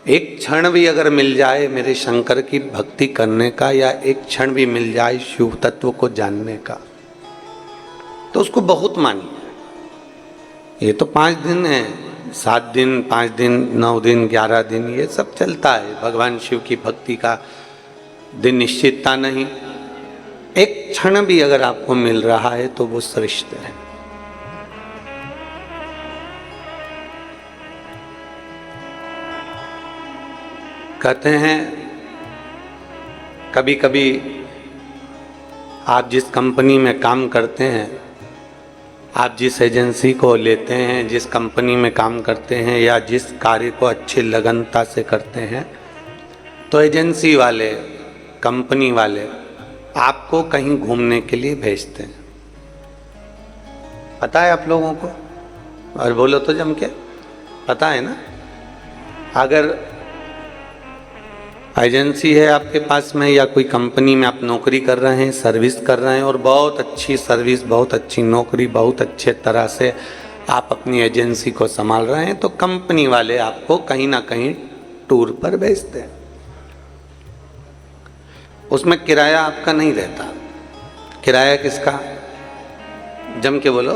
एक क्षण भी अगर मिल जाए मेरे शंकर की भक्ति करने का, या एक क्षण भी मिल जाए शिव तत्व को जानने का, तो उसको बहुत मानिए। ये तो 5 दिन है, 7 दिन, 5 दिन, 9 दिन, 11 दिन, ये सब चलता है। भगवान शिव की भक्ति का दिन निश्चितता नहीं। एक क्षण भी अगर आपको मिल रहा है तो वो श्रेष्ठ है। कहते हैं कभी कभी आप जिस कंपनी में काम करते हैं, आप जिस एजेंसी को लेते हैं, जिस कंपनी में काम करते हैं, या जिस कार्य को अच्छी लगनता से करते हैं, तो एजेंसी वाले, कंपनी वाले आपको कहीं घूमने के लिए भेजते हैं। पता है आप लोगों को? और बोलो तो जम के, पता है ना? अगर एजेंसी है आपके पास में, या कोई कंपनी में आप नौकरी कर रहे हैं, सर्विस कर रहे हैं, और बहुत अच्छी सर्विस, बहुत अच्छी नौकरी, बहुत अच्छे तरह से आप अपनी एजेंसी को संभाल रहे हैं, तो कंपनी वाले आपको कहीं ना कहीं टूर पर भेजते हैं। उसमें किराया आपका नहीं रहता। किराया किसका? जम के बोलो,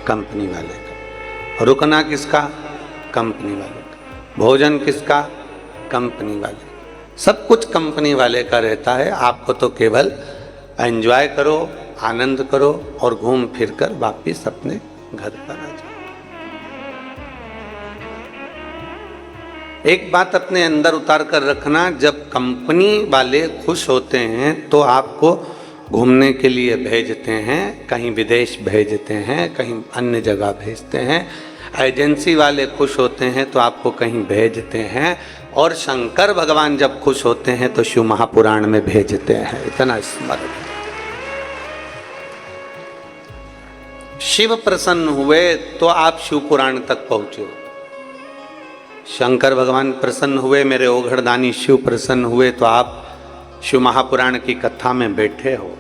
कंपनी वाले का। रुकना किसका? कंपनी वाले का। भोजन किसका? कंपनी वाले। सब कुछ कंपनी वाले का रहता है। आपको तो केवल एंजॉय करो, आनंद करो, और घूम फिर कर वापिस अपने घर पर आ जाओ। एक बात अपने अंदर उतार कर रखना, जब कंपनी वाले खुश होते हैं तो आपको घूमने के लिए भेजते हैं, कहीं विदेश भेजते हैं, कहीं अन्य जगह भेजते हैं। एजेंसी वाले खुश होते हैं तो आपको कहीं भेजते हैं, और शंकर भगवान जब खुश होते हैं तो शिव महापुराण में भेजते हैं। इतना स्मरण। शिव प्रसन्न हुए तो आप शिव पुराण तक पहुंचे। शंकर भगवान प्रसन्न हुए, मेरे ओघड़दानी शिव प्रसन्न हुए, तो आप शिव महापुराण की कथा में बैठे हो।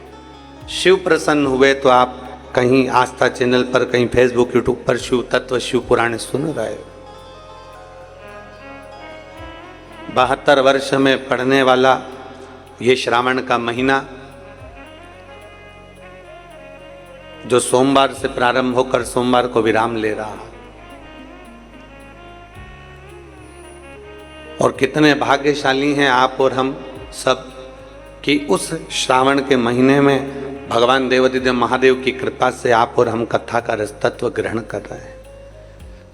शिव प्रसन्न हुए तो आप कहीं आस्था चैनल पर, कहीं फेसबुक, यूट्यूब पर शिव तत्व, शिव पुराण सुन रहे हो। 72 वर्ष में पढ़ने वाला ये श्रावण का महीना, जो सोमवार से प्रारंभ होकर सोमवार को विराम ले रहा, और कितने भाग्यशाली हैं आप और हम सब कि उस श्रावण के महीने में भगवान देवादिदेव महादेव की कृपा से आप और हम कथा का रस तत्व ग्रहण कर रहे हैं।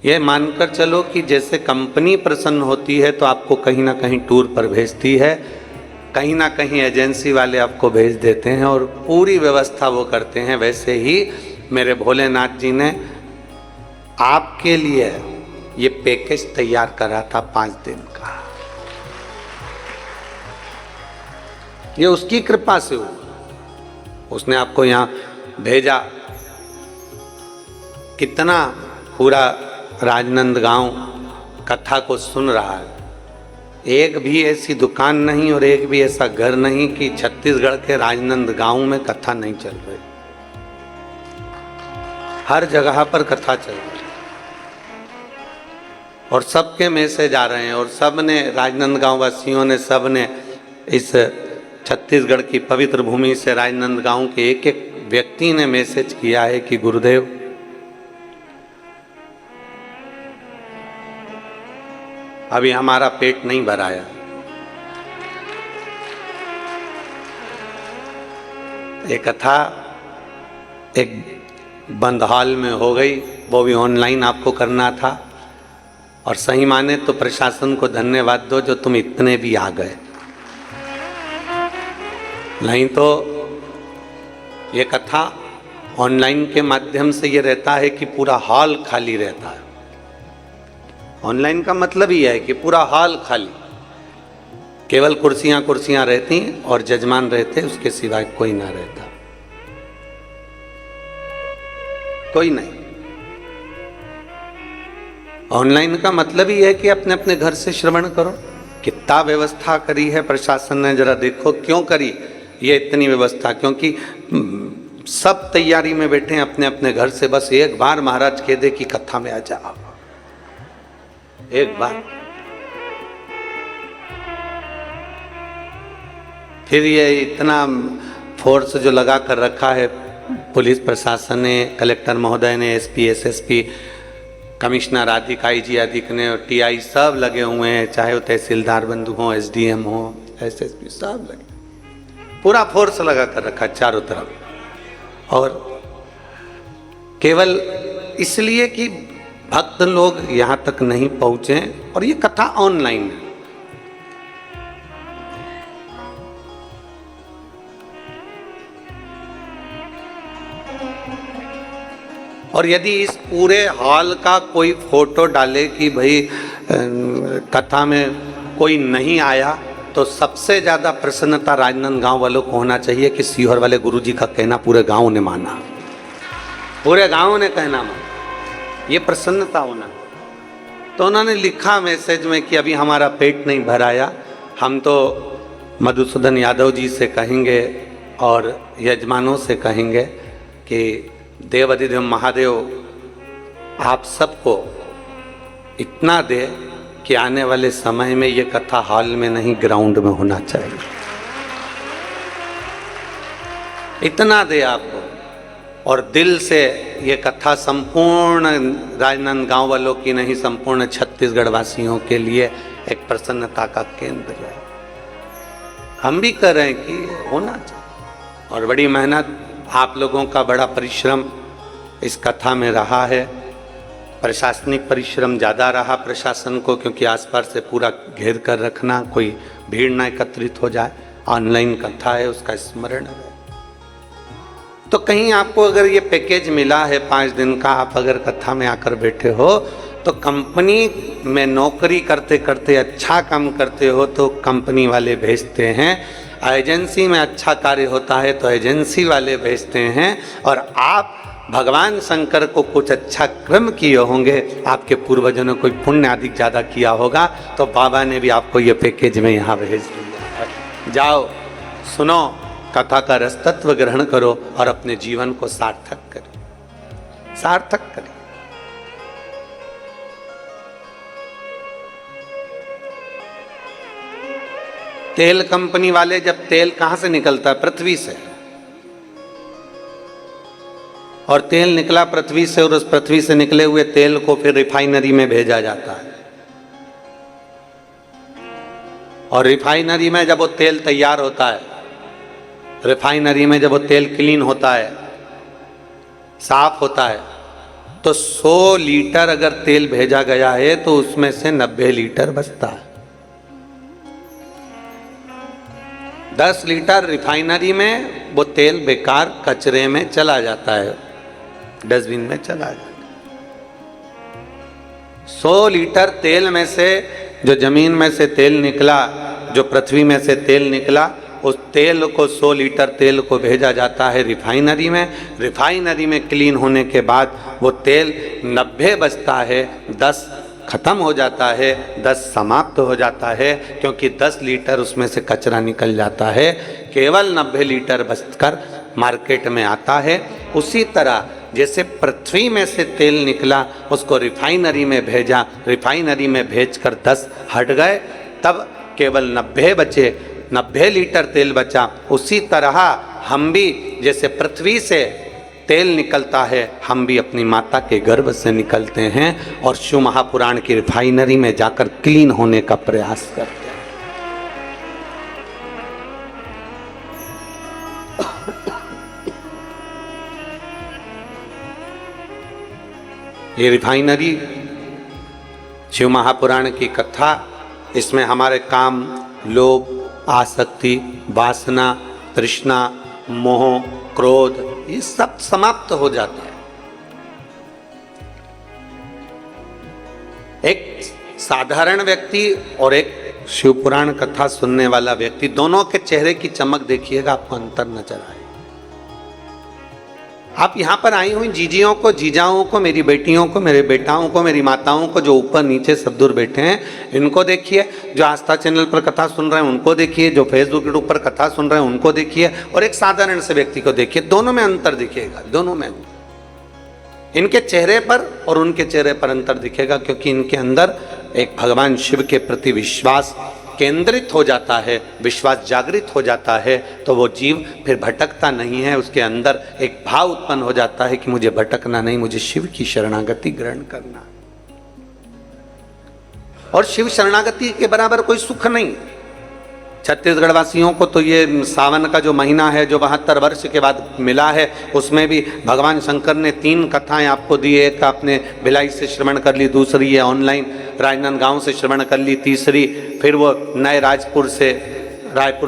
ये मानकर चलो कि जैसे कंपनी प्रसन्न होती है तो आपको कहीं ना कहीं टूर पर भेजती है, कहीं ना कहीं एजेंसी वाले आपको भेज देते हैं और पूरी व्यवस्था वो करते हैं, वैसे ही मेरे भोलेनाथ जी ने आपके लिए ये पैकेज तैयार करा था 5 दिन का। ये उसकी कृपा से हुआ। उसने आपको यहाँ भेजा। कितना पूरा राजनंदगांव कथा को सुन रहा है। एक भी ऐसी दुकान नहीं और एक भी ऐसा घर नहीं कि छत्तीसगढ़ के राजनंदगांव में कथा नहीं चल रही। हर जगह पर कथा चल रही और सबके मैसेज आ रहे हैं, और सब ने, राजनंदगांव वासियों ने, सब ने इस छत्तीसगढ़ की पवित्र भूमि से राजनंदगांव के एक एक व्यक्ति ने मैसेज किया है कि गुरुदेव, अभी हमारा पेट नहीं भराया। एक कथा एक बंद हॉल में हो गई, वो भी ऑनलाइन आपको करना था, और सही माने तो प्रशासन को धन्यवाद दो जो तुम इतने भी आ गए, नहीं तो ये कथा ऑनलाइन के माध्यम से ये रहता है कि पूरा हॉल खाली रहता है। ऑनलाइन का मतलब ही है कि पूरा हॉल खाली, केवल कुर्सियां कुर्सियां रहती और जजमान रहते, उसके सिवाय कोई ना रहता, कोई नहीं। ऑनलाइन का मतलब ही है कि अपने अपने घर से श्रवण करो। कितना व्यवस्था करी है प्रशासन ने, जरा देखो क्यों करी ये इतनी व्यवस्था, क्योंकि सब तैयारी में बैठे हैं अपने अपने घर से, बस एक बार महाराज कह दे कि कथा में आ जाओ, एक बार। फिर ये इतना फोर्स जो लगा कर रखा है पुलिस प्रशासन ने, कलेक्टर महोदय ने, एसपी, एसएसपी, कमिश्नर आदि, आईजी आदि ने, और टीआई सब लगे हुए हैं, चाहे वो तहसीलदार बंधु हों, एसडीएम हो, एसएसपी, सब लगे, पूरा फोर्स लगा कर रखा चारों तरफ। और केवल इसलिए कि भक्त लोग यहाँ तक नहीं पहुँचे, और ये कथा ऑनलाइन है। और यदि इस पूरे हॉल का कोई फोटो डाले कि भाई कथा में कोई नहीं आया, तो सबसे ज़्यादा प्रसन्नता राजनांदगांव वालों को होना चाहिए कि सीहोर वाले गुरुजी का कहना पूरे गांव ने माना, पूरे गांव ने कहना माना, ये प्रसन्नता होना। तो उन्होंने लिखा मैसेज में कि अभी हमारा पेट नहीं भराया, हम तो मधुसूदन यादव जी से कहेंगे और यजमानों से कहेंगे कि देवाधिदेव महादेव आप सबको इतना दे कि आने वाले समय में ये कथा हॉल में नहीं ग्राउंड में होना चाहिए, इतना दे आपको। और दिल से ये कथा संपूर्ण राजनांदगांव वालों की नहीं, संपूर्ण छत्तीसगढ़ वासियों के लिए एक प्रसन्नता का केंद्र है। हम भी कर रहे हैं कि होना चाहिए, और बड़ी मेहनत, आप लोगों का बड़ा परिश्रम इस कथा में रहा है। प्रशासनिक परिश्रम ज़्यादा रहा प्रशासन को, क्योंकि आसपास से पूरा घेर कर रखना, कोई भीड़ ना एकत्रित हो जाए। ऑनलाइन कथा है, उसका स्मरण है। तो कहीं आपको अगर ये पैकेज मिला है 5 दिन का, आप अगर कथा में आकर बैठे हो, तो कंपनी में नौकरी करते करते अच्छा काम करते हो तो कंपनी वाले भेजते हैं, एजेंसी में अच्छा कार्य होता है तो एजेंसी वाले भेजते हैं, और आप भगवान शंकर को कुछ अच्छा कर्म किए होंगे, आपके पूर्वजों ने कोई पुण्य अधिक ज़्यादा किया होगा, तो बाबा ने भी आपको ये पैकेज में यहाँ भेज दिया। जाओ, सुनो, कथा का रसतत्व ग्रहण करो और अपने जीवन को सार्थक करो, सार्थक करो। तेल कंपनी वाले, जब तेल कहां से निकलता है? पृथ्वी से। और तेल निकला पृथ्वी से, और उस पृथ्वी से निकले हुए तेल को फिर रिफाइनरी में भेजा जाता है, और रिफाइनरी में जब वो तेल तैयार होता है, रिफाइनरी में जब वो तेल क्लीन होता है, साफ होता है, तो 100 लीटर अगर तेल भेजा गया है तो उसमें से 90 लीटर बचता है। 10 लीटर रिफाइनरी में वो तेल बेकार कचरे में चला जाता है, डस्टबिन में चला जाता है। 100 लीटर तेल में से जो जमीन में से तेल निकला, जो पृथ्वी में से तेल निकला, उस तेल को 100 लीटर तेल को भेजा जाता है रिफाइनरी में। रिफाइनरी में क्लीन होने के बाद वो तेल 90 बचता है, 10 खत्म हो जाता है, 10 समाप्त हो जाता है, क्योंकि 10 लीटर उसमें से कचरा निकल जाता है, केवल 90 लीटर बचकर मार्केट में आता है। उसी तरह जैसे पृथ्वी में से तेल निकला, उसको रिफाइनरी में भेजा, रिफाइनरी में भेजकर 10 हट गए, तब केवल 90 बचे, 90 लीटर तेल बचा। उसी तरह हम भी जैसे पृथ्वी से तेल निकलता है, हम भी अपनी माता के गर्भ से निकलते हैं और शिव महापुराण की रिफाइनरी में जाकर क्लीन होने का प्रयास करते हैं। ये रिफाइनरी शिव महापुराण की कथा, इसमें हमारे काम, लोभ, आसक्ति, वासना, तृष्णा, मोह, क्रोध, ये सब समाप्त हो जाता है। एक साधारण व्यक्ति और एक शिवपुराण कथा सुनने वाला व्यक्ति, दोनों के चेहरे की चमक देखिएगा, आपको अंतर नजर आए। आप यहाँ पर आई हुई जीजियों को, जीजाओं को, मेरी बेटियों को, मेरे बेटाओं को, मेरी माताओं को, जो ऊपर नीचे सब दूर बैठे हैं, इनको देखिए। जो आस्था चैनल पर कथा सुन रहे हैं उनको देखिए, जो फेसबुक यूट्यूब पर कथा सुन रहे हैं उनको देखिए, और एक साधारण से व्यक्ति को देखिए। दोनों में अंतर दिखेगा, दोनों में। इनके चेहरे पर और उनके चेहरे पर अंतर दिखेगा, क्योंकि इनके अंदर एक भगवान शिव के प्रति विश्वास केंद्रित हो जाता है, विश्वास जागृत हो जाता है, तो वो जीव फिर भटकता नहीं है। उसके अंदर एक भाव उत्पन्न हो जाता है कि मुझे भटकना नहीं, मुझे शिव की शरणागति ग्रहण करना। और शिव शरणागति के बराबर कोई सुख नहीं। छत्तीसगढ़ वासियों को तो ये सावन का जो महीना है, जो 72 वर्ष के बाद मिला है, उसमें भी भगवान शंकर ने 3 कथाएं आपको दी। एक आपने भिलाई से श्रवण कर ली, दूसरी ये ऑनलाइन राजनांदगांव से श्रवण कर ली, तीसरी फिर वो नए रायपुर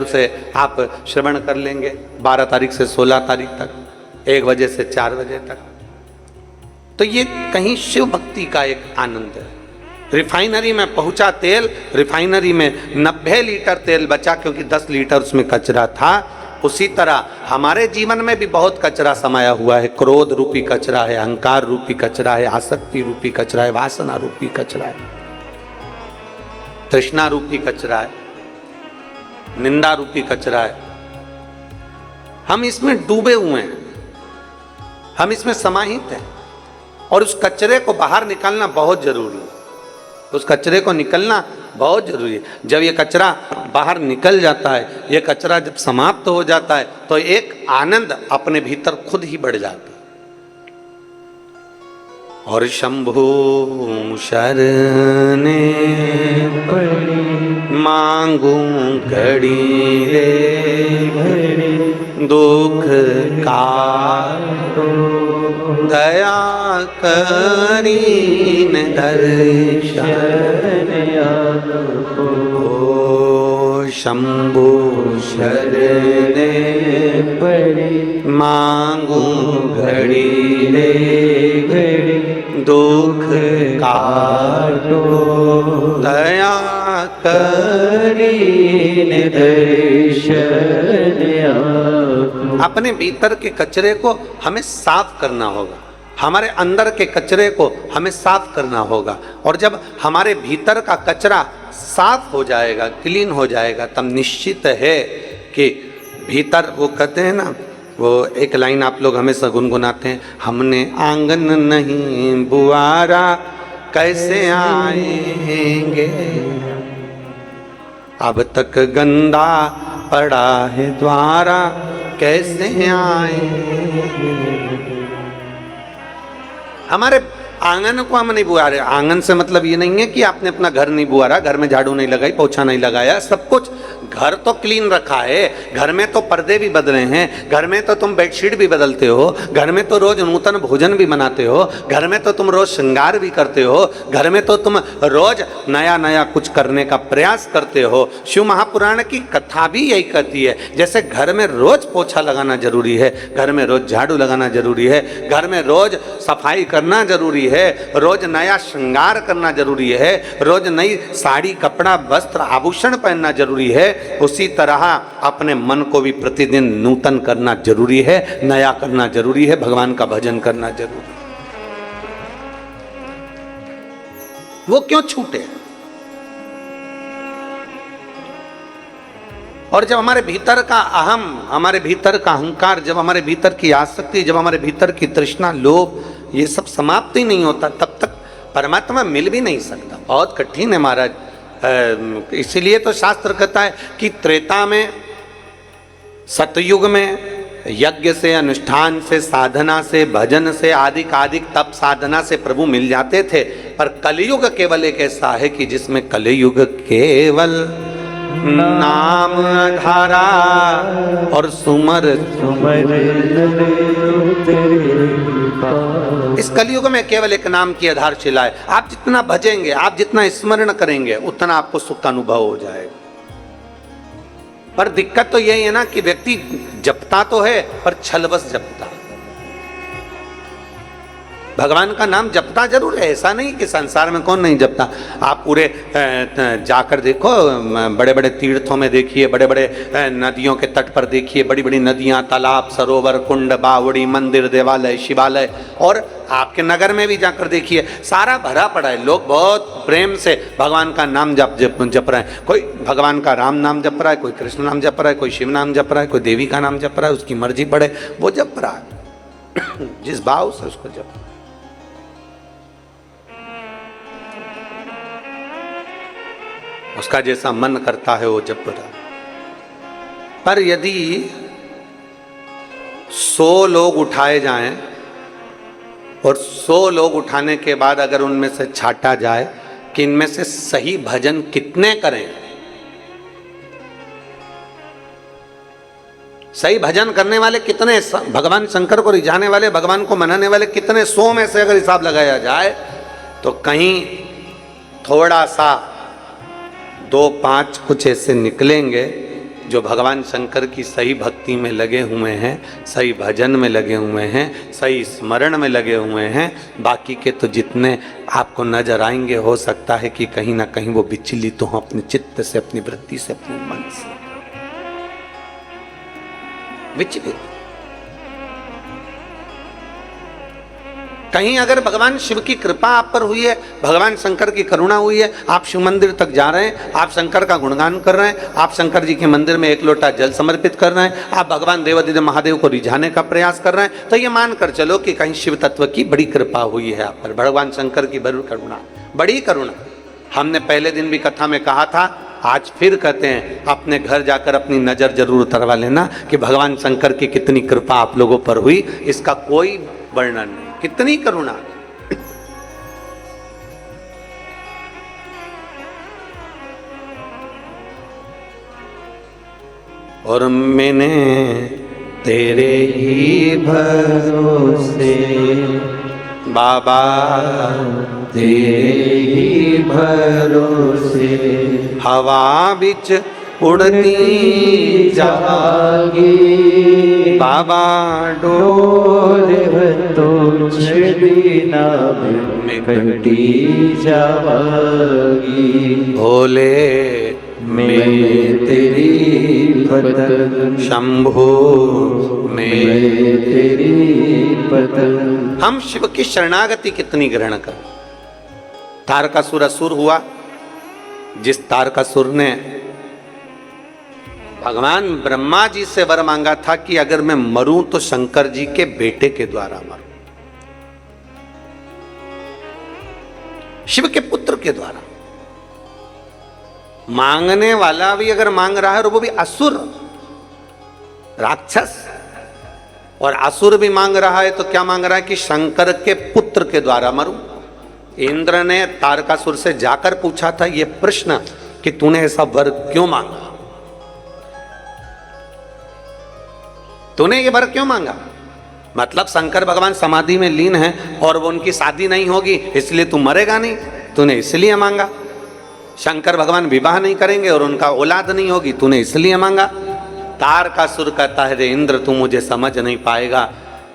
से आप श्रवण कर लेंगे 12 तारीख से 16 तारीख तक, 1 बजे से 4 बजे तक। तो ये कहीं शिव भक्ति का एक आनंद है। रिफाइनरी में पहुंचा तेल, रिफाइनरी में 90 लीटर तेल बचा क्योंकि 10 लीटर उसमें कचरा था। उसी तरह हमारे जीवन में भी बहुत कचरा समाया हुआ है। क्रोध रूपी कचरा है, अहंकार रूपी कचरा है, आसक्ति रूपी कचरा है, वासना रूपी कचरा है, तृष्णा रूपी कचरा है, निंदा रूपी कचरा है। हम इसमें डूबे हुए हैं, हम इसमें समाहित हैं और उस कचरे को बाहर निकालना बहुत जरूरी है। उस कचरे को निकलना बहुत जरूरी है। जब ये कचरा बाहर निकल जाता है, ये कचरा जब समाप्त हो जाता है, तो एक आनंद अपने भीतर खुद ही बढ़ जाता है। और शंभु शरणे मांगू घड़ी रे दुख का दया करीन दर्शन ओ शंभु शरणे मांगू घड़ी रे दुख काटो दया करीन दर्शन। अपने भीतर के कचरे को हमें साफ करना होगा, हमारे अंदर के कचरे को हमें साफ करना होगा। और जब हमारे भीतर का कचरा साफ हो जाएगा, क्लीन हो जाएगा, तब निश्चित है कि भीतर, वो कहते हैं ना, वो एक लाइन आप लोग हमेशा गुनगुनाते हैं, हमने आंगन नहीं बुआरा कैसे आएंगे, अब तक गंदा पड़ा है द्वारा कैसे आएंगे। हमारे आंगन को हम नहीं बुआ रहे। आंगन से मतलब ये नहीं है कि आपने अपना घर नहीं बुआरा, घर में झाड़ू नहीं लगाई, पोछा नहीं लगाया, सब कुछ घर तो क्लीन रखा है। घर में तो पर्दे भी बदले हैं, घर में तो तुम बेडशीट भी बदलते हो, घर में तो रोज नूतन भोजन भी बनाते हो, घर में तो तुम रोज श्रृंगार भी करते हो, घर में तो तुम रोज नया नया कुछ करने का प्रयास करते हो। शिव महापुराण की कथा भी यही कहती है, जैसे घर में रोज पोछा लगाना जरूरी है, घर में रोज झाड़ू लगाना जरूरी है, घर में रोज सफाई करना जरूरी है, रोज नया श्रृंगार करना जरूरी है, रोज नई साड़ी, कपड़ा, वस्त्र, आभूषण पहनना जरूरी है, उसी तरह अपने मन को भी प्रतिदिन नूतन करना जरूरी है, नया करना जरूरी है, भगवान का भजन करना जरूरी है। वो क्यों छूटे? और जब हमारे भीतर का अहम, हमारे भीतर का अहंकार, जब हमारे भीतर की आसक्ति, जब हमारे भीतर की तृष्णा, लोभ, ये सब समाप्त ही नहीं होता, तब तक परमात्मा मिल भी नहीं सकता। बहुत कठिन है महाराज। इसीलिए तो शास्त्र कहता है कि त्रेता में, सतयुग में यज्ञ से, अनुष्ठान से, साधना से, भजन से, आदिक तप साधना से प्रभु मिल जाते थे। पर कलयुग केवल एक ऐसा है कि जिसमें कलयुग केवल नाम धारा और सुमर इस कलयुग में केवल एक नाम की आधारशिला है। आप जितना भजेंगे, आप जितना स्मरण करेंगे, उतना आपको सुख का अनुभव हो जाएगा। पर दिक्कत तो यही है ना कि व्यक्ति जपता तो है पर छलबस जपता। भगवान का नाम जपता जरूर है, ऐसा नहीं कि संसार में कौन नहीं जपता। आप पूरे जाकर देखो, बड़े बड़े तीर्थों में देखिए, बड़े बड़े नदियों के तट पर देखिए, बड़ी बड़ी नदियाँ, तालाब, सरोवर, कुंड, बावड़ी, मंदिर, देवालय, शिवालय, और आपके नगर में भी जाकर देखिए, सारा भरा पड़ा है। लोग बहुत प्रेम से भगवान का नाम जप रहे हैं। कोई भगवान का राम नाम जप रहा है, कोई कृष्ण नाम जप रहा है, कोई शिव नाम जप रहा है, कोई देवी का नाम जप रहा है, उसकी मर्जी पड़े वो जप रहा है जिस भाव से उसको जप। उसका जैसा मन करता है वो जप रहा। पर यदि 100 लोग उठाए जाएं और 100 लोग उठाने के बाद अगर उनमें से छांटा जाए कि इनमें से सही भजन कितने करें, सही भजन करने वाले कितने, भगवान शंकर को रिझाने वाले, भगवान को मनाने वाले कितने, 100 में से अगर हिसाब लगाया जाए तो कहीं थोड़ा सा 2-5 कुछ ऐसे निकलेंगे जो भगवान शंकर की सही भक्ति में लगे हुए हैं, सही भजन में लगे हुए हैं, सही स्मरण में लगे हुए हैं। बाकी के तो जितने आपको नजर आएंगे, हो सकता है कि कहीं ना कहीं वो विचलित हो अपने चित्त से, अपनी वृत्ति से, अपने मन से विचलित। कहीं अगर भगवान शिव की कृपा आप पर हुई है, भगवान शंकर की करुणा हुई है, आप शिव मंदिर तक जा रहे हैं, आप शंकर का गुणगान कर रहे हैं, आप शंकर जी के मंदिर में 1 लोटा जल समर्पित कर रहे हैं, आप भगवान देवादिदेव महादेव को रिझाने का प्रयास कर रहे हैं, तो ये मानकर चलो कि कहीं शिव तत्व की बड़ी कृपा हुई है आप पर, भगवान शंकर की बड़ी करुणा, बड़ी करुणा। हमने पहले दिन भी कथा में कहा था, आज फिर कहते हैं, अपने घर जाकर अपनी नजर जरूर उतरवा लेना कि भगवान शंकर की कितनी कृपा आप लोगों पर हुई, इसका कोई वर्णन नहीं, कितनी करुणा। और मैंने तेरे ही भरोसे बाबा, तेरे ही भरोसे हवा बिच उड़ती जागी बाबा, डोर तो बिना में कटी जावागी। भोले मैं तेरी पतन, शंभो मैं तेरी पतन। हम शिव की शरणागति कितनी ग्रहण करें। तारकासुर असुर हुआ, जिस तारकासुर ने भगवान ब्रह्मा जी से वर मांगा था कि अगर मैं मरूं तो शंकर जी के बेटे के द्वारा मरूं, शिव के पुत्र के द्वारा। मांगने वाला भी अगर मांग रहा है और वो भी असुर, राक्षस, और असुर भी मांग रहा है, तो क्या मांग रहा है कि शंकर के पुत्र के द्वारा मरूं। इंद्र ने तारकासुर से जाकर पूछा था ये प्रश्न कि तूने ऐसा वर क्यों मांगा, तूने ये वर क्यों मांगा। मतलब शंकर भगवान समाधि में लीन है और वो उनकी शादी नहीं होगी, इसलिए तू मरेगा नहीं, तूने इसलिए मांगा। शंकर भगवान विवाह नहीं करेंगे और उनका औलाद नहीं होगी, तूने इसलिए मांगा। तारकासुर कहता है रे इंद्र, तू मुझे समझ नहीं पाएगा,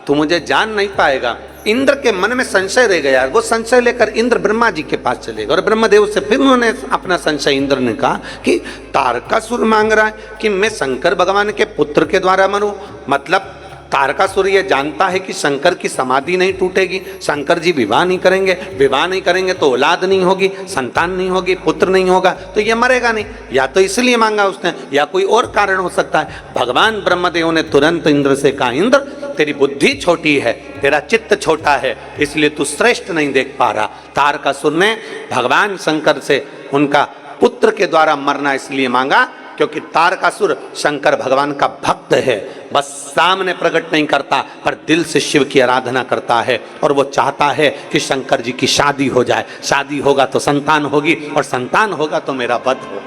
तू मुझे जान नहीं पाएगा। इंद्र के मन में संशय रह गया, वो संशय लेकर इंद्र ब्रह्मा जी के पास चले गए और ब्रह्मदेव से फिर उन्होंने अपना संशय, इंद्र ने कहा कि तारकासुर मांग रहा है कि मैं शंकर भगवान के पुत्र के द्वारा मरूं। मतलब तारकासुर ये जानता है कि शंकर की समाधि नहीं टूटेगी, शंकर जी विवाह नहीं करेंगे, विवाह नहीं करेंगे तो औलाद नहीं होगी, संतान नहीं होगी, पुत्र नहीं होगा, तो ये मरेगा नहीं। या तो इसलिए मांगा उसने, या कोई और कारण हो सकता है। भगवान ब्रह्मदेव ने तुरंत इंद्र से कहा, इंद्र तेरी बुद्धि छोटी है, तेरा चित्त छोटा है, इसलिए तू श्रेष्ठ नहीं देख पा रहा। तारकासुर ने भगवान शंकर से उनका पुत्र के द्वारा मरना इसलिए मांगा क्योंकि तारकासुर शंकर भगवान का भक्त है, बस सामने प्रकट नहीं करता पर दिल से शिव की आराधना करता है और वो चाहता है कि शंकर जी की शादी हो जाए, शादी होगा तो संतान होगी और संतान होगा तो मेरा वध होगा,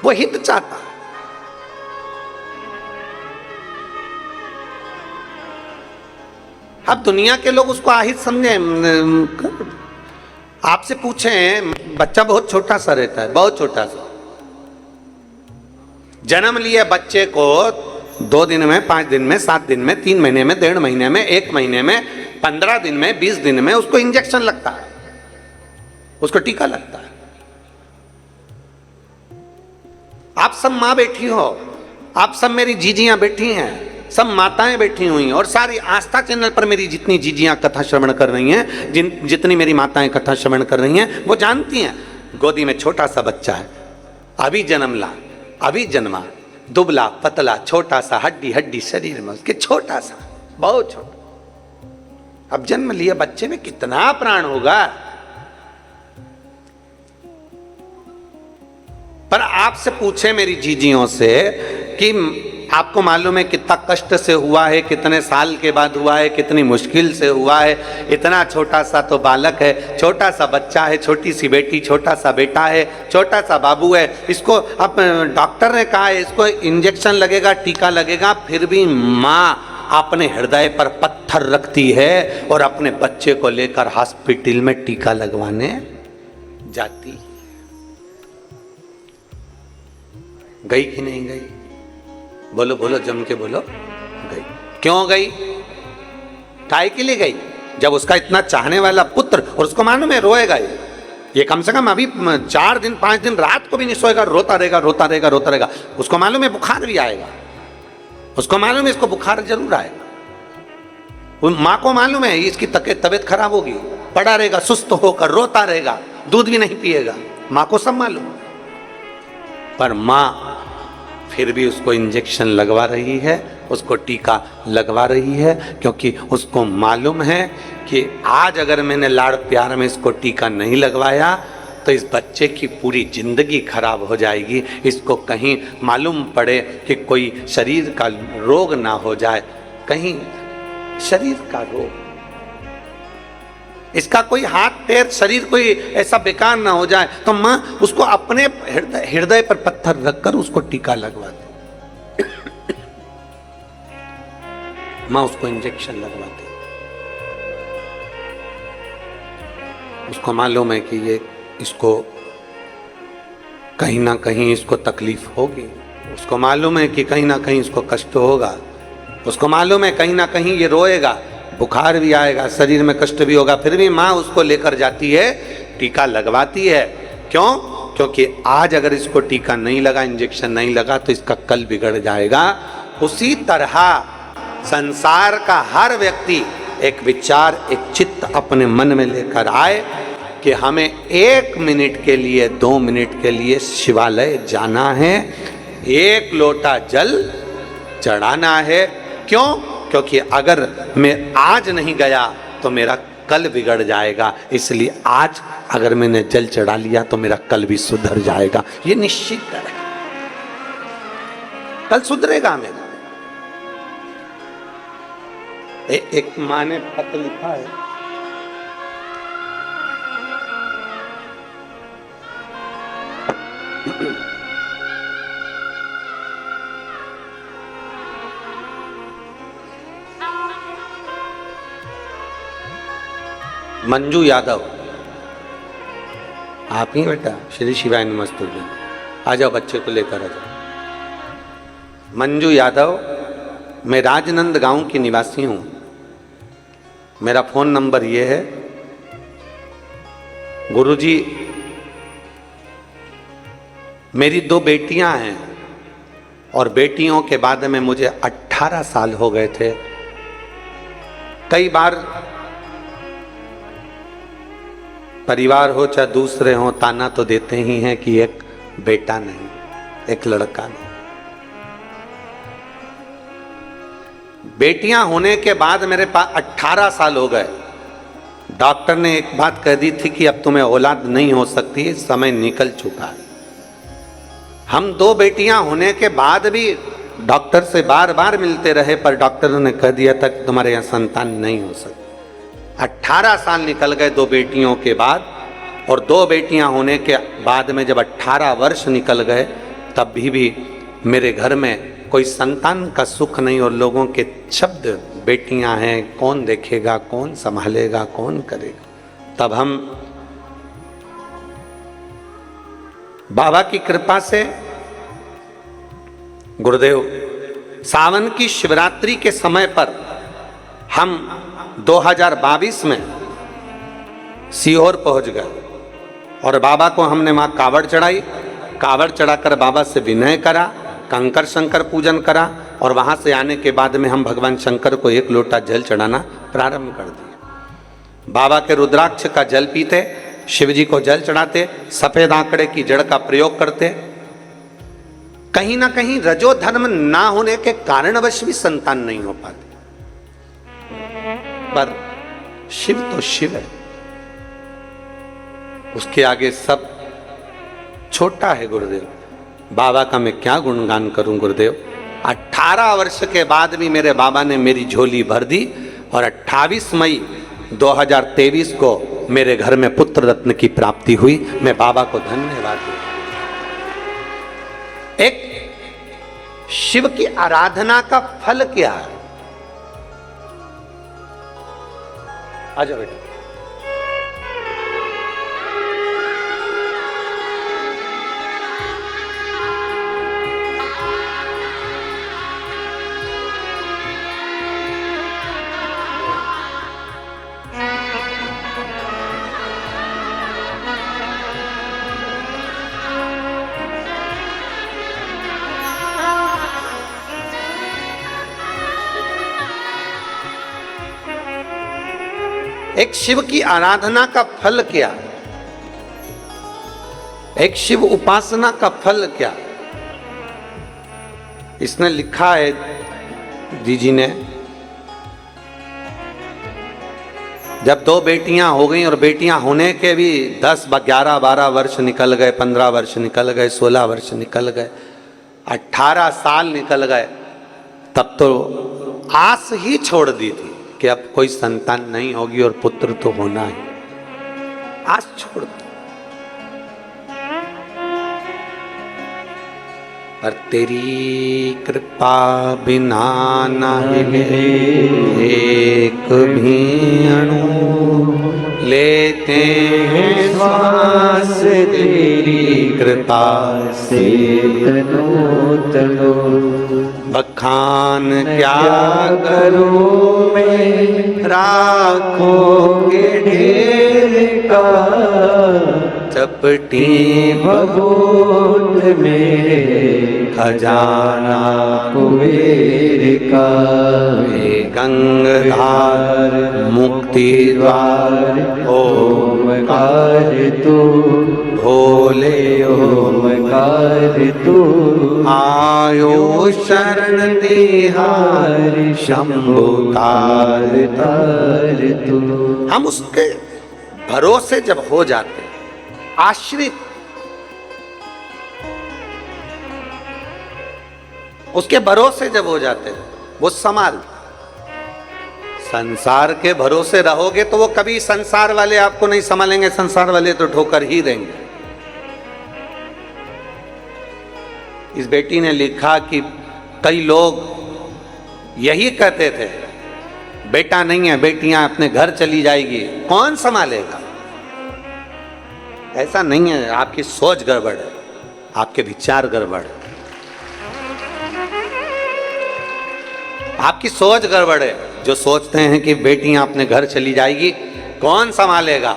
वो हित चाहता। अब दुनिया के लोग उसको आहित समझे। आपसे पूछें, बच्चा बहुत छोटा सा रहता है, बहुत छोटा सा, जन्म लिया बच्चे को 2 दिन में, 5 दिन में, 7 दिन में, 3 महीने में, 1.5 महीने में, 1 महीने में, 15 दिन में, 20 दिन में उसको इंजेक्शन लगता है, उसको टीका लगता है। आप सब माँ बैठी हो, आप सब मेरी जीजियां बैठी हैं, सब माताएं बैठी हुई और सारी आस्था चैनल पर मेरी जितनी जीजियां कथा श्रवण कर रही हैं, जितनी मेरी माताएं कथा श्रवण कर रही हैं, वो जानती हैं गोदी में छोटा सा बच्चा है, अभी जन्मा, दुबला पतला छोटा सा, हड्डी हड्डी शरीर में उसके, छोटा सा, बहुत छोटा। अब जन्म लिया बच्चे में कितना प्राण होगा। आपसे पूछे मेरी जीजियों से कि आपको मालूम है कितना कष्ट से हुआ है, कितने साल के बाद हुआ है, कितनी मुश्किल से हुआ है, इतना छोटा सा तो बालक है, छोटा सा बच्चा है, छोटी सी बेटी, छोटा सा बेटा है, छोटा सा बाबू है, इसको अब डॉक्टर ने कहा है इसको इंजेक्शन लगेगा, टीका लगेगा, फिर भी माँ अपने हृदय पर पत्थर रखती है और अपने बच्चे को लेकर हॉस्पिटल में टीका लगवाने जाती। गई कि नहीं गई? बोलो बोलो, जम के बोलो। गई। क्यों गई? काय के लिए गई? जब उसका इतना चाहने वाला पुत्र, और उसको मालूम है रोएगा ये कम से कम अभी 4 दिन 5 दिन रात को भी नहीं सोएगा, रोता रहेगा रोता रहेगा रोता रहेगा। उसको मालूम है बुखार भी आएगा, उसको मालूम है इसको बुखार जरूर आएगा। माँ को मालूम है इसकी तबीयत खराब होगी, पड़ा रहेगा सुस्त होकर, रोता रहेगा, दूध भी नहीं पिएगा, माँ को सब मालूम। पर माँ फिर भी उसको इंजेक्शन लगवा रही है, उसको टीका लगवा रही है, क्योंकि उसको मालूम है कि आज अगर मैंने लाड़ प्यार में इसको टीका नहीं लगवाया तो इस बच्चे की पूरी जिंदगी खराब हो जाएगी। इसको कहीं मालूम पड़े कि कोई शरीर का रोग ना हो जाए, कहीं शरीर का रोग, इसका कोई हाथ पैर शरीर कोई ऐसा बेकार ना हो जाए, तो माँ उसको अपने हृदय पर पत्थर रखकर उसको टीका लगवाती, माँ उसको इंजेक्शन लगवाती। उसको मालूम है कि ये इसको कहीं ना कहीं इसको तकलीफ होगी, उसको मालूम है कि कहीं ना कहीं इसको कष्ट होगा, उसको मालूम है कहीं ना कहीं ये रोएगा, बुखार भी आएगा, शरीर में कष्ट भी होगा, फिर भी माँ उसको लेकर जाती है, टीका लगवाती है। क्यों? क्योंकि आज अगर इसको टीका नहीं लगा, इंजेक्शन नहीं लगा तो इसका कल बिगड़ जाएगा। उसी तरह संसार का हर व्यक्ति एक विचार, एक चित्त अपने मन में लेकर आए कि हमें 1 मिनट के लिए 2 मिनट के लिए शिवालय जाना है, 1 लोटा जल चढ़ाना है। क्यों? क्योंकि अगर मैं आज नहीं गया तो मेरा कल बिगड़ जाएगा, इसलिए आज अगर मैंने जल चढ़ा लिया तो मेरा कल भी सुधर जाएगा। ये निश्चित है, कल सुधरेगा मेरा। एक माँ ने पत्र लिखा है, मंजू यादव, आप ही बेटा, श्री शिवाय नमस्तुभ्यं, आ जाओ बच्चे को लेकर आ जाओ। मंजू यादव, मैं राजनंद गांव की निवासी हूँ। मेरा फ़ोन नंबर ये है। गुरुजी, मेरी 2 बेटियां हैं और बेटियों के बाद में मुझे 18 साल हो गए थे। कई बार परिवार हो चाहे दूसरे हो, ताना तो देते ही हैं कि एक बेटा नहीं, एक लड़का नहीं। बेटियां होने के बाद मेरे पास 18 साल हो गए। डॉक्टर ने एक बात कह दी थी कि अब तुम्हें औलाद नहीं हो सकती, समय निकल चुका है। हम 2 बेटियां होने के बाद भी डॉक्टर से बार बार मिलते रहे, पर डॉक्टर ने कह दिया था कि तुम्हारे यहाँ संतान नहीं हो सकती। 18 साल निकल गए 2 बेटियों के बाद, और 2 बेटियां होने के बाद में जब 18 वर्ष निकल गए तब भी मेरे घर में कोई संतान का सुख नहीं, और लोगों के शब्द बेटियां हैं, कौन देखेगा, कौन संभालेगा, कौन करेगा। तब हम बाबा की कृपा से, गुरुदेव, सावन की शिवरात्रि के समय पर हम 2022 में सीहोर पहुंच गए और बाबा को हमने वहाँ कावड़ चढ़ाई। कावड़ चढ़ाकर बाबा से विनय करा, कंकर शंकर पूजन करा, और वहाँ से आने के बाद में हम भगवान शंकर को 1 लोटा जल चढ़ाना प्रारंभ कर दिया। बाबा के रुद्राक्ष का जल पीते, शिव जी को जल चढ़ाते, सफ़ेद आंकड़े की जड़ का प्रयोग करते। कहीं ना कहीं रजो धर्म ना होने के कारणवश भी संतान नहीं हो पाती, पर शिव तो शिव है, उसके आगे सब छोटा है। गुरुदेव, बाबा का मैं क्या गुणगान करूं गुरुदेव। 18 वर्ष के बाद भी मेरे बाबा ने मेरी झोली भर दी और 28 मई 2023 को मेरे घर में पुत्र रत्न की प्राप्ति हुई। मैं बाबा को धन्यवाद दूं। एक शिव की आराधना का फल क्या है? आ जाओ बेटा। एक शिव की आराधना का फल क्या? एक शिव उपासना का फल क्या? इसने लिखा है दीजी ने, जब 2 बेटियां हो गई और बेटियां होने के भी 10, 11, 12 वर्ष निकल गए, 15 वर्ष निकल गए, 16 वर्ष निकल गए, 18 साल निकल गए, तब तो आस ही छोड़ दी थी कि अब कोई संतान नहीं होगी और पुत्र तो होना ही। आस छोड़ दी। पर तेरी कृपा बिना न हिले एक भी अणु, लेते हैं श्वास तेरी कृपा से तनो तनो। बखान क्या करूं मैं राखों के ढेर का, चपटी भगोत में खजाना कुबेर का। हे गंगाधार मुक्ति द्वार ओमकार तू, भोले ओमकार तू। आयो शरण तिहार शंभु तार तार तू। हम उसके भरोसे जब हो जाते, आश्रित, उसके भरोसे जब हो जाते, वो संभाल। संसार के भरोसे रहोगे तो वो कभी संसार वाले आपको नहीं संभालेंगे, संसार वाले तो ठोकर ही देंगे। इस बेटी ने लिखा कि कई लोग यही कहते थे, बेटा नहीं है, बेटियां अपने घर चली जाएगी, कौन संभालेगा। ऐसा नहीं है, आपकी सोच गड़बड़ है, आपके विचार गड़बड़ है, आपकी सोच गड़बड़ है। जो सोचते हैं कि बेटियां अपने घर चली जाएगी, कौन संभालेगा।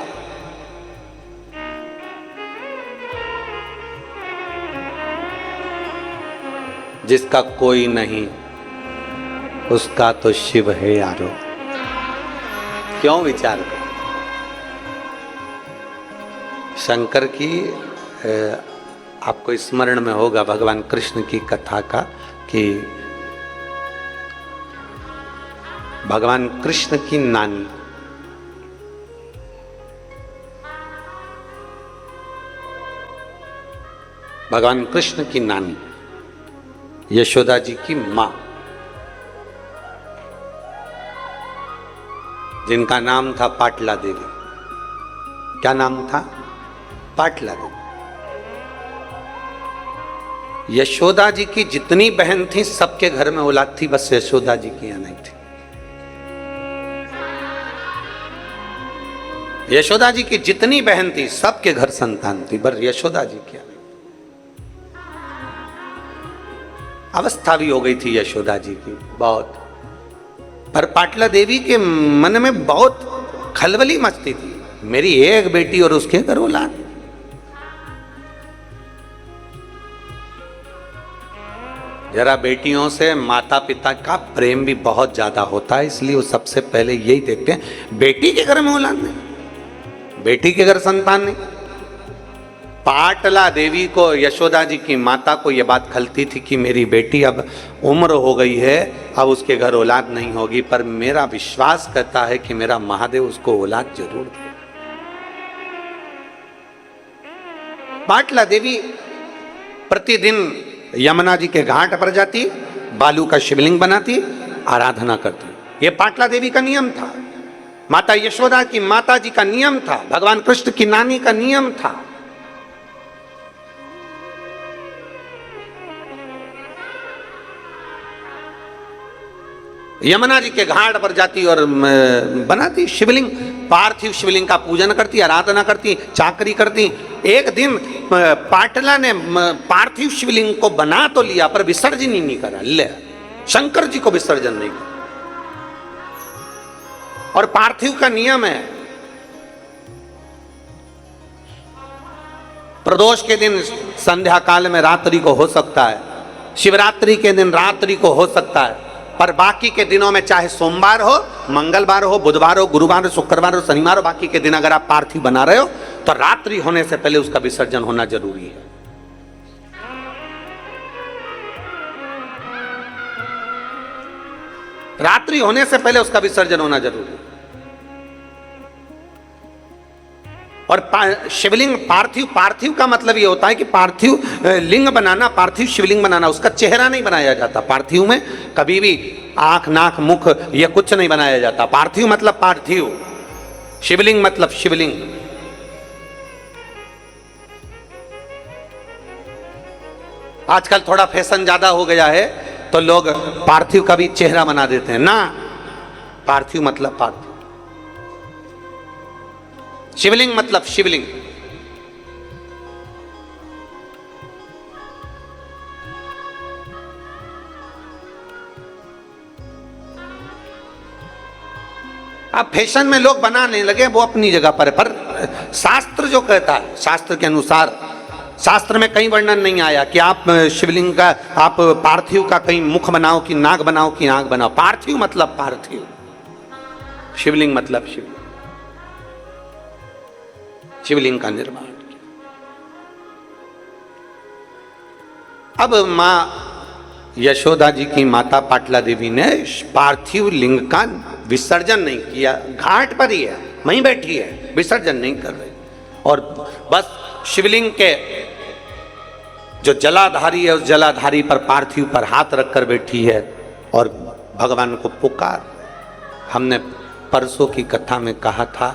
जिसका कोई नहीं उसका तो शिव है यारो। क्यों विचार कर। शंकर की आपको स्मरण में होगा भगवान कृष्ण की कथा का कि भगवान कृष्ण की नानी भगवान कृष्ण की नानी यशोदा जी की मां, जिनका नाम था पाटला देवी। क्या नाम था? पाटला देवी। यशोदा जी की जितनी बहन थी सबके घर में औलाद थी, बस यशोदा जी की यहाँ नहीं थी। यशोदा जी की जितनी बहन थी सबके घर संतान थी, पर यशोदा जी की अवस्था भी हो गई थी यशोदा जी की बहुत। पर पाटला देवी के मन में बहुत खलबली मचती थी, मेरी एक बेटी और उसके घर औलाद। जरा बेटियों से माता पिता का प्रेम भी बहुत ज्यादा होता है, इसलिए वो सबसे पहले यही देखते हैं, बेटी के घर में औलाद नहीं, बेटी के घर संतान नहीं। पाटला देवी को, यशोदा जी की माता को यह बात खलती थी कि मेरी बेटी अब उम्र हो गई है, अब उसके घर औलाद नहीं होगी, पर मेरा विश्वास कहता है कि मेरा महादेव उसको औलाद जरूर दे। पाटला देवी प्रतिदिन यमुना जी के घाट पर जाती, बालू का शिवलिंग बनाती, आराधना करती। ये पाटला देवी का नियम था, माता यशोदा की माता जी का नियम था, भगवान कृष्ण की नानी का नियम था। यमुना जी के घाट पर जाती और बनाती शिवलिंग, पार्थिव शिवलिंग का पूजन करती, आराधना करती, चाकरी करती। एक दिन पाटला ने पार्थिव शिवलिंग को बना तो लिया पर विसर्जन ही नहीं करा। ले, शंकर जी को विसर्जन नहीं करा। और पार्थिव का नियम है, प्रदोष के दिन संध्या काल में रात्रि को हो सकता है, शिवरात्रि के दिन रात्रि को हो सकता है, पर बाकी के दिनों में चाहे सोमवार हो, मंगलवार हो, बुधवार हो, गुरुवार हो, शुक्रवार हो, शनिवार हो, बाकी के दिन अगर आप पार्थिव बना रहे हो तो रात्रि होने से पहले उसका विसर्जन होना जरूरी है। रात्रि होने से पहले उसका विसर्जन होना जरूरी है। और शिवलिंग पार्थिव, पार्थिव का मतलब ये होता है कि पार्थिव लिंग बनाना, पार्थिव शिवलिंग बनाना, उसका चेहरा नहीं बनाया जाता। पार्थिव में कभी भी आंख, नाक, मुख ये कुछ नहीं बनाया जाता। पार्थिव मतलब पार्थिव, शिवलिंग मतलब शिवलिंग। आजकल थोड़ा फैशन ज्यादा हो गया है तो लोग पार्थिव का भी चेहरा बना देते हैं ना। पार्थिव मतलब पार्थिव, शिवलिंग मतलब शिवलिंग। अब फैशन में लोग बनाने लगे, वो अपनी जगह पर शास्त्र जो कहता है, शास्त्र के अनुसार, शास्त्र में कहीं वर्णन नहीं आया कि आप शिवलिंग का, आप पार्थिव का कहीं मुख बनाओ कि नाक बनाओ कि आंख बनाओ। पार्थिव मतलब पार्थिव, शिवलिंग मतलब शिवलिंग। शिवलिंग का निर्माण। अब मां यशोदा जी की माता पाटला देवी ने पार्थिव लिंग का विसर्जन नहीं किया, घाट पर ही है, वहीं बैठी है, विसर्जन नहीं कर रही। और बस शिवलिंग के जो जलाधारी है, उस जलाधारी पर, पार्थिव पर हाथ रखकर बैठी है और भगवान को पुकार। हमने परसों की कथा में कहा था,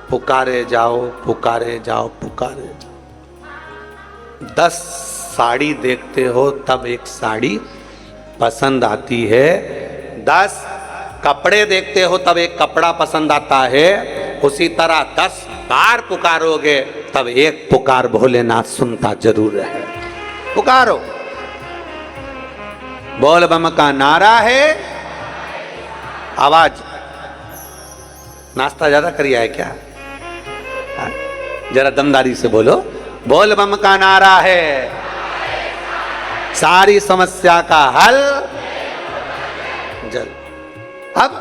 पुकारे जाओ, पुकारे जाओ, पुकारे जाओ। 10 साड़ी देखते हो तब एक साड़ी पसंद आती है, 10 कपड़े देखते हो तब एक कपड़ा पसंद आता है। उसी तरह 10 बार पुकारोगे तब एक पुकार भोलेनाथ सुनता जरूर है। पुकारो, बोल बम का नारा है। आवाज, नाश्ता ज्यादा करिया है क्या? जरा दमदारी से बोलो, बोल बम का नारा है, सारी समस्या का हल जल। अब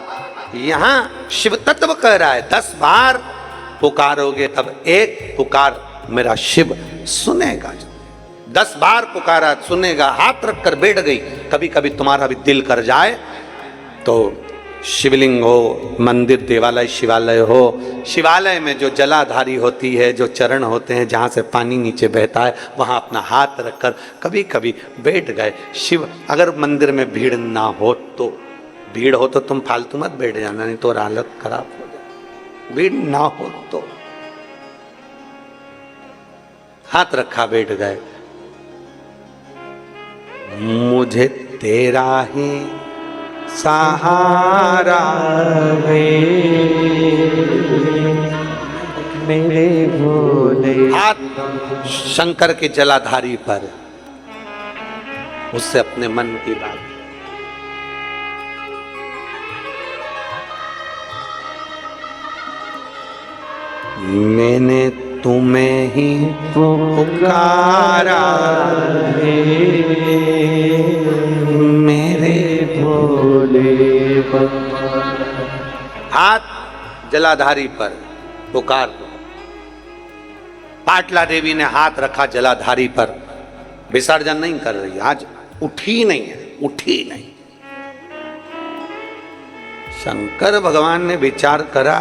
यहां शिव तत्व कह रहा है 10 बार पुकारोगे तब एक पुकार मेरा शिव सुनेगा। 10 बार पुकारा, सुनेगा। हाथ रखकर बैठ गई। कभी कभी तुम्हारा भी दिल कर जाए तो शिवलिंग हो, मंदिर, देवालय, शिवालय हो, शिवालय में जो जलाधारी होती है, जो चरण होते हैं, जहाँ से पानी नीचे बहता है, वहाँ अपना हाथ रखकर कभी कभी बैठ गए। शिव, अगर मंदिर में भीड़ ना हो तो, भीड़ हो तो तुम फालतू मत बैठ जाना, नहीं तो हालत खराब हो जाए। भीड़ ना हो तो हाथ रखा बैठ गए। मुझे तेरा ही सहारा है मेरे भोले। हाथ शंकर के जलाधारी पर, उससे अपने मन की बात। मैंने तुम्हें ही पुकारा है मेरे भोले बाबा। हाथ जलाधारी पर पुकार दो। पाटला देवी ने हाथ रखा जलाधारी पर, विसर्जन नहीं कर रही, आज उठी नहीं है, उठी नहीं। शंकर भगवान ने विचार करा,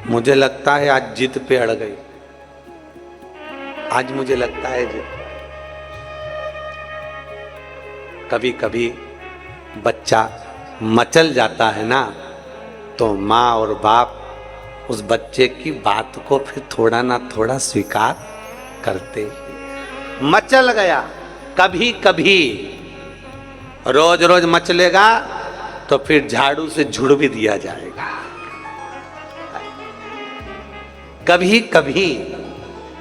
मुझे लगता है आज जिद पे अड़ गई। आज मुझे लगता है जी कभी कभी बच्चा मचल जाता है ना, तो माँ और बाप उस बच्चे की बात को फिर थोड़ा ना थोड़ा स्वीकार करते ही। मचल गया कभी कभी, रोज रोज मचलेगा तो फिर झाड़ू से झुड़ भी दिया जाएगा। कभी कभी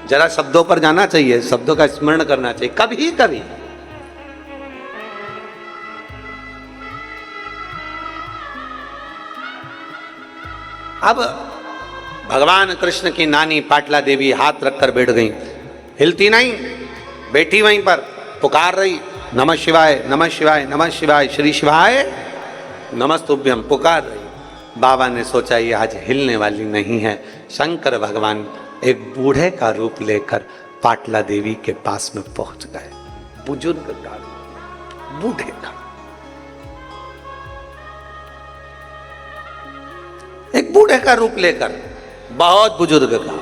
जरा शब्दों पर जाना चाहिए, शब्दों का स्मरण करना चाहिए। कभी कभी अब भगवान कृष्ण की नानी पाटला देवी हाथ रखकर बैठ गई, हिलती नहीं, बैठी वहीं पर पुकार रही, नमः शिवाय नमः शिवाय नमः शिवाय श्री शिवाय नमस्तुभ्यम पुकार रही। बाबा ने सोचा ये आज हिलने वाली नहीं है। शंकर भगवान एक बूढ़े का रूप लेकर पाटला देवी के पास में पहुंच गए। बुजुर्ग का रूप, बूढ़े का, एक बूढ़े का रूप लेकर, बहुत बुजुर्ग का,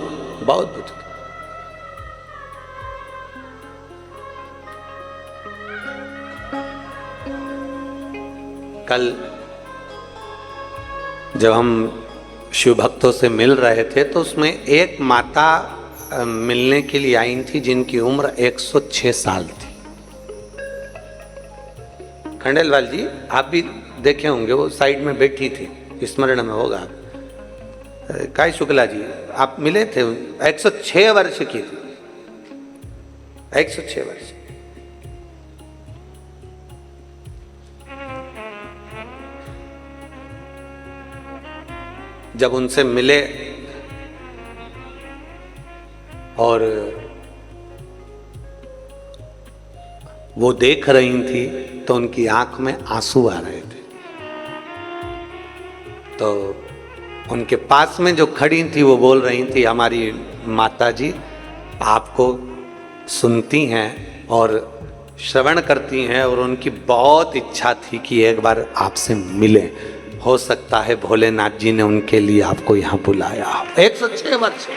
बहुत बुजुर्ग। कल जब हम शिव भक्तों से मिल रहे थे तो उसमें एक माता मिलने के लिए आई थी जिनकी उम्र 106 साल थी। खंडेलवाल जी आप भी देखे होंगे, वो साइड में बैठी थी, स्मरण में होगा। काय शुक्ला जी आप मिले थे, 106 वर्ष की थी, 106 वर्ष। जब उनसे मिले और वो देख रही थी तो उनकी आंख में आंसू आ रहे थे। तो उनके पास में जो खड़ी थी वो बोल रही थी, हमारी माता जी आपको सुनती हैं और श्रवण करती हैं और उनकी बहुत इच्छा थी कि एक बार आपसे मिलें। हो सकता है भोलेनाथ जी ने उनके लिए आपको यहां बुलाया। 106 वर्ष।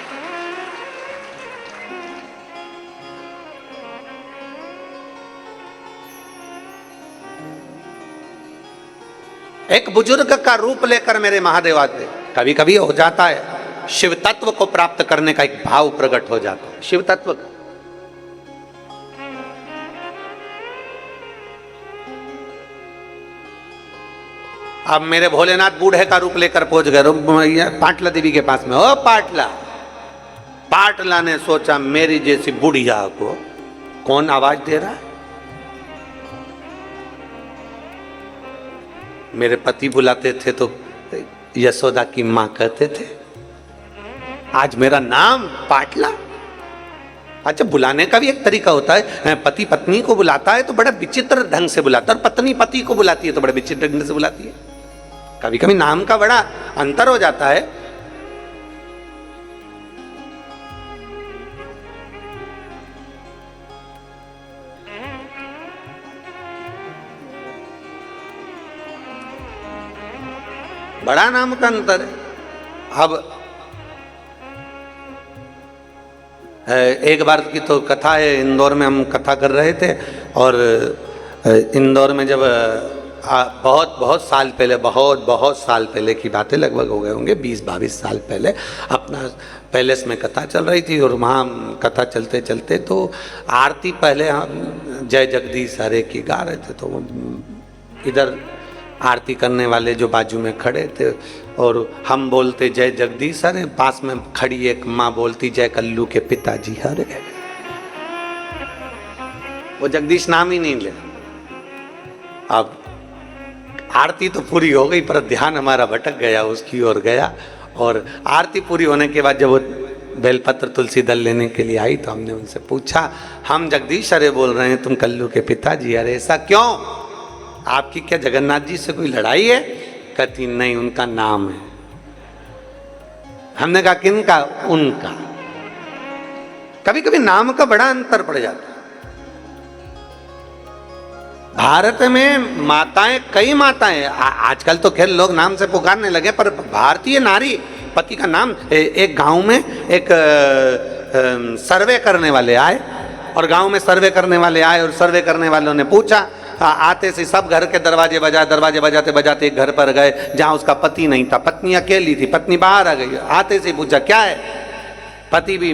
एक बुजुर्ग का रूप लेकर मेरे महादेव आते। कभी कभी हो जाता है शिव तत्व को प्राप्त करने का एक भाव प्रकट हो जाता है, शिव तत्व का। अब मेरे भोलेनाथ बूढ़े का रूप लेकर पहुंच गए पाटला देवी के पास में। ओ पाटला, पाटला ने सोचा मेरी जैसी बुढ़िया को कौन आवाज दे रहा है। मेरे पति बुलाते थे तो यशोदा की मां कहते थे, आज मेरा नाम पाटला। अच्छा, बुलाने का भी एक तरीका होता है। पति पत्नी को बुलाता है तो बड़ा विचित्र ढंग से बुलाता है, और पत्नी पति को बुलाती है तो बड़े विचित्र ढंग से बुलाती है। कभी कभी नाम का बड़ा अंतर हो जाता है। बड़ा नाम का अंतर है। अब एक बार की तो कथा है, इंदौर में हम कथा कर रहे थे और इंदौर में जब बहुत साल पहले, बहुत साल पहले की बातें, लगभग हो गए होंगे 20-22 साल पहले, अपना पैलेस में कथा चल रही थी और वहाँ कथा चलते चलते तो आरती पहले हम जय जगदीश हरे की गा रहे थे। तो इधर आरती करने वाले जो बाजू में खड़े थे और हम बोलते जय जगदीश हरे, पास में खड़ी एक माँ बोलती जय कल्लू के पिताजी हरे। वो जगदीश नाम ही नहीं ले। अब आरती तो पूरी हो गई पर ध्यान हमारा भटक गया, उसकी ओर गया। और आरती पूरी होने के बाद जब वो बेलपत्र तुलसी दल लेने के लिए आई तो हमने उनसे पूछा, हम जगदीश हरे बोल रहे हैं, तुम कल्लू के पिताजी हरे, ऐसा क्यों? आपकी क्या जगन्नाथ जी से कोई लड़ाई है? कहती नहीं, उनका नाम है। हमने कहा किनका? उनका। कभी कभी नाम का बड़ा अंतर पड़ जाता है। भारत में माताएं, कई माताएं, आजकल तो खैर लोग नाम से पुकारने लगे, पर भारतीय नारी पति का नाम, एक गांव में एक सर्वे करने वाले आए, और गांव में सर्वे करने वाले आए, और सर्वे करने वालों ने पूछा, आते से सब घर के दरवाजे बजाते बजाते एक घर पर गए जहां उसका पति नहीं था, पत्नी अकेली थी, पत्नी बाहर आ गई। आते से पूछा क्या है, पति भी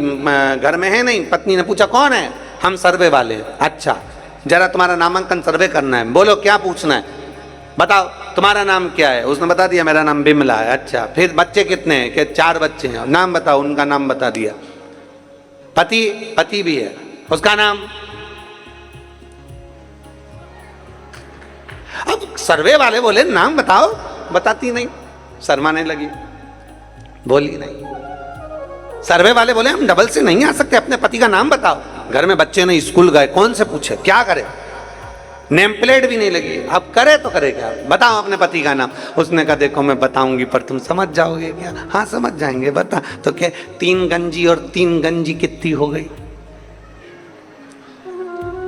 घर में है नहीं। पत्नी ने पूछा कौन है, हम सर्वे वाले। अच्छा, जरा तुम्हारा नामांकन सर्वे करना है, बोलो क्या पूछना है, बताओ तुम्हारा नाम क्या है। उसने बता दिया मेरा नाम बिमला है। अच्छा, फिर बच्चे कितने हैं, कि 4 बच्चे हैं, नाम बताओ। उनका नाम बता दिया। पति भी है, उसका नाम। अब सर्वे वाले बोले नाम बताओ, बताती नहीं, शर्माने लगी, बोली नहीं। सर्वे वाले बोले हम डबल से नहीं आ सकते, अपने पति का नाम बताओ। घर में बच्चे नहीं, स्कूल गए, कौन से पूछे, क्या करे, नेम प्लेट भी नहीं लगी। अब करे तो करे क्या, बताओ अपने पति का नाम। उसने कहा देखो मैं बताऊंगी पर तुम समझ जाओगे क्या। हाँ समझ जाएंगे, बता। तो क्या 3 गंजी और 3 गंजी कितनी हो गई,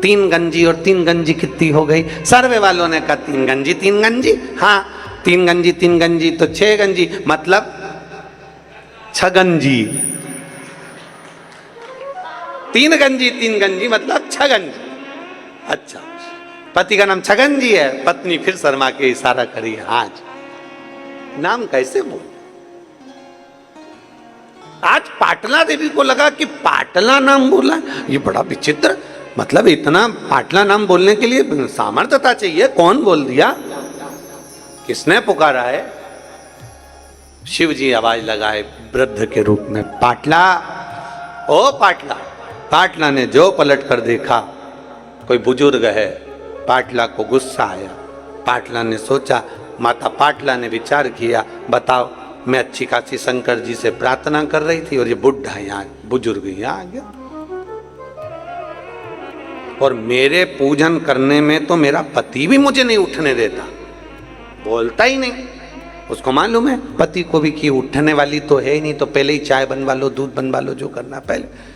3 गंजी और 3 गंजी कितनी हो गई। सर्वे वालों ने कहा 3 गंजी 3 गंजी, हाँ 3 गंजी 3 गंजी तो 6 गंजी, मतलब 6 गंजी। 3 गंजी 3 गंजी मतलब 6 गंजी। अच्छा, पति का नाम छगनजी है। पत्नी फिर शर्मा के इशारा करी, हाँ नाम कैसे बोल। आज पाटला देवी को लगा कि पाटला नाम बोला, ये बड़ा विचित्र, मतलब इतना पाटला नाम बोलने के लिए सामर्थ्यता चाहिए। कौन बोल दिया, किसने पुकारा है। शिव जी आवाज लगाए वृद्ध के रूप में, पाटला, ओ पाटला। पाटला ने जो पलट कर देखा कोई बुजुर्ग है। पाटला को गुस्सा आया। पाटला ने सोचा, माता पाटला ने विचार किया, बताओ मैं अच्छी खासी शंकर जी से प्रार्थना कर रही थी और ये बुढ़ा यहाँ बुजुर्ग यहाँ आ गया, और मेरे पूजन करने में तो मेरा पति भी मुझे नहीं उठने देता, बोलता ही नहीं। उसको मालूम है पति को भी कि उठने वाली तो है ही नहीं, तो पहले ही चाय बनवा लो, दूध बनवा लो, जो करना पहले।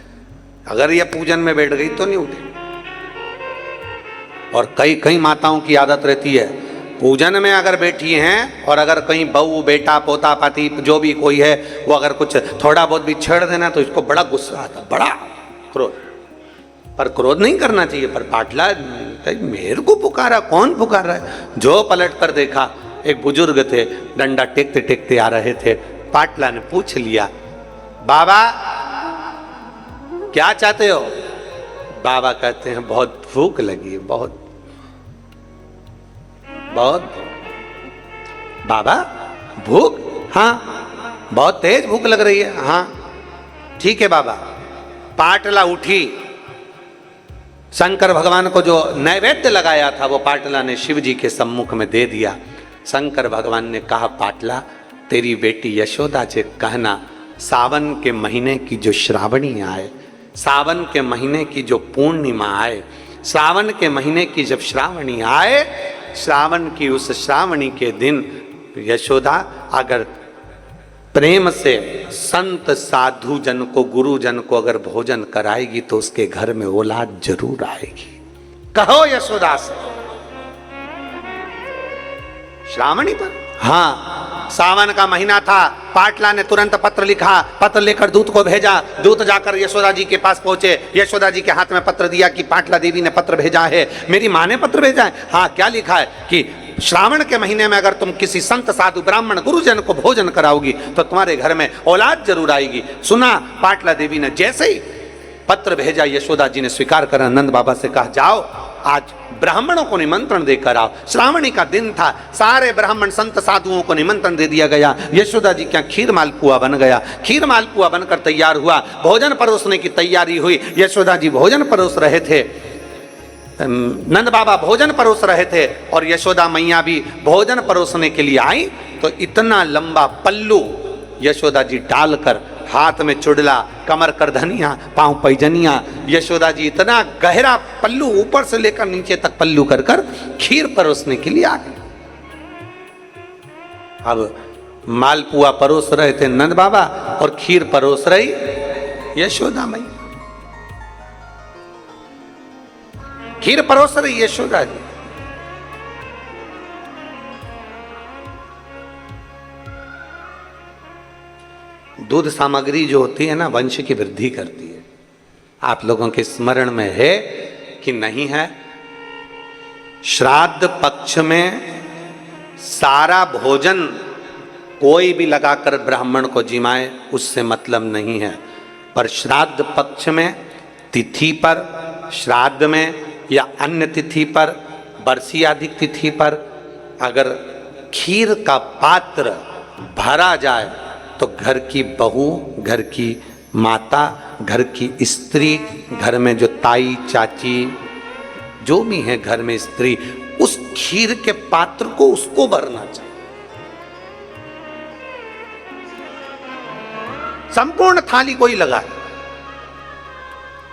अगर ये पूजन में बैठ गई तो नहीं उठे। और कई माताओं की आदत रहती है, पूजन में अगर बैठी हैं और अगर कहीं बहू बेटा पोता पाती जो भी कोई है वो अगर कुछ थोड़ा बहुत भी छेड़ देना तो इसको बड़ा गुस्सा आता, बड़ा क्रोध। पर क्रोध नहीं करना चाहिए। पर पाटला मेरे को पुकारा, कौन पुकार रहा है। जो पलट कर देखा एक बुजुर्ग थे, डंडा टेकते टेकते आ रहे थे। पाटला ने पूछ लिया, बाबा क्या चाहते हो। बाबा कहते हैं बहुत भूख लगी है, बहुत। बाबा भूख, हाँ बहुत तेज भूख लग रही है, हाँ ठीक है बाबा। पाटला उठी, शंकर भगवान को जो नैवेद्य लगाया था वो पाटला ने शिव जी के सम्मुख में दे दिया। शंकर भगवान ने कहा, पाटला तेरी बेटी यशोदा से कहना सावन के महीने की जो श्रावणी आए, सावन के महीने की जो पूर्णिमा आए, सावन के महीने की जब श्रावणी आए, श्रावण की उस श्रावणी के दिन यशोदा अगर प्रेम से संत साधु जन को, गुरु जन को अगर भोजन कराएगी तो उसके घर में औलाद जरूर आएगी। कहो यशोदा से। श्रावणी पर, हाँ सावन का महीना था। पाटला ने तुरंत पत्र लिखा, पत्र लेकर दूत को भेजा। दूत जाकर यशोदा जी के पास पहुंचे। यशोदा जी के हाथ में पत्र दिया कि पाटला देवी ने पत्र भेजा है। मेरी माँ ने पत्र भेजा है। हाँ क्या लिखा है कि श्रावण के महीने में अगर तुम किसी संत साधु ब्राह्मण गुरुजन को भोजन कराओगी तो तुम्हारे घर में औलाद जरूर आएगी। सुना, पाटला देवी ने जैसे ही पत्र भेजा, यशोदा जी ने स्वीकार कर नंद बाबा से कहा, जाओ आज ब्राह्मणों को निमंत्रण देकर आओ। श्रावणी का दिन था, सारे ब्राह्मण संत साधुओं को निमंत्रण दे दिया गया। यशोदा जी क्या खीर मालपुआ बन गया। खीर मालपुआ बनकर तैयार हुआ। भोजन परोसने की तैयारी हुई। यशोदा जी भोजन परोस रहे थे, नंद बाबा भोजन परोस रहे थे और यशोदा मैया भी भोजन परोसने के लिए आई। तो इतना लंबा पल्लू यशोदा जी डालकर, हाथ में चुड़ला, कमर कर धनिया, पांव पैजनिया, यशोदा जी इतना गहरा पल्लू ऊपर से लेकर नीचे तक पल्लू कर कर खीर परोसने के लिए आ गए। अब मालपुआ परोस रहे थे नंद बाबा और खीर परोस रही यशोदा मैया। खीर परोस रही यशोदा जी। दूध सामग्री जो होती है ना, वंश की वृद्धि करती है। आप लोगों के स्मरण में है कि नहीं है? श्राद्ध पक्ष में सारा भोजन कोई भी लगाकर ब्राह्मण को जिमाए उससे मतलब नहीं है, पर श्राद्ध पक्ष में तिथि पर, श्राद्ध में या अन्य तिथि पर, बरसी आदि तिथि पर अगर खीर का पात्र भरा जाए तो घर की बहू, घर की माता, घर की स्त्री, घर में जो ताई चाची जो भी है घर में स्त्री, उस खीर के पात्र को उसको भरना चाहिए। संपूर्ण थाली को ही लगाए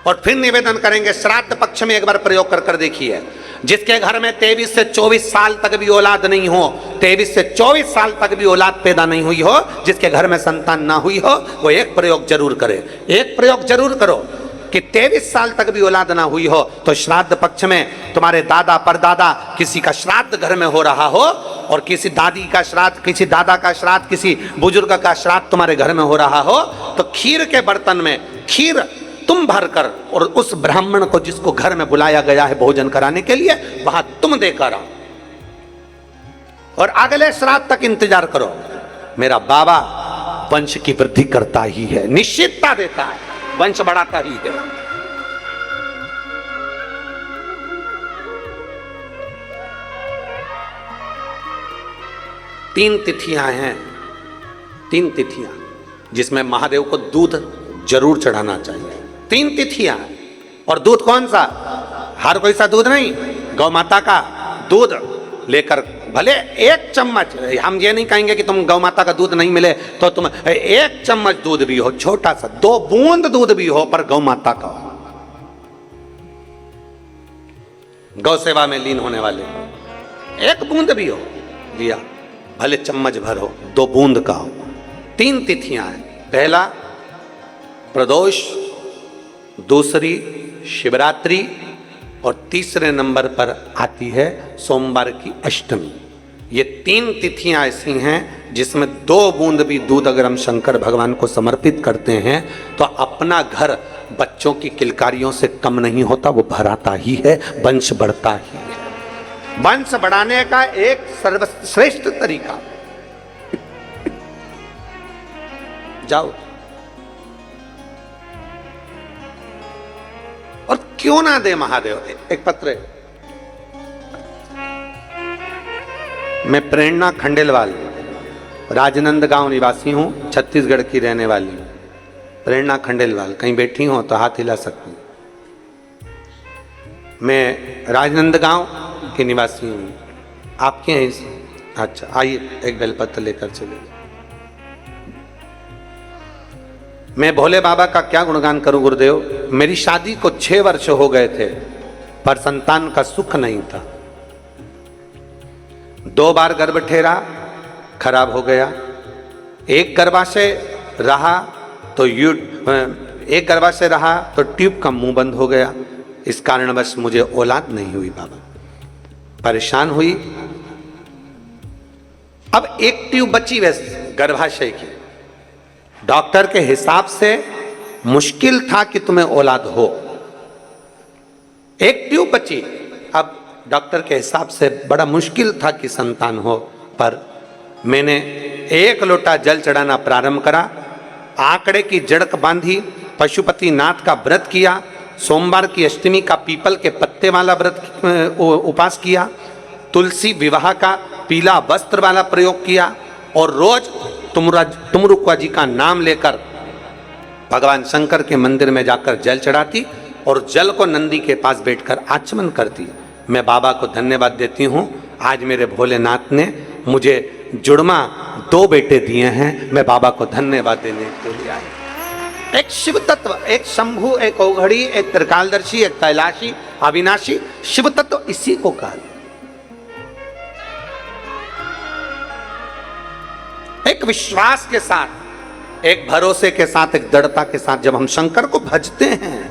और फिर निवेदन करेंगे। श्राद्ध पक्ष में एक बार प्रयोग कर देखिए, जिसके घर में 23 से 24 साल तक भी औलाद नहीं हो, 23 से 24 साल तक भी औलाद पैदा नहीं हुई हो, जिसके घर में संतान ना हुई हो, वो एक प्रयोग जरूर करे। एक प्रयोग जरूर करो कि 23 साल तक भी औलाद ना हुई हो तो श्राद्ध पक्ष में तुम्हारे दादा परदादा किसी का श्राद्ध घर में हो रहा हो और किसी दादी का श्राद्ध, किसी दादा का श्राद्ध, किसी बुजुर्ग का श्राद्ध तुम्हारे घर में हो रहा हो तो खीर के बर्तन में खीर तुम भरकर और उस ब्राह्मण को जिसको घर में बुलाया गया है भोजन कराने के लिए वहां तुम देकर आओ और अगले श्राद्ध तक इंतजार करो। मेरा बाबा वंश की वृद्धि करता ही है, निश्चितता देता है, वंश बढ़ाता ही है। तीन तिथियां हैं, तीन तिथियां जिसमें महादेव को दूध जरूर चढ़ाना चाहिए। तीन तिथियां और दूध कौन सा? हर कोई सा दूध नहीं, गौ माता का दूध लेकर भले एक चम्मच, हम ये नहीं कहेंगे कि तुम गौ माता का दूध नहीं मिले तो तुम एक चम्मच दूध भी हो, छोटा सा 2 बूंद दूध भी हो, पर गौ माता का हो, गौ सेवा में लीन होने वाले, एक बूंद भी हो लिया, भले चम्मच भर हो, 2 बूंद का हो। 3 तिथियां हैं, पहला प्रदोष, दूसरी शिवरात्रि और तीसरे नंबर पर आती है सोमवार की अष्टमी। ये 3 तिथियां ऐसी हैं जिसमें 2 बूंद भी दूध अगर हम शंकर भगवान को समर्पित करते हैं तो अपना घर बच्चों की किलकारियों से कम नहीं होता, वो भराता ही है, वंश बढ़ता ही है। वंश बढ़ाने का एक सर्वश्रेष्ठ तरीका, जाओ और क्यों ना दे महादेव एक पत्र। मैं प्रेरणा खंडेलवाल राजनंदगांव निवासी हूं, छत्तीसगढ़ की रहने वाली हूं। प्रेरणा खंडेलवाल, कहीं बैठी हो तो हाथ हिला सकती हूं। मैं राजनंदगांव के निवासी हूं, आपके हैं? अच्छा, आइए एक बेलपत्र लेकर चले। मैं भोले बाबा का क्या गुणगान करूं गुरुदेव। मेरी शादी को 6 वर्ष हो गए थे पर संतान का सुख नहीं था। 2 बार गर्भ ठहरा, खराब हो गया। एक गर्भाशय रहा तो ट्यूब का मुंह बंद हो गया। इस कारणवश मुझे औलाद नहीं हुई बाबा, परेशान हुई। अब एक ट्यूब बची वैसे गर्भाशय की, डॉक्टर के हिसाब से मुश्किल था कि तुम्हें औलाद हो। एक ट्यूब बची, अब डॉक्टर के हिसाब से बड़ा मुश्किल था कि संतान हो, पर मैंने 1 लोटा जल चढ़ाना प्रारंभ करा, आंकड़े की जड़क बांधी, पशुपति नाथ का व्रत किया, सोमवार की अष्टमी का पीपल के पत्ते वाला व्रत उपास किया, तुलसी विवाह का पीला वस्त्र वाला प्रयोग किया और रोज तुमरुक्वा जी का नाम लेकर भगवान शंकर के मंदिर में जाकर जल चढ़ाती और जल को नंदी के पास बैठकर आचमन करती। मैं बाबा को धन्यवाद देती हूँ, आज मेरे भोलेनाथ ने मुझे जुड़मा 2 बेटे दिए हैं। मैं बाबा को धन्यवाद देने के लिए आई। एक शिव तत्व, एक शंभु, एक औघड़ी, एक त्रिकालदर्शी, एक कैलाशी, अविनाशी, शिव तत्व इसी को कहा। एक विश्वास के साथ, एक भरोसे के साथ, एक दृढ़ता के साथ जब हम शंकर को भजते हैं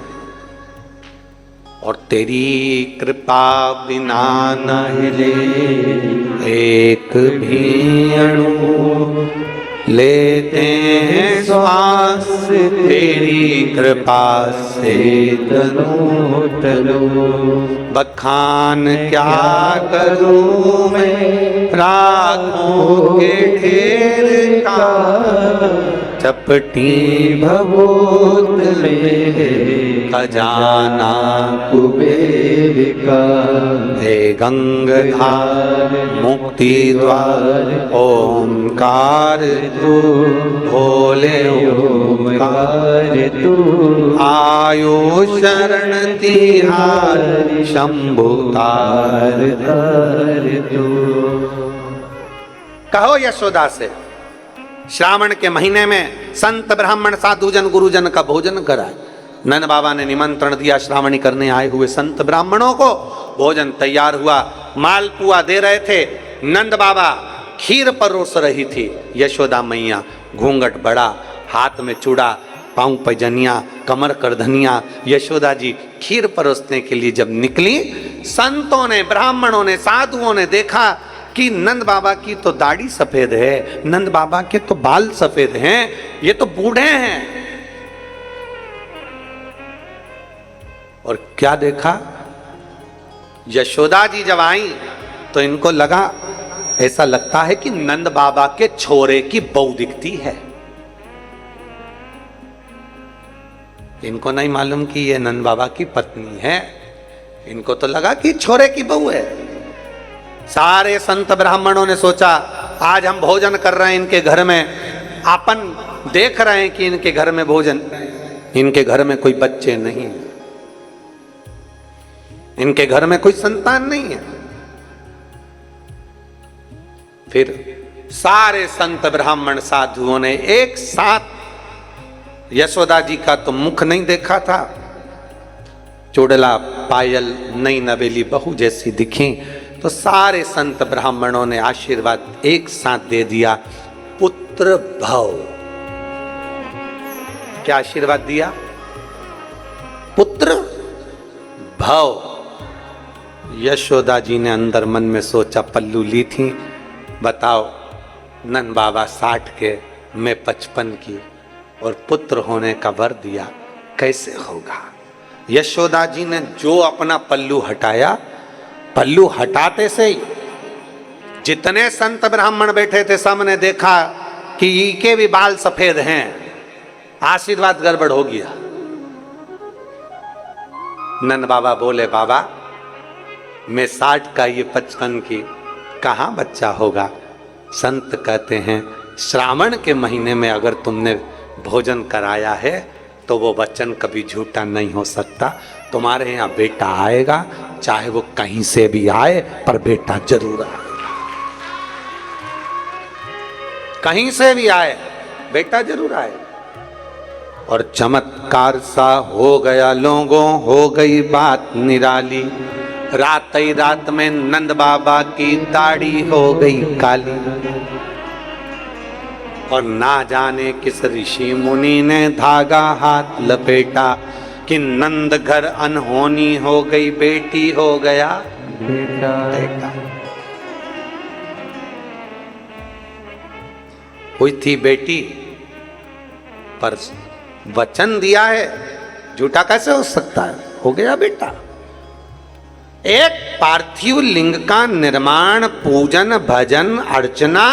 और तेरी कृपा बिना न हिले एक भी अणु, लेते हैं श्वास तेरी कृपा से तनो तनो। बखान क्या करूं मैं राखों के ढेर का, चपटी भभूत में खजाना कुबेर का। हे गंगाधार मुक्ति द्वार ओंकार तू, भोले ओंकार तू। आयो शरण तिहार शंभु तार तार तू। कहो यशोदा से श्रावण के महीने में संत ब्राह्मण साधुजन गुरुजन का भोजन कराए। नंद बाबा ने निमंत्रण दिया श्रावणी करने आए हुए संत ब्राह्मणों को। भोजन तैयार हुआ, मालपुआ दे रहे थे। नंद बाबा खीर परोस रही थी। यशोदा मैया घूंघट बड़ा, हाथ में चूड़ा, पांव पैजनिया, कमर करधनिया। यशोदा जी खीर परोसने के लिए जब निकली, संतों ने, ब्राह्मणों ने, साधुओं ने देखा कि नंद बाबा की तो दाढ़ी सफेद है, नंद बाबा के तो बाल सफेद हैं, ये तो बूढ़े हैं। और क्या देखा, यशोदा जी जब आई तो इनको लगा, ऐसा लगता है कि नंद बाबा के छोरे की बहू दिखती है। इनको नहीं मालूम कि ये नंद बाबा की पत्नी है, इनको तो लगा कि छोरे की बहू है। सारे संत ब्राह्मणों ने सोचा आज हम भोजन कर रहे हैं इनके घर में, अपन देख रहे हैं कि इनके घर में भोजन, इनके घर में कोई बच्चे नहीं है, इनके घर में कोई संतान नहीं है। फिर सारे संत ब्राह्मण साधुओं ने एक साथ, यशोदा जी का तो मुख नहीं देखा था, चुड़ला पायल नई नवेली बहू जैसी दिखी, तो सारे संत ब्राह्मणों ने आशीर्वाद एक साथ दे दिया, पुत्र भव। क्या आशीर्वाद दिया? पुत्र भव। यशोदा जी ने अंदर मन में सोचा, पल्लू ली थी, बताओ नंद बाबा 60 के, मैं 55 की, और पुत्र होने का वर दिया, कैसे होगा। यशोदा जी ने जो अपना पल्लू हटाया, पल्लू हटाते से ही जितने संत ब्राह्मण बैठे थे सब ने देखा कि इनके भी बाल सफेद हैं, आशीर्वाद गड़बड़ हो गया। नंद बाबा बोले, बाबा मैं 60 का, ये 55 की, कहाँ बच्चा होगा। संत कहते हैं श्रावण के महीने में अगर तुमने भोजन कराया है तो वो वचन कभी झूठा नहीं हो सकता। तुम्हारे यहाँ बेटा आएगा, चाहे वो कहीं से भी आए, पर बेटा जरूर आएगा। कहीं से भी आए, बेटा जरूर आएगा। और चमत्कार सा हो गया लोगों, हो गई बात निराली। रात ही रात में नंद बाबा की दाढ़ी हो गई काली। और ना जाने किस ऋषि मुनि ने धागा हाथ लपेटा कि नंद घर अनहोनी हो गई, बेटी हो गया बेटा। हुई थी बेटी, पर वचन दिया है, झूठा कैसे हो सकता है, हो गया बेटा। एक पार्थिव लिंग का निर्माण, पूजन, भजन, अर्चना,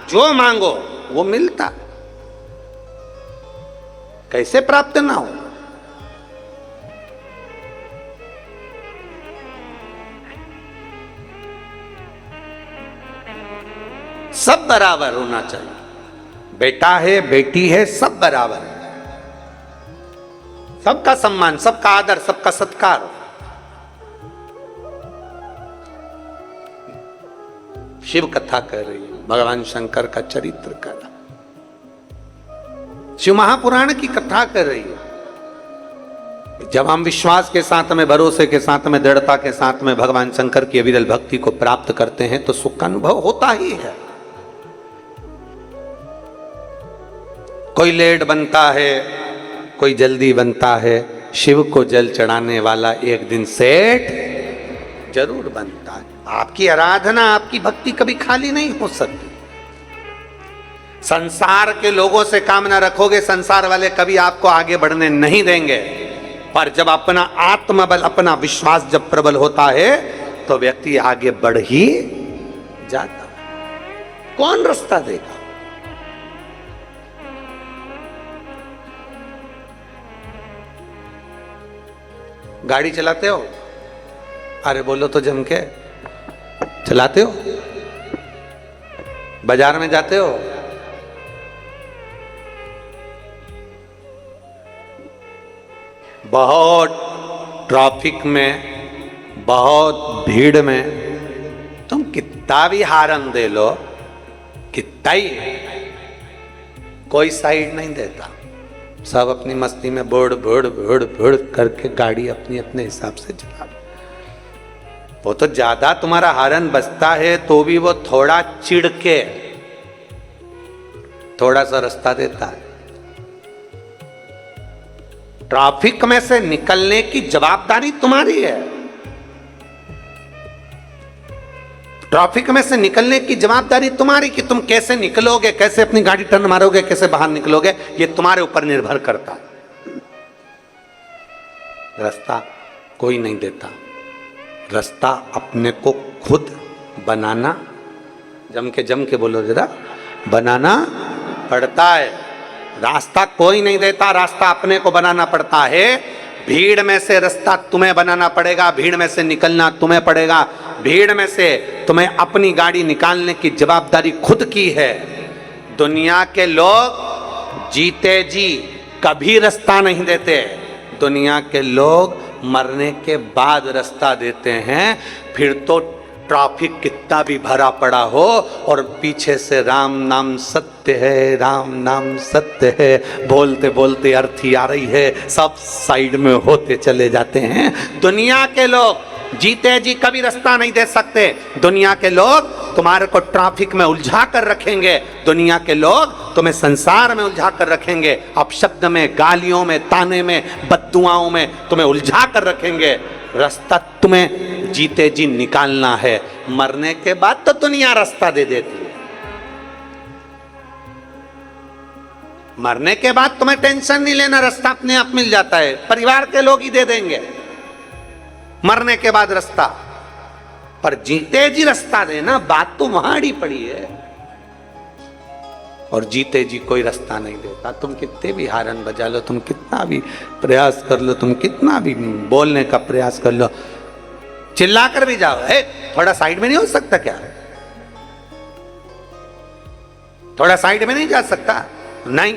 जो मांगो वो मिलता, कैसे प्राप्त ना हो। सब बराबर होना चाहिए, बेटा है बेटी है सब बराबर है, सबका सम्मान, सबका आदर, सबका सत्कार। शिव कथा कह रही है, भगवान शंकर का चरित्र कर रहा, शिव महापुराण की कथा कर रही है। जब हम विश्वास के साथ में, भरोसे के साथ में, दृढ़ता के साथ में भगवान शंकर की अविरल भक्ति को प्राप्त करते हैं तो सुख का अनुभव होता ही है। कोई लेट बनता है, कोई जल्दी बनता है, शिव को जल चढ़ाने वाला एक दिन सेठ जरूर बनता है। आपकी आराधना, आपकी भक्ति कभी खाली नहीं हो सकती। संसार के लोगों से काम ना रखोगे, संसार वाले कभी आपको आगे बढ़ने नहीं देंगे। पर जब अपना आत्मबल, अपना विश्वास जब प्रबल होता है तो व्यक्ति आगे बढ़ ही जाता है। कौन रास्ता देगा? गाड़ी चलाते हो? अरे बोलो तो जम के। चलाते हो? बाजार में जाते हो? बहुत ट्रैफिक में, बहुत भीड़ में तुम कितना भी हारन दे लो, कितना ही, कोई साइड नहीं देता। सब अपनी मस्ती में बोड़ बोड़ बोड़ बोड़ करके गाड़ी अपनी अपने हिसाब से चला। वो तो ज्यादा तुम्हारा हारन बजता है तो भी वो थोड़ा चिढ़ के थोड़ा सा रास्ता देता है। ट्रैफिक में से निकलने की जवाबदारी तुम्हारी है। ट्रैफिक में से निकलने की जवाबदारी तुम्हारी कि तुम कैसे निकलोगे, कैसे अपनी गाड़ी टर्न मारोगे, कैसे बाहर निकलोगे, ये तुम्हारे ऊपर निर्भर करता है। रास्ता कोई नहीं देता, रास्ता अपने को खुद बनाना, जम के बोलो जरा, बनाना पड़ता है। रास्ता कोई नहीं देता, रास्ता अपने को बनाना पड़ता है। भीड़ में से रास्ता तुम्हें बनाना पड़ेगा, भीड़ में से निकलना तुम्हें पड़ेगा। भीड़ में से तुम्हें अपनी गाड़ी निकालने की जवाबदारी खुद की है। दुनिया के लोग जीते जी कभी रास्ता नहीं देते, दुनिया के लोग मरने के बाद रास्ता देते हैं। फिर तो ट्रैफिक कितना भी भरा पड़ा हो और पीछे से राम नाम सत्य है, राम नाम सत्य है बोलते बोलते अर्थी आ रही है, सब साइड में होते चले जाते हैं। दुनिया के लोग जीते जी कभी रास्ता नहीं दे सकते। दुनिया के लोग तुम्हारे को ट्रैफिक में उलझा कर रखेंगे, दुनिया के लोग तुम्हें संसार में उलझा कर रखेंगे, अपशब्द में, गालियों में, ताने में, बद्दुआओं में तुम्हें उलझा कर रखेंगे। रास्ता तुम्हें जीते जी निकालना है, मरने के बाद तो दुनिया रास्ता दे देती है। मरने के बाद तुम्हें टेंशन नहीं लेना, रास्ता अपने आप मिल जाता है, परिवार के लोग ही दे देंगे मरने के बाद रास्ता। पर जीते जी रास्ता देना, बात तो वहां अड़ी पड़ी है। और जीते जी कोई रास्ता नहीं देता। तुम कितने भी हारन बजा लो, तुम कितना भी प्रयास कर लो, तुम कितना भी बोलने का प्रयास कर लो, चिल्ला कर भी जाओ, है थोड़ा साइड में नहीं हो सकता क्या? थोड़ा साइड में नहीं जा सकता? नहीं।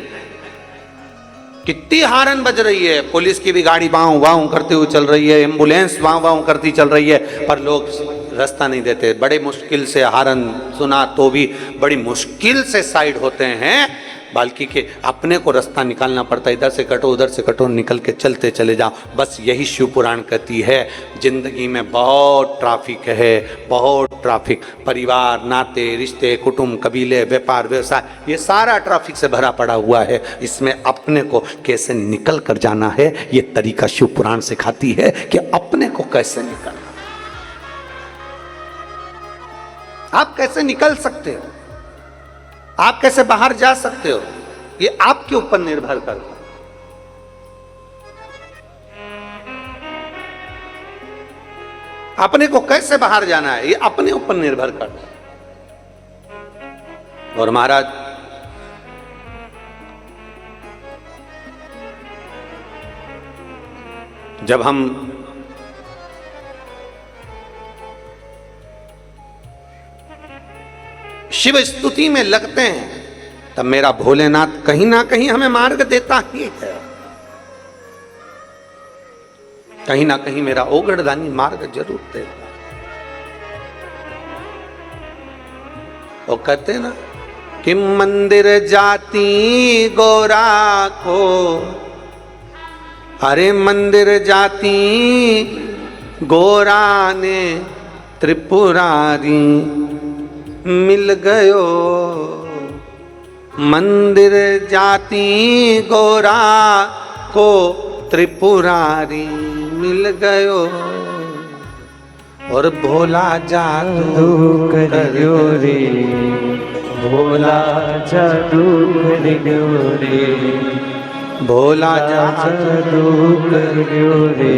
कितनी हारन बज रही है, पुलिस की भी गाड़ी वाऊ वाऊ करते हुए चल रही है, एम्बुलेंस वाऊ वाऊ करती चल रही है, पर लोग रास्ता नहीं देते। बड़े मुश्किल से हारन सुना तो भी बड़ी मुश्किल से साइड होते हैं, बल्कि के अपने को रास्ता निकालना पड़ता है। इधर से कटो, उधर से कटो, निकल के चलते चले जाओ। बस यही शिव पुराण कहती है। जिंदगी में बहुत ट्रैफिक है, बहुत ट्रैफिक, परिवार, नाते, रिश्ते, कुटुंब, कबीले, व्यापार, व्यवसाय, ये सारा ट्रैफिक से भरा पड़ा हुआ है। इसमें अपने को कैसे निकल कर जाना है, ये तरीका शिव पुराण सिखाती है कि अपने को कैसे निकलना। आप कैसे निकल सकते हो, आप कैसे बाहर जा सकते हो, ये आपके ऊपर निर्भर करता है। अपने को कैसे बाहर जाना है, ये अपने ऊपर निर्भर करता है। और महाराज जब हम शिव स्तुति में लगते हैं तब मेरा भोलेनाथ कहीं ना कहीं हमें मार्ग देता ही है, कहीं ना कहीं मेरा ओगड़दानी मार्ग जरूर देता। वो कहते ना कि मंदिर जाती गोरा को, अरे मंदिर जाती गोरा ने त्रिपुरारी मिल गयो, मंदिर जाती गोरा को त्रिपुरारी मिल गयो, और भोला जादू करियो रे भोला जादू कर गयो रे, भोला जादू कर गयो रे,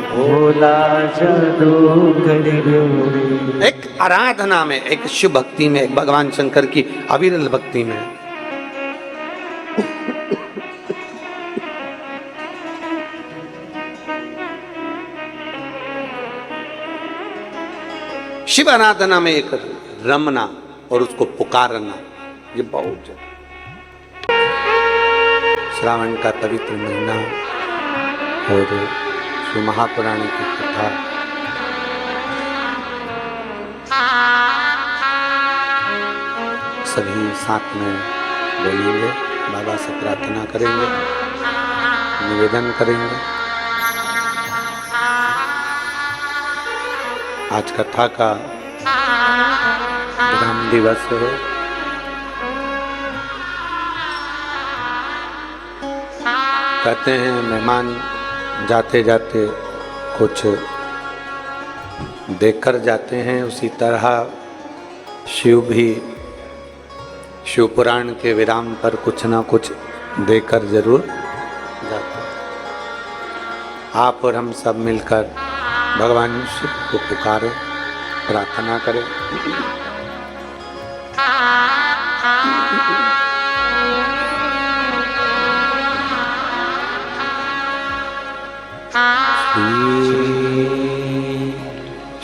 भोला जादू कर गयो रे। एक आराधना में, एक शिव भक्ति में, एक भगवान शंकर की अविरल भक्ति में शिव आराधना में एक रमना और उसको पुकारना, ये बहुत श्रावण का पवित्र महीना और शिव महापुराण की कथा सभी साथ में बोलेंगे, बाबा से प्रार्थना करेंगे, निवेदन करेंगे। आज कथा का विराम दिवस है। कहते हैं मेहमान जाते जाते कुछ देखकर जाते हैं, उसी तरह शिव भी शिव पुराण के विराम पर कुछ ना कुछ देकर जरूर जाते हैं। आप और हम सब मिलकर भगवान शिव को पुकारें, प्रार्थना करें।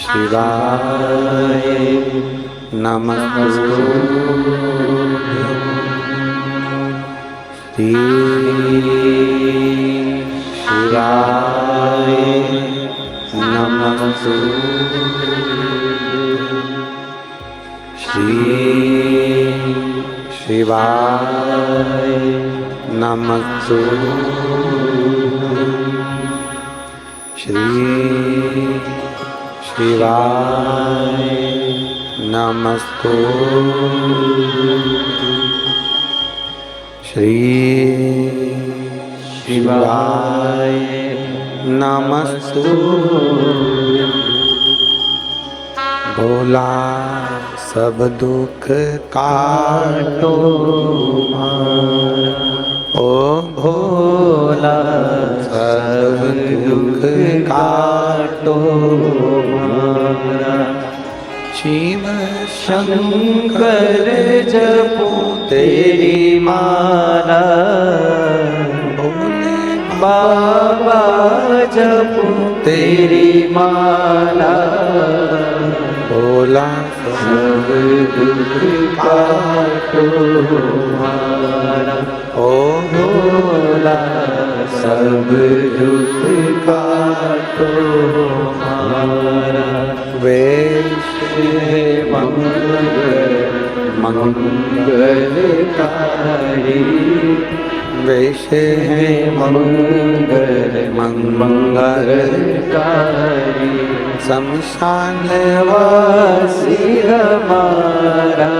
शिवाय नमः, श्री शिवाय नमः, श्री शिवाय नमः, श्री शिवाय नमस्तु, श्री शिवाय नमस्तु। भोला सब दुख काटो ओ भोला सब दुख काटो शिव शंकर जपो तेरी माला, भोले बाबा जपो तेरी माला, भोला सब दुख काटो हमारा, ओ भोला सब दुख काटो हमारा। वेश मंगलकारी, वेश है मंगलकारी, शमशान वासी हमारा,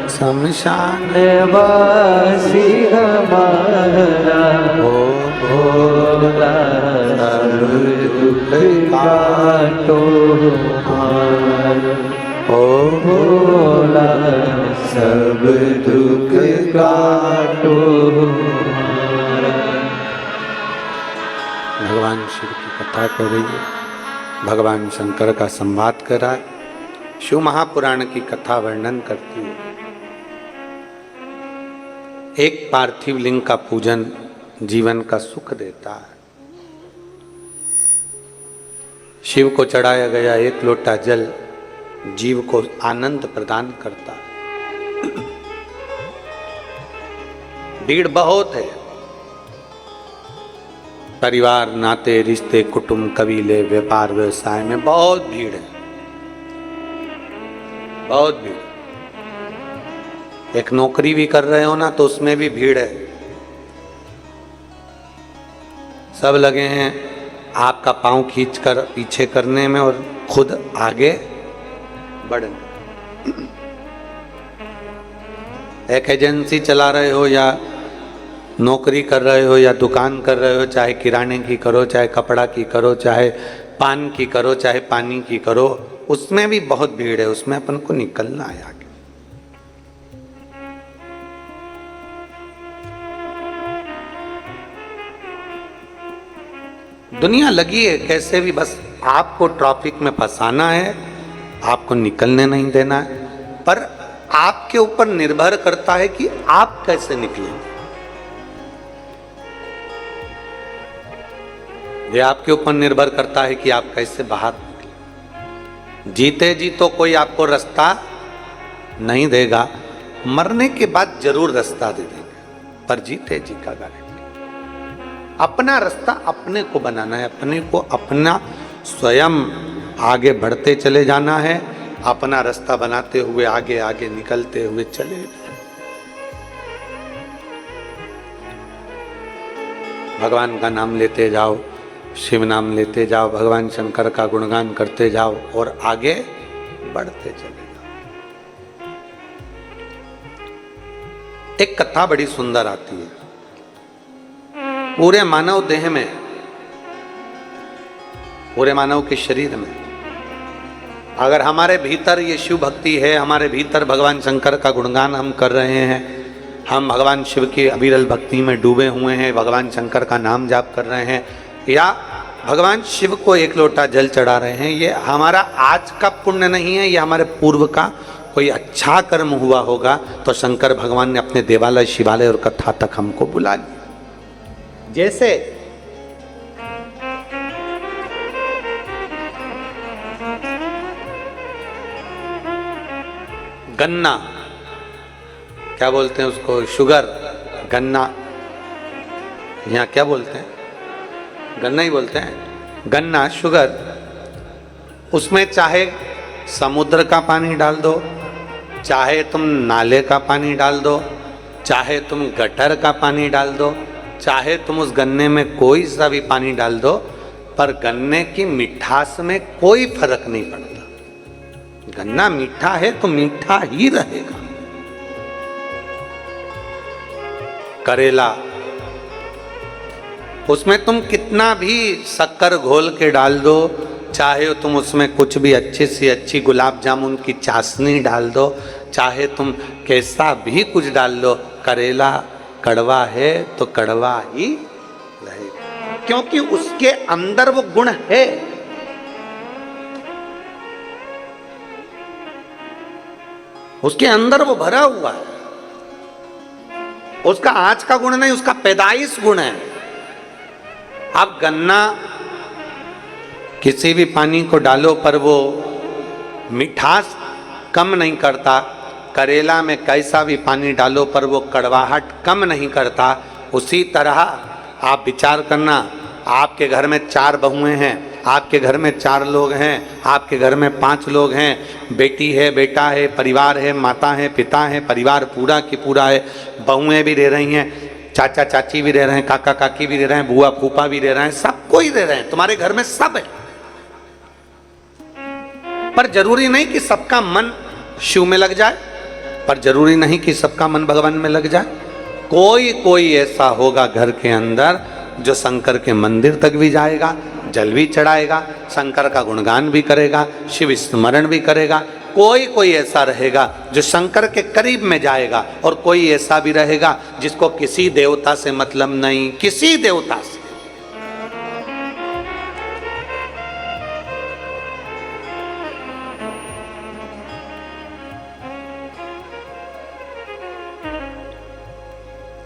शमशान वासी हमारा, ओ भोला सब दुख काटो हमारा, ओ भोला सब दुख काटो हमारा। भगवान शिव की कथा कर रही है, भगवान शंकर का संवाद कर रहा है, शिव महापुराण की कथा वर्णन करती है। एक पार्थिव लिंग का पूजन जीवन का सुख देता है। शिव को चढ़ाया गया एक लोटा जल जीव को आनंद प्रदान करता है। भीड़ बहुत है, परिवार, नाते, रिश्ते, कुटुंब, कबीले, व्यापार, व्यवसाय में बहुत भीड़ है, बहुत भीड़। एक नौकरी भी कर रहे हो ना तो उसमें भी भीड़ है। सब लगे हैं आपका पांव खींचकर पीछे करने में और खुद आगे बढ़ने। एक एजेंसी चला रहे हो या नौकरी कर रहे हो या दुकान कर रहे हो, चाहे किराने की करो, चाहे कपड़ा की करो, चाहे पान की करो चाहे पानी की करो, उसमें भी बहुत भीड़ है, उसमें अपन को निकलना है आगे। दुनिया लगी है कैसे भी, बस आपको ट्रैफिक में फंसाना है, आपको निकलने नहीं देना है, पर आपके ऊपर निर्भर करता है कि आप कैसे निकलेंगे। ये आपके ऊपर निर्भर करता है कि आप कैसे बाहर निकलें। जीते जी तो कोई आपको रास्ता नहीं देगा, मरने के बाद जरूर रास्ता दे देंगे, पर जीते जी का गारंटी। अपना रास्ता अपने को बनाना है, अपने को अपना स्वयं आगे बढ़ते चले जाना है, अपना रास्ता बनाते हुए आगे आगे निकलते हुए चले। भगवान का नाम लेते जाओ, शिव नाम लेते जाओ, भगवान शंकर का गुणगान करते जाओ और आगे बढ़ते चले जाओ। एक कथा बड़ी सुंदर आती है। पूरे मानव देह में, पूरे मानव के शरीर में अगर हमारे भीतर ये शिव भक्ति है, हमारे भीतर भगवान शंकर का गुणगान हम कर रहे हैं, हम भगवान शिव की अविरल भक्ति में डूबे हुए हैं, भगवान शंकर का नाम जाप कर रहे हैं, या भगवान शिव को एक लोटा जल चढ़ा रहे हैं, ये हमारा आज का पुण्य नहीं है, ये हमारे पूर्व का कोई अच्छा कर्म हुआ होगा, तो शंकर भगवान ने अपने देवालय, शिवालय और कथा तक हमको बुला लिया। जैसे गन्ना, क्या बोलते हैं उसको, शुगर, गन्ना, यहाँ क्या बोलते हैं, गन्ना ही बोलते हैं, गन्ना, शुगर, उसमें चाहे समुद्र का पानी डाल दो, चाहे तुम नाले का पानी डाल दो, चाहे तुम गटर का पानी डाल दो, चाहे तुम उस गन्ने में कोई सा भी पानी डाल दो, पर गन्ने की मिठास में कोई फर्क नहीं पड़ता। गन्ना मीठा है तो मीठा ही रहेगा। करेला, उसमें तुम कितना भी शक्कर घोल के डाल दो, चाहे तुम उसमें कुछ भी अच्छी से अच्छी गुलाब जामुन की चाशनी डाल दो, चाहे तुम कैसा भी कुछ डाल दो, करेला कड़वा है तो कड़वा ही रहेगा, क्योंकि उसके अंदर वो गुण है। उसके अंदर वो भरा हुआ है, उसका आज का गुण नहीं, उसका पैदाइश गुण है। अब गन्ना किसी भी पानी को डालो पर वो मिठास कम नहीं करता, करेला में कैसा भी पानी डालो पर वो कड़वाहट कम नहीं करता। उसी तरह आप विचार करना, आपके घर में 4 बहुएं हैं, आपके घर में 4 लोग हैं, आपके घर में 5 लोग हैं, बेटी है, बेटा है, परिवार है, माता है, पिता है, परिवार पूरा की पूरा है, बहुएं भी रह रही हैं, चाचा चाची भी रह रहे हैं, काका काकी भी रह रहे हैं, बुआ फूफा भी रह रहे हैं, सब कोई रह रहे हैं, तुम्हारे घर में सब है। पर जरूरी नहीं कि सबका मन शिव में लग जाए, पर जरूरी नहीं कि सबका मन भगवान में लग जाए। कोई कोई ऐसा होगा घर के अंदर जो शंकर के मंदिर तक भी जाएगा, जल भी चढ़ाएगा, शंकर का गुणगान भी करेगा, शिव स्मरण भी करेगा। कोई कोई ऐसा रहेगा जो शंकर के करीब में जाएगा, और कोई ऐसा भी रहेगा जिसको किसी देवता से मतलब नहीं, किसी देवता से।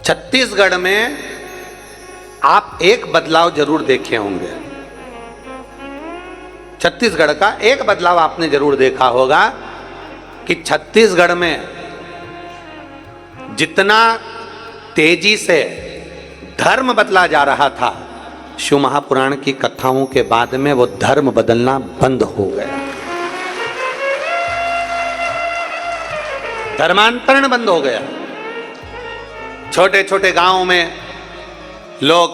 छत्तीसगढ़ में आप एक बदलाव जरूर देखे होंगे। छत्तीसगढ़ का एक बदलाव आपने जरूर देखा होगा कि छत्तीसगढ़ में जितना तेजी से धर्म बदला जा रहा था, शिव महापुराण की कथाओं के बाद में वो धर्म बदलना बंद हो गया, धर्मांतरण बंद हो गया। छोटे छोटे गांवों में लोग,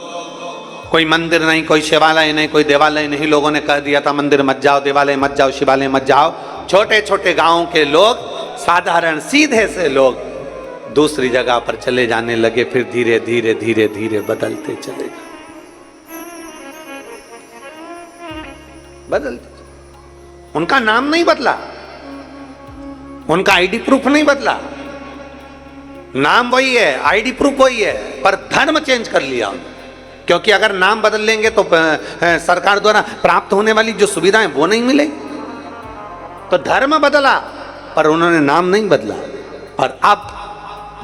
कोई मंदिर नहीं, कोई शिवालय नहीं, कोई देवालय नहीं, लोगों ने कह दिया था मंदिर मत जाओ, देवालय मत जाओ, शिवालय मत जाओ। छोटे छोटे गांवों के लोग, साधारण सीधे से लोग दूसरी जगह पर चले जाने लगे, फिर धीरे धीरे धीरे धीरे बदलते चले गए। बदल दीजिए। उनका नाम नहीं बदला, उनका आईडी प्रूफ नहीं बदला, नाम वही है, आईडी प्रूफ वही है, पर धर्म चेंज कर लिया। क्योंकि अगर नाम बदल लेंगे तो सरकार द्वारा प्राप्त होने वाली जो सुविधाएं वो नहीं मिलेगी। तो धर्म बदला पर उन्होंने नाम नहीं बदला। पर अब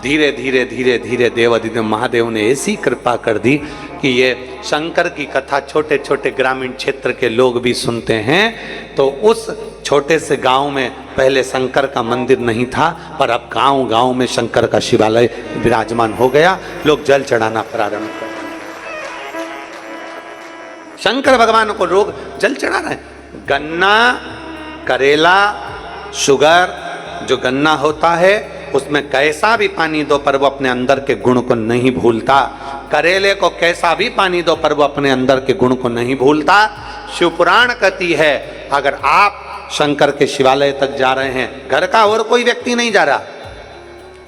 धीरे धीरे धीरे धीरे देवाधिदेव महादेव ने ऐसी कृपा कर दी कि ये शंकर की कथा छोटे छोटे ग्रामीण क्षेत्र के लोग भी सुनते हैं। तो उस छोटे से गांव में पहले शंकर का मंदिर नहीं था, पर अब गांव गांव में शंकर का शिवालय विराजमान हो गया। लोग जल चढ़ाना प्रारंभ कर, शंकर भगवान को लोग जल चढ़ा रहे हैं। गन्ना, करेला, शुगर, जो गन्ना होता है उसमें कैसा भी पानी दो पर वो अपने अंदर के गुण को नहीं भूलता। करेले को कैसा भी पानी दो पर वो अपने अंदर के गुण को नहीं भूलता। शिवपुराण कहती है अगर आप शंकर के शिवालय तक जा रहे हैं, घर का और कोई व्यक्ति नहीं जा रहा,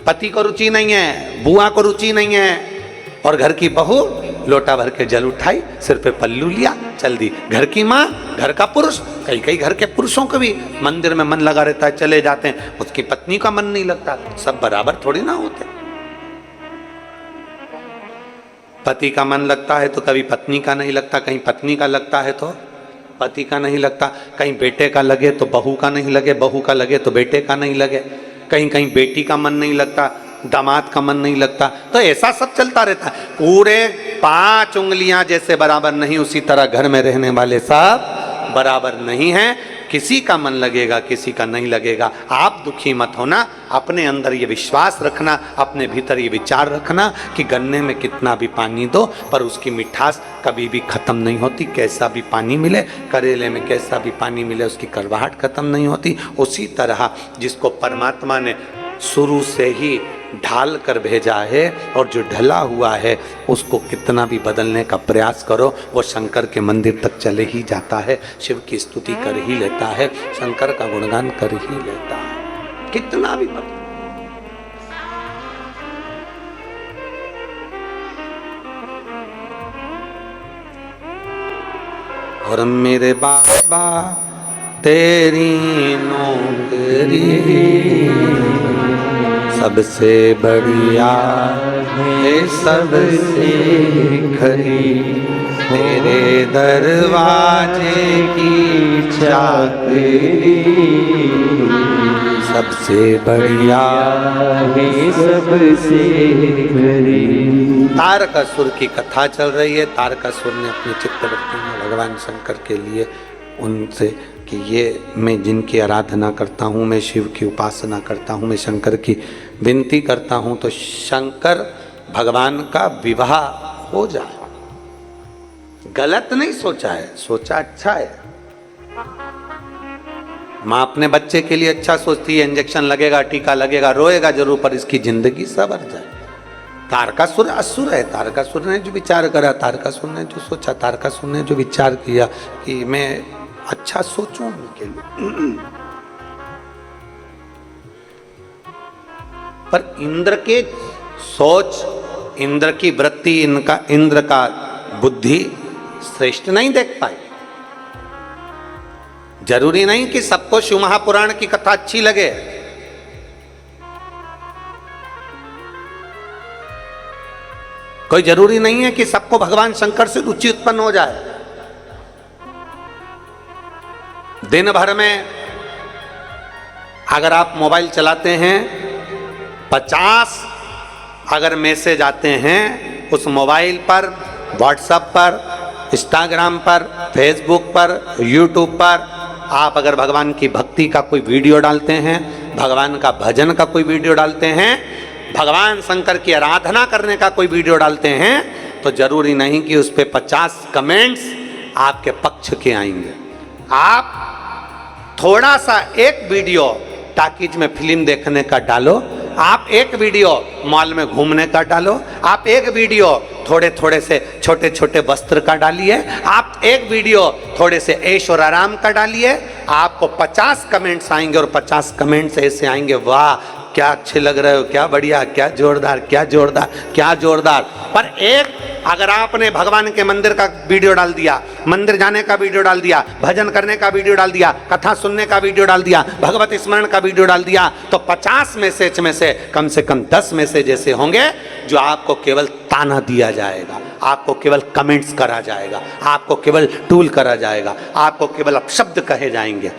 पति को रुचि नहीं है, बुआ को रुचि नहीं है, और घर की बहू लोटा भर के जल उठाई, सिर पे पल्लू लिया, चल दी। घर की माँ, घर का पुरुष, कई कई घर के पुरुषों को भी मंदिर में मन लगा रहता है, चले जाते हैं, उसकी पत्नी का मन नहीं लगता। सब बराबर थोड़ी ना होते। पति का मन लगता है तो कभी पत्नी का नहीं लगता, कहीं पत्नी का लगता है तो पति का नहीं लगता, कहीं बेटे का लगे तो बहू का नहीं लगे, बहू का लगे तो बेटे का नहीं लगे, कहीं कहीं बेटी का मन नहीं लगता, दामाद का मन नहीं लगता। तो ऐसा सब चलता रहता है। पूरे 5 उंगलियां जैसे बराबर नहीं, उसी तरह घर में रहने वाले सब बराबर नहीं हैं। किसी का मन लगेगा, किसी का नहीं लगेगा। आप दुखी मत होना, अपने अंदर ये विश्वास रखना, अपने भीतर ये विचार रखना कि गन्ने में कितना भी पानी दो पर उसकी मिठास कभी भी खत्म नहीं होती। कैसा भी पानी मिले, करेले में कैसा भी पानी मिले, उसकी कड़वाहट खत्म नहीं होती। उसी तरह जिसको परमात्मा ने शुरू से ही ढाल कर भेजा है और जो ढला हुआ है उसको कितना भी बदलने का प्रयास करो, वो शंकर के मंदिर तक चले ही जाता है, शिव की स्तुति कर ही लेता है, शंकर का गुणगान कर ही लेता है, कितना भी बदल। और मेरे बाबा तेरी नौकरी सबसे बढ़िया है, सबसे खरी, तेरे दरवाजे की चाकरी सबसे बढ़िया है, सबसे खरी। तारकासुर की कथा चल रही है। तारकासुर ने अपने चित्तवृत्ति में भगवान शंकर के लिए उनसे कि ये मैं जिनकी आराधना करता हूँ, मैं शिव की उपासना करता हूँ, मैं शंकर की विनती करता हूँ तो शंकर भगवान का विवाह हो जाए। गलत नहीं सोचा है, सोचा अच्छा है। माँ अपने बच्चे के लिए अच्छा सोचती है, इंजेक्शन लगेगा, टीका लगेगा, रोएगा जरूर पर इसकी जिंदगी सवर जाए। तारकासुर असुर है। तारकासुर ने जो विचार करा, तारकासुर ने जो सोचा, तारकासुर ने जो विचार किया कि मैं अच्छा सोचूं उनके लिए। पर इंद्र के सोच, इंद्र की वृत्ति, इनका इंद्र का बुद्धि श्रेष्ठ नहीं देख पाए। जरूरी नहीं कि सबको शिव महापुराण की कथा अच्छी लगे। कोई जरूरी नहीं है कि सबको भगवान शंकर से रुचि उत्पन्न हो जाए। दिन भर में अगर आप मोबाइल चलाते हैं, 50 अगर मैसेज आते हैं उस मोबाइल पर, व्हाट्सएप पर, इंस्टाग्राम पर, फेसबुक पर, यूट्यूब पर, आप अगर भगवान की भक्ति का कोई वीडियो डालते हैं, भगवान का भजन का कोई वीडियो डालते हैं, भगवान शंकर की आराधना करने का कोई वीडियो डालते हैं, तो जरूरी नहीं कि उस पर 50 कमेंट्स आपके पक्ष के आएंगे। आप थोड़ा सा एक वीडियो टाकीज में फिल्म देखने का डालो, आप एक वीडियो मॉल में घूमने का डालो, आप एक वीडियो थोड़े थोड़े से छोटे छोटे वस्त्र का डालिए, आप एक वीडियो थोड़े से ऐश और आराम का डालिए, आपको 50 कमेंट्स आएंगे और 50 कमेंट्स ऐसे आएंगे, वाह क्या अच्छे लग रहे हो, क्या बढ़िया, क्या जोरदार, क्या जोरदार, क्या जोरदार। पर एक अगर आपने भगवान के मंदिर का वीडियो डाल दिया, मंदिर जाने का वीडियो डाल दिया, भजन करने का वीडियो डाल दिया, कथा सुनने का वीडियो डाल दिया, भगवत स्मरण का वीडियो डाल दिया, तो 50 मैसेज में से कम 10 मैसेज ऐसे होंगे जो आपको केवल ताना दिया जाएगा, आपको केवल कमेंट्स करा जाएगा, आपको केवल टूल करा जाएगा, आपको केवल अपशब्द कहे जाएंगे।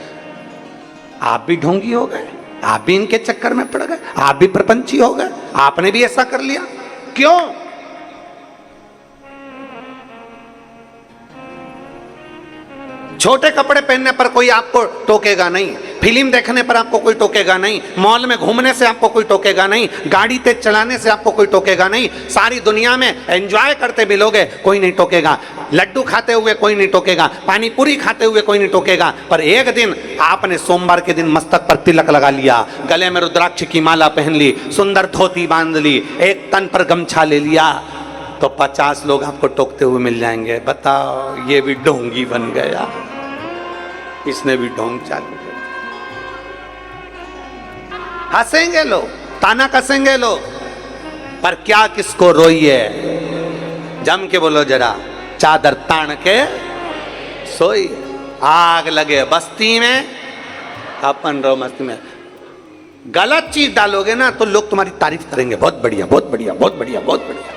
आप भी ढोंगी हो गए, आप भी इनके चक्कर में पड़ गए, आप भी प्रपंची हो गए, आपने भी ऐसा कर लिया। क्यों? छोटे कपड़े पहनने पर कोई आपको टोकेगा नहीं, फिल्म देखने पर आपको कोई टोकेगा नहीं, मॉल में घूमने से आपको कोई टोकेगा नहीं, गाड़ी तेज चलाने से आपको कोई टोकेगा नहीं, सारी दुनिया में एंजॉय करते मिलोगे कोई नहीं टोकेगा, लड्डू खाते हुए कोई नहीं टोकेगा, पानी पूरी खाते हुए कोई नहीं टोकेगा। पर एक दिन आपने सोमवार के दिन मस्तक पर तिलक लगा लिया, गले में रुद्राक्ष की माला पहन ली, सुंदर धोती बांध ली, एक तन पर गमछा ले लिया, तो 50 लोग आपको टोकते हुए मिल जाएंगे। बताओ, ये भी ढोंगी बन गया, इसने भी ढोंग चालू कर। हंसेंगे लोग, ताना कसेंगे लोग, पर क्या किसको रोइए? जम के बोलो जरा, चादर तान के सोई। आग लगे बस्ती में, अपन रहो मस्ती में। गलत चीज डालोगे ना तो लोग तुम्हारी तारीफ करेंगे, बहुत बढ़िया, बहुत बढ़िया, बहुत बढ़िया, बहुत बढ़िया।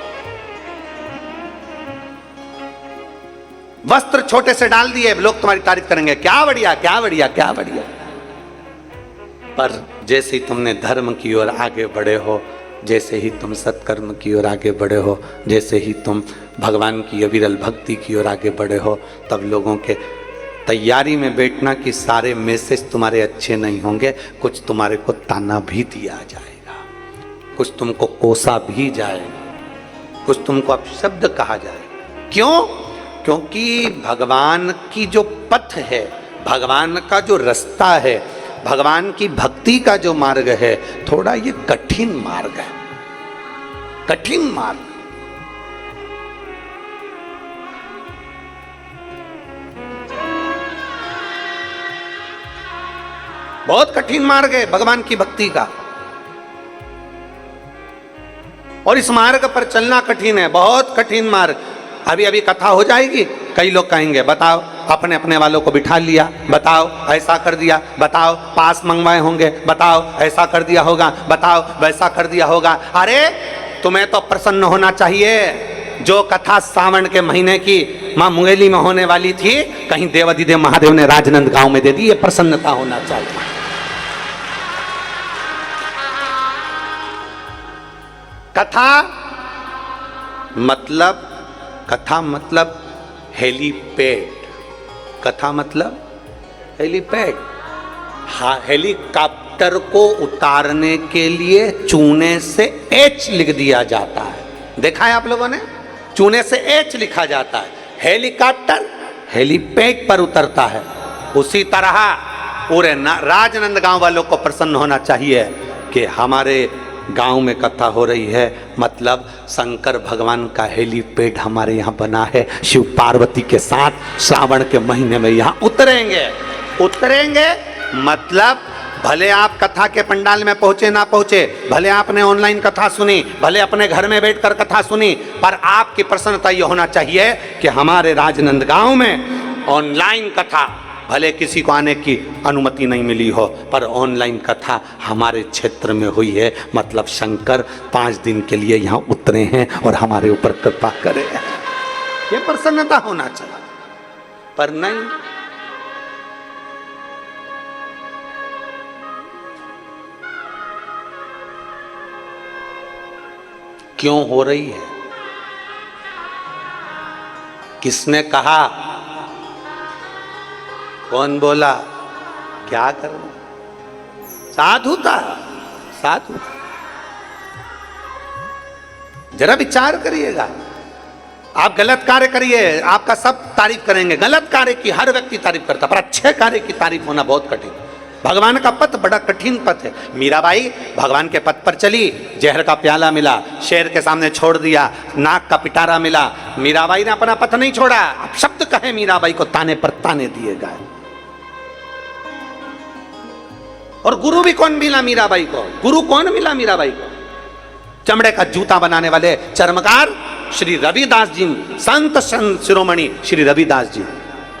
वस्त्र छोटे से डाल दिए, लोग तुम्हारी तारीफ करेंगे, क्या बढ़िया, क्या बढ़िया, क्या बढ़िया। पर जैसे ही तुमने धर्म की ओर आगे बढ़े हो, जैसे ही तुम सत्कर्म की ओर आगे बढ़े हो, जैसे ही तुम भगवान की अविरल भक्ति की ओर आगे बढ़े हो, तब लोगों के तैयारी में बैठना कि सारे मैसेज तुम्हारे अच्छे नहीं होंगे, कुछ तुम्हारे को ताना भी दिया जाएगा, कुछ तुमको कोसा भी जाएगा, कुछ तुमको अपशब्द कहा जाएगा। क्यों? क्योंकि भगवान की जो पथ है, भगवान का जो रास्ता है, भगवान की भक्ति का जो मार्ग है, थोड़ा ये कठिन मार्ग है, कठिन मार्ग। बहुत कठिन मार्ग है भगवान की भक्ति का, और इस मार्ग पर चलना कठिन है, बहुत कठिन मार्ग। अभी अभी कथा हो जाएगी, कई लोग कहेंगे बताओ अपने अपने वालों को बिठा लिया, बताओ ऐसा कर दिया, बताओ पास मंगवाए होंगे, बताओ ऐसा कर दिया होगा, बताओ वैसा कर दिया होगा। अरे तुम्हें तो प्रसन्न होना चाहिए। जो कथा सावन के महीने की मां मुंगेली में होने वाली थी, कहीं देवाधिदेव महादेव ने राजनंद गांव में दे दी, ये प्रसन्नता होना चाहिए। कथा मतलब हेलीपैड, कथा मतलब हेलीपैड। हाँ, हेलीकॉप्टर को उतारने के लिए चूने से एच लिख दिया जाता है, देखा है आप लोगों ने? चूने से एच लिखा जाता है। हेलीकॉप्टर हेलीपैड पर उतरता है। उसी तरह पूरे राजनंद गांव वालों को प्रसन्न होना चाहिए कि हमारे गांव में कथा हो रही है, मतलब शंकर भगवान का हेलीपैड हमारे यहाँ बना है। शिव पार्वती के साथ श्रावण के महीने में यहाँ उतरेंगे। मतलब भले आप कथा के पंडाल में पहुंचे ना पहुंचे, भले आपने ऑनलाइन कथा सुनी, भले अपने घर में बैठकर कथा सुनी, पर आपकी प्रसन्नता यह होना चाहिए कि हमारे राजनंद गांव में ऑनलाइन कथा, भले किसी को आने की अनुमति नहीं मिली हो, पर ऑनलाइन कथा हमारे क्षेत्र में हुई है। मतलब शंकर 5 दिन के लिए यहाँ उतरे हैं और हमारे ऊपर कृपा करे, ये प्रसन्नता होना चाहिए। पर नहीं, क्यों हो रही है? किसने कहा? कौन बोला? क्या करना? साधु था। जरा विचार करिएगा। आप गलत कार्य करिए, आपका सब तारीफ करेंगे। गलत कार्य की हर व्यक्ति तारीफ करता, पर अच्छे कार्य की तारीफ होना बहुत कठिन। भगवान का पथ बड़ा कठिन पथ है। मीराबाई भगवान के पथ पर चली, जहर का प्याला मिला, शेर के सामने छोड़ दिया, नाक का पिटारा मिला, मीराबाई ने अपना पथ नहीं छोड़ा। अब शब्द कहे मीराबाई को ताने पर ताने दिए गए। और गुरु भी कौन मिला मीराबाई को? गुरु कौन मिला मीराबाई को? चमड़े का जूता बनाने वाले चर्मकार श्री रविदास जी, संत शिरोमणि श्री रविदास जी।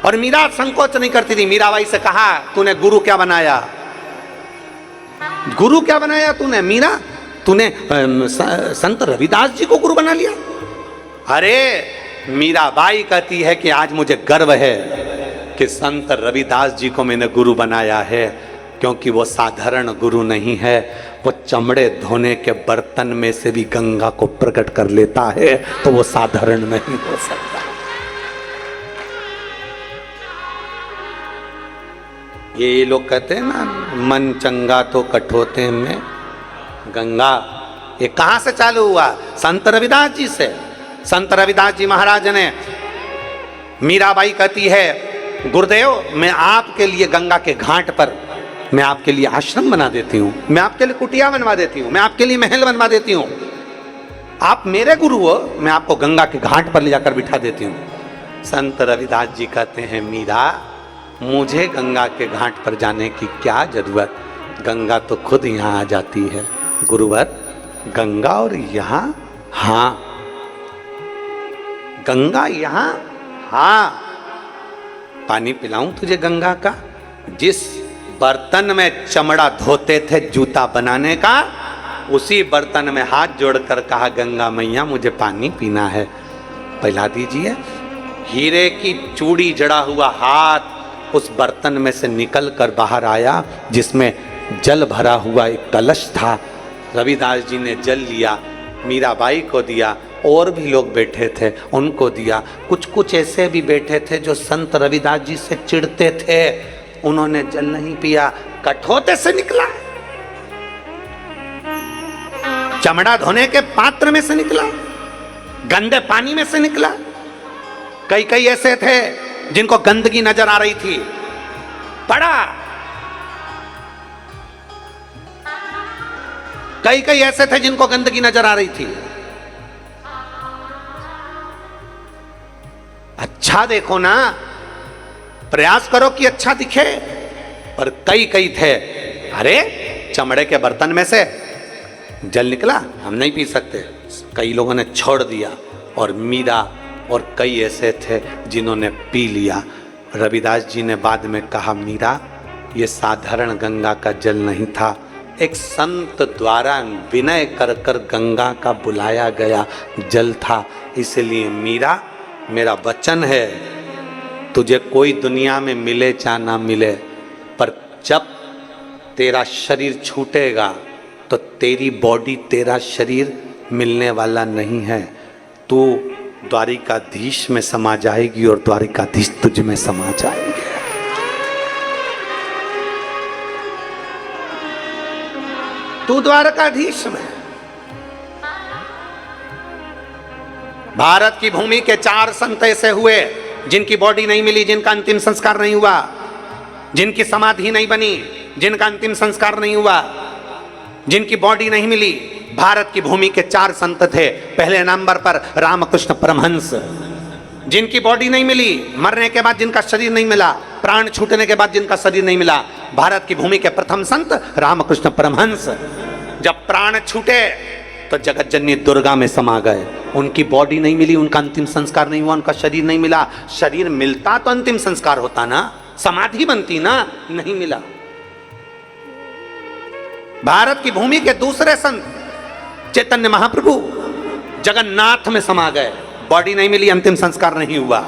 और मीरा संकोच नहीं करती थी, मीराबाई से कहा तूने गुरु क्या बनाया? गुरु क्या बनाया तूने मीरा? तूने संत रविदास जी को गुरु बना लिया? अरे मीराबाई कहती है कि आज मुझे गर्व है कि संत रविदास जी को मैंने गुरु बनाया है, क्योंकि वो साधारण गुरु नहीं है, वो चमड़े धोने के बर्तन में से भी गंगा को प्रकट कर लेता है, तो वो साधारण नहीं हो सकता। ये लोग कहते हैं ना, मन चंगा तो कठोते में गंगा। ये कहां से चालू हुआ? संत रविदास जी से। संत रविदास जी महाराज ने, मीराबाई कहती है गुरुदेव मैं आपके लिए गंगा के घाट पर मैं आपके लिए आश्रम बना देती हूँ, मैं आपके लिए कुटिया बनवा देती हूँ, मैं आपके लिए महल बनवा देती हूँ, आप मेरे गुरु हो, मैं आपको गंगा के घाट पर ले जाकर बिठा देती हूँ। संत रविदास जी कहते हैं मीरा मुझे गंगा के घाट पर जाने की क्या जरूरत, गंगा तो खुद यहाँ आ जाती है। गुरुवर गंगा और यहाँ? हाँ गंगा यहाँ? हाँ। पानी पिलाऊं तुझे गंगा का? जिस बर्तन में चमड़ा धोते थे जूता बनाने का, उसी बर्तन में हाथ जोड़कर कहा गंगा मैया मुझे पानी पीना है, पिला दीजिए। हीरे की चूड़ी जड़ा हुआ हाथ उस बर्तन में से निकल कर बाहर आया, जिसमें जल भरा हुआ एक कलश था। रविदास जी ने जल लिया, मीराबाई को दिया, और भी लोग बैठे थे उनको दिया। कुछ कुछ ऐसे भी बैठे थे जो संत रविदास जी से चिढ़ते थे, उन्होंने जल नहीं पिया, कठोते से निकला, चमड़ा धोने के पात्र में से निकला, गंदे पानी में से निकला। कई कई ऐसे थे जिनको गंदगी नजर आ रही थी, पड़ा। कई कई ऐसे थे जिनको गंदगी नजर आ रही थी। अच्छा देखो ना, प्रयास करो कि अच्छा दिखे। और कई कई थे, अरे चमड़े के बर्तन में से जल निकला, हम नहीं पी सकते, कई लोगों ने छोड़ दिया। और मीरा और कई ऐसे थे जिन्होंने पी लिया। रविदास जी ने बाद में कहा मीरा ये साधारण गंगा का जल नहीं था, एक संत द्वारा विनय कर कर गंगा का बुलाया गया जल था। इसलिए मीरा मेरा वचन है, तुझे कोई दुनिया में मिले चाहे ना मिले, पर जब तेरा शरीर छूटेगा तो तेरी बॉडी तेरा शरीर मिलने वाला नहीं है। तू द्वारिकाधीश में समा जाएगी और द्वारिकाधीश तुझ में समा जाएगी। तू द्वारकाधीश में। भारत की भूमि के 4 संत ऐसे हुए जिनकी बॉडी नहीं मिली, जिनका अंतिम संस्कार नहीं हुआ, जिनकी समाधि नहीं बनी, जिनका अंतिम संस्कार नहीं हुआ, जिनकी बॉडी नहीं मिली। भारत की भूमि के 4 संत थे। पहले नंबर पर रामकृष्ण परमहंस, जिनकी बॉडी नहीं मिली, मरने के बाद जिनका शरीर नहीं मिला, प्राण छूटने के बाद जिनका शरीर नहीं मिला। भारत की भूमि के प्रथम संत रामकृष्ण परमहंस, जब प्राण छूटे तो जगत जननी दुर्गा में समा गए। उनकी बॉडी नहीं मिली, उनका अंतिम संस्कार नहीं हुआ, उनका शरीर नहीं मिला। शरीर मिलता तो अंतिम संस्कार होता ना, समाधि बनती ना, नहीं मिला। भारत की भूमि के दूसरे संत चैतन्य महाप्रभु जगन्नाथ में समा गए, बॉडी नहीं मिली, अंतिम संस्कार नहीं हुआ।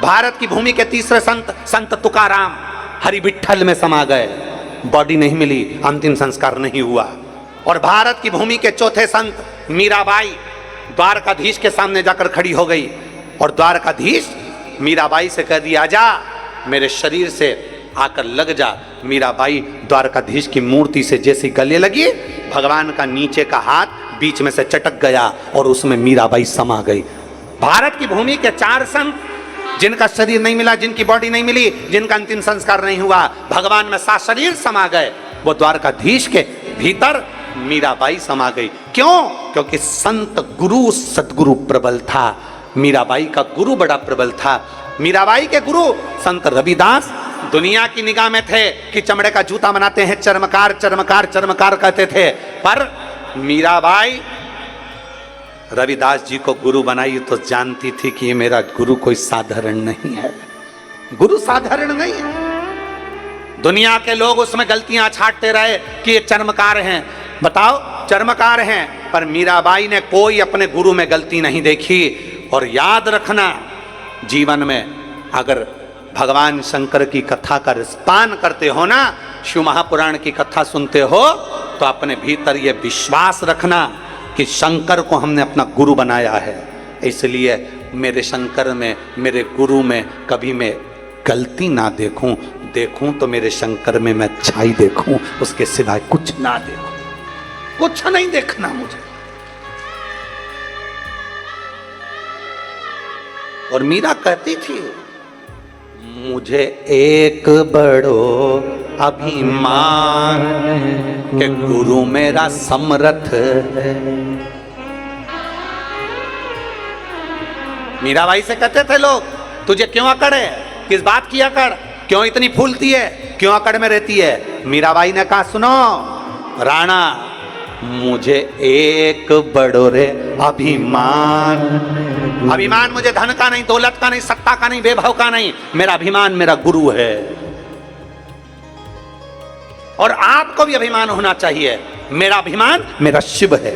भारत की भूमि के तीसरे संत संत तुकाराम हरि विठ्ठल में समा गए, बॉडी नहीं मिली, अंतिम संस्कार नहीं हुआ। और भारत की भूमि के चौथे संत मीराबाई द्वारकाधीश के सामने जाकर खड़ी हो गई, और द्वारकाधीश मीराबाई से कह दिया जा मेरे शरीर से आकर लग जा। मीराबाई द्वारकाधीश की मूर्ति से जैसी गले लगी, भगवान का नीचे का हाथ बीच में से चटक गया और उसमें मीराबाई समा गई। भारत की भूमि के 4 संत जिनका शरीर नहीं मिला, जिनकी बॉडी नहीं मिली, जिनका अंतिम संस्कार नहीं हुआ, भगवान में शरीर समा गए। वो द्वारकाधीश के भीतर मीराबाई समा गई। क्यों? क्योंकि संत गुरु सतगुरु प्रबल था। मीराबाई का गुरु बड़ा प्रबल था। मीराबाई के गुरु संत रविदास दुनिया की निगाह में थे कि चमड़े का जूता बनाते हैं, चर्मकार चर्मकार चर्मकार कहते थे, पर मीराबाई रविदास जी को गुरु बनाई तो जानती थी कि ये मेरा गुरु कोई साधारण नहीं है, गुरु साधारण नहीं है। दुनिया के लोग उसमें गलतियां छांटते रहे कि ये चर्मकार हैं, बताओ चर्मकार हैं, पर मीराबाई ने कोई अपने गुरु में गलती नहीं देखी। और याद रखना, जीवन में अगर भगवान शंकर की कथा का रसपान करते हो ना, शिव महापुराण की कथा सुनते हो, तो अपने भीतर ये विश्वास रखना कि शंकर को हमने अपना गुरु बनाया है, इसलिए मेरे शंकर में, मेरे गुरु में कभी मैं गलती ना देखूं, देखूं तो मेरे शंकर में मैं अच्छाई देखूं, उसके सिवाय कुछ ना देखूं, कुछ नहीं देखना मुझे। और मीरा कहती थी, मुझे एक बड़ो अभिमान के गुरु मेरा समर्थ है। मीराबाई से कहते थे लोग, तुझे क्यों अकड़ है, किस बात की अकड़, क्यों इतनी फूलती है, क्यों अकड़ में रहती है? मीराबाई ने कहा, सुनो राणा, मुझे एक बड़ो रे अभिमान, अभिमान मुझे धन का नहीं, दौलत का नहीं, सत्ता का नहीं, वैभव का नहीं, मेरा अभिमान मेरा गुरु है। और आपको भी अभिमान होना चाहिए, मेरा अभिमान मेरा शिव है।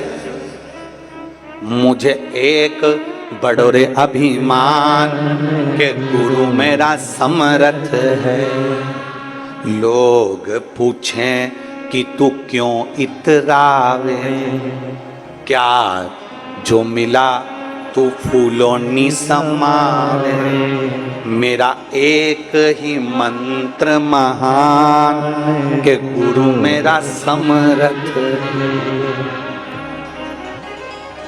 मुझे एक बड़ो रे अभिमान के गुरु मेरा समर्थ है। लोग पूछें कि तू क्यों इतरावे, क्या जो मिला तू फूलों नी समावे, मेरा एक ही मंत्र महान के गुरु मेरा समर्थ।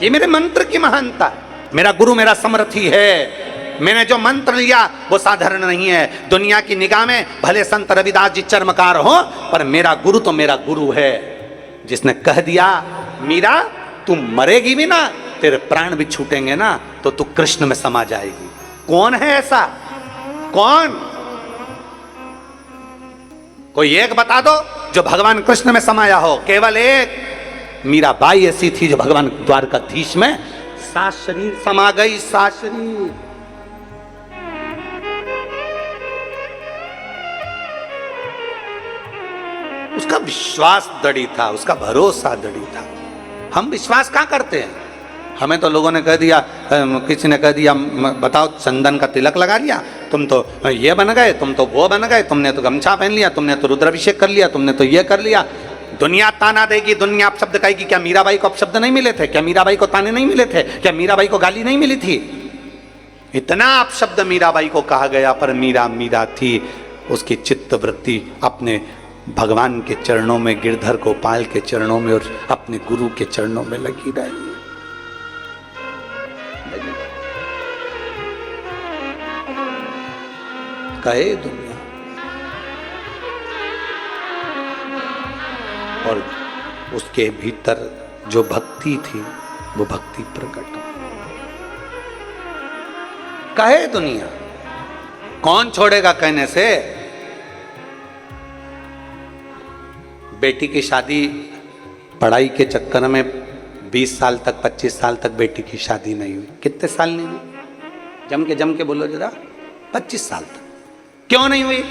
ये मेरे मंत्र की महानता है, मेरा गुरु मेरा समर्थी है। मैंने जो मंत्र लिया वो साधारण नहीं है। दुनिया की निगाह में भले संत रविदास जी चर्मकार हो, पर मेरा गुरु तो मेरा गुरु है, जिसने कह दिया मीरा तू मरेगी भी ना, तेरे प्राण भी छूटेंगे ना, तो तू कृष्ण में समा जाएगी। कौन है ऐसा, कौन? कोई एक बता दो जो भगवान कृष्ण में समाया हो। केवल एक मीराबाई ऐसी थी जो भगवान द्वारकाधीश में सात शरीर समा गई, सात शरीर। उसका विश्वास दृढ़ था, उसका भरोसा दृढ़ था। हम विश्वास कहाँ करते हैं? हमें तो लोगों ने कह दिया, किसी ने कह दिया, बताओ चंदन का तिलक लगा लिया, तुम तो ये बन गए, तुम तो वो बन गए, तुमने तो गमछा पहन लिया, तुमने तो रुद्राभिषेक कर लिया, तुमने तो ये कर लिया। दुनिया ताना देगी, दुनिया अपशब्द कहेगी। क्या मीराबाई को अपशब्द नहीं मिले थे? क्या मीराबाई को ताने नहीं मिले थे? क्या मीराबाई को गाली नहीं मिली थी? इतना अपशब्द मीराबाई को कहा गया, पर मीरा मीरा थी। उसकी चित्त वृत्ति अपने भगवान के चरणों में, गिरधर गोपाल के चरणों में और अपने गुरु के चरणों में लगी रही। कहे दुनिया, और उसके भीतर जो भक्ति थी वो भक्ति प्रकट हो। कहे दुनिया, कौन छोड़ेगा कहने से? बेटी की शादी पढ़ाई के चक्कर में 20 साल तक, 25 साल तक बेटी की शादी नहीं हुई। कितने साल नहीं हुई? जम के बोलो जरा। 25 साल तक क्यों नहीं हुई?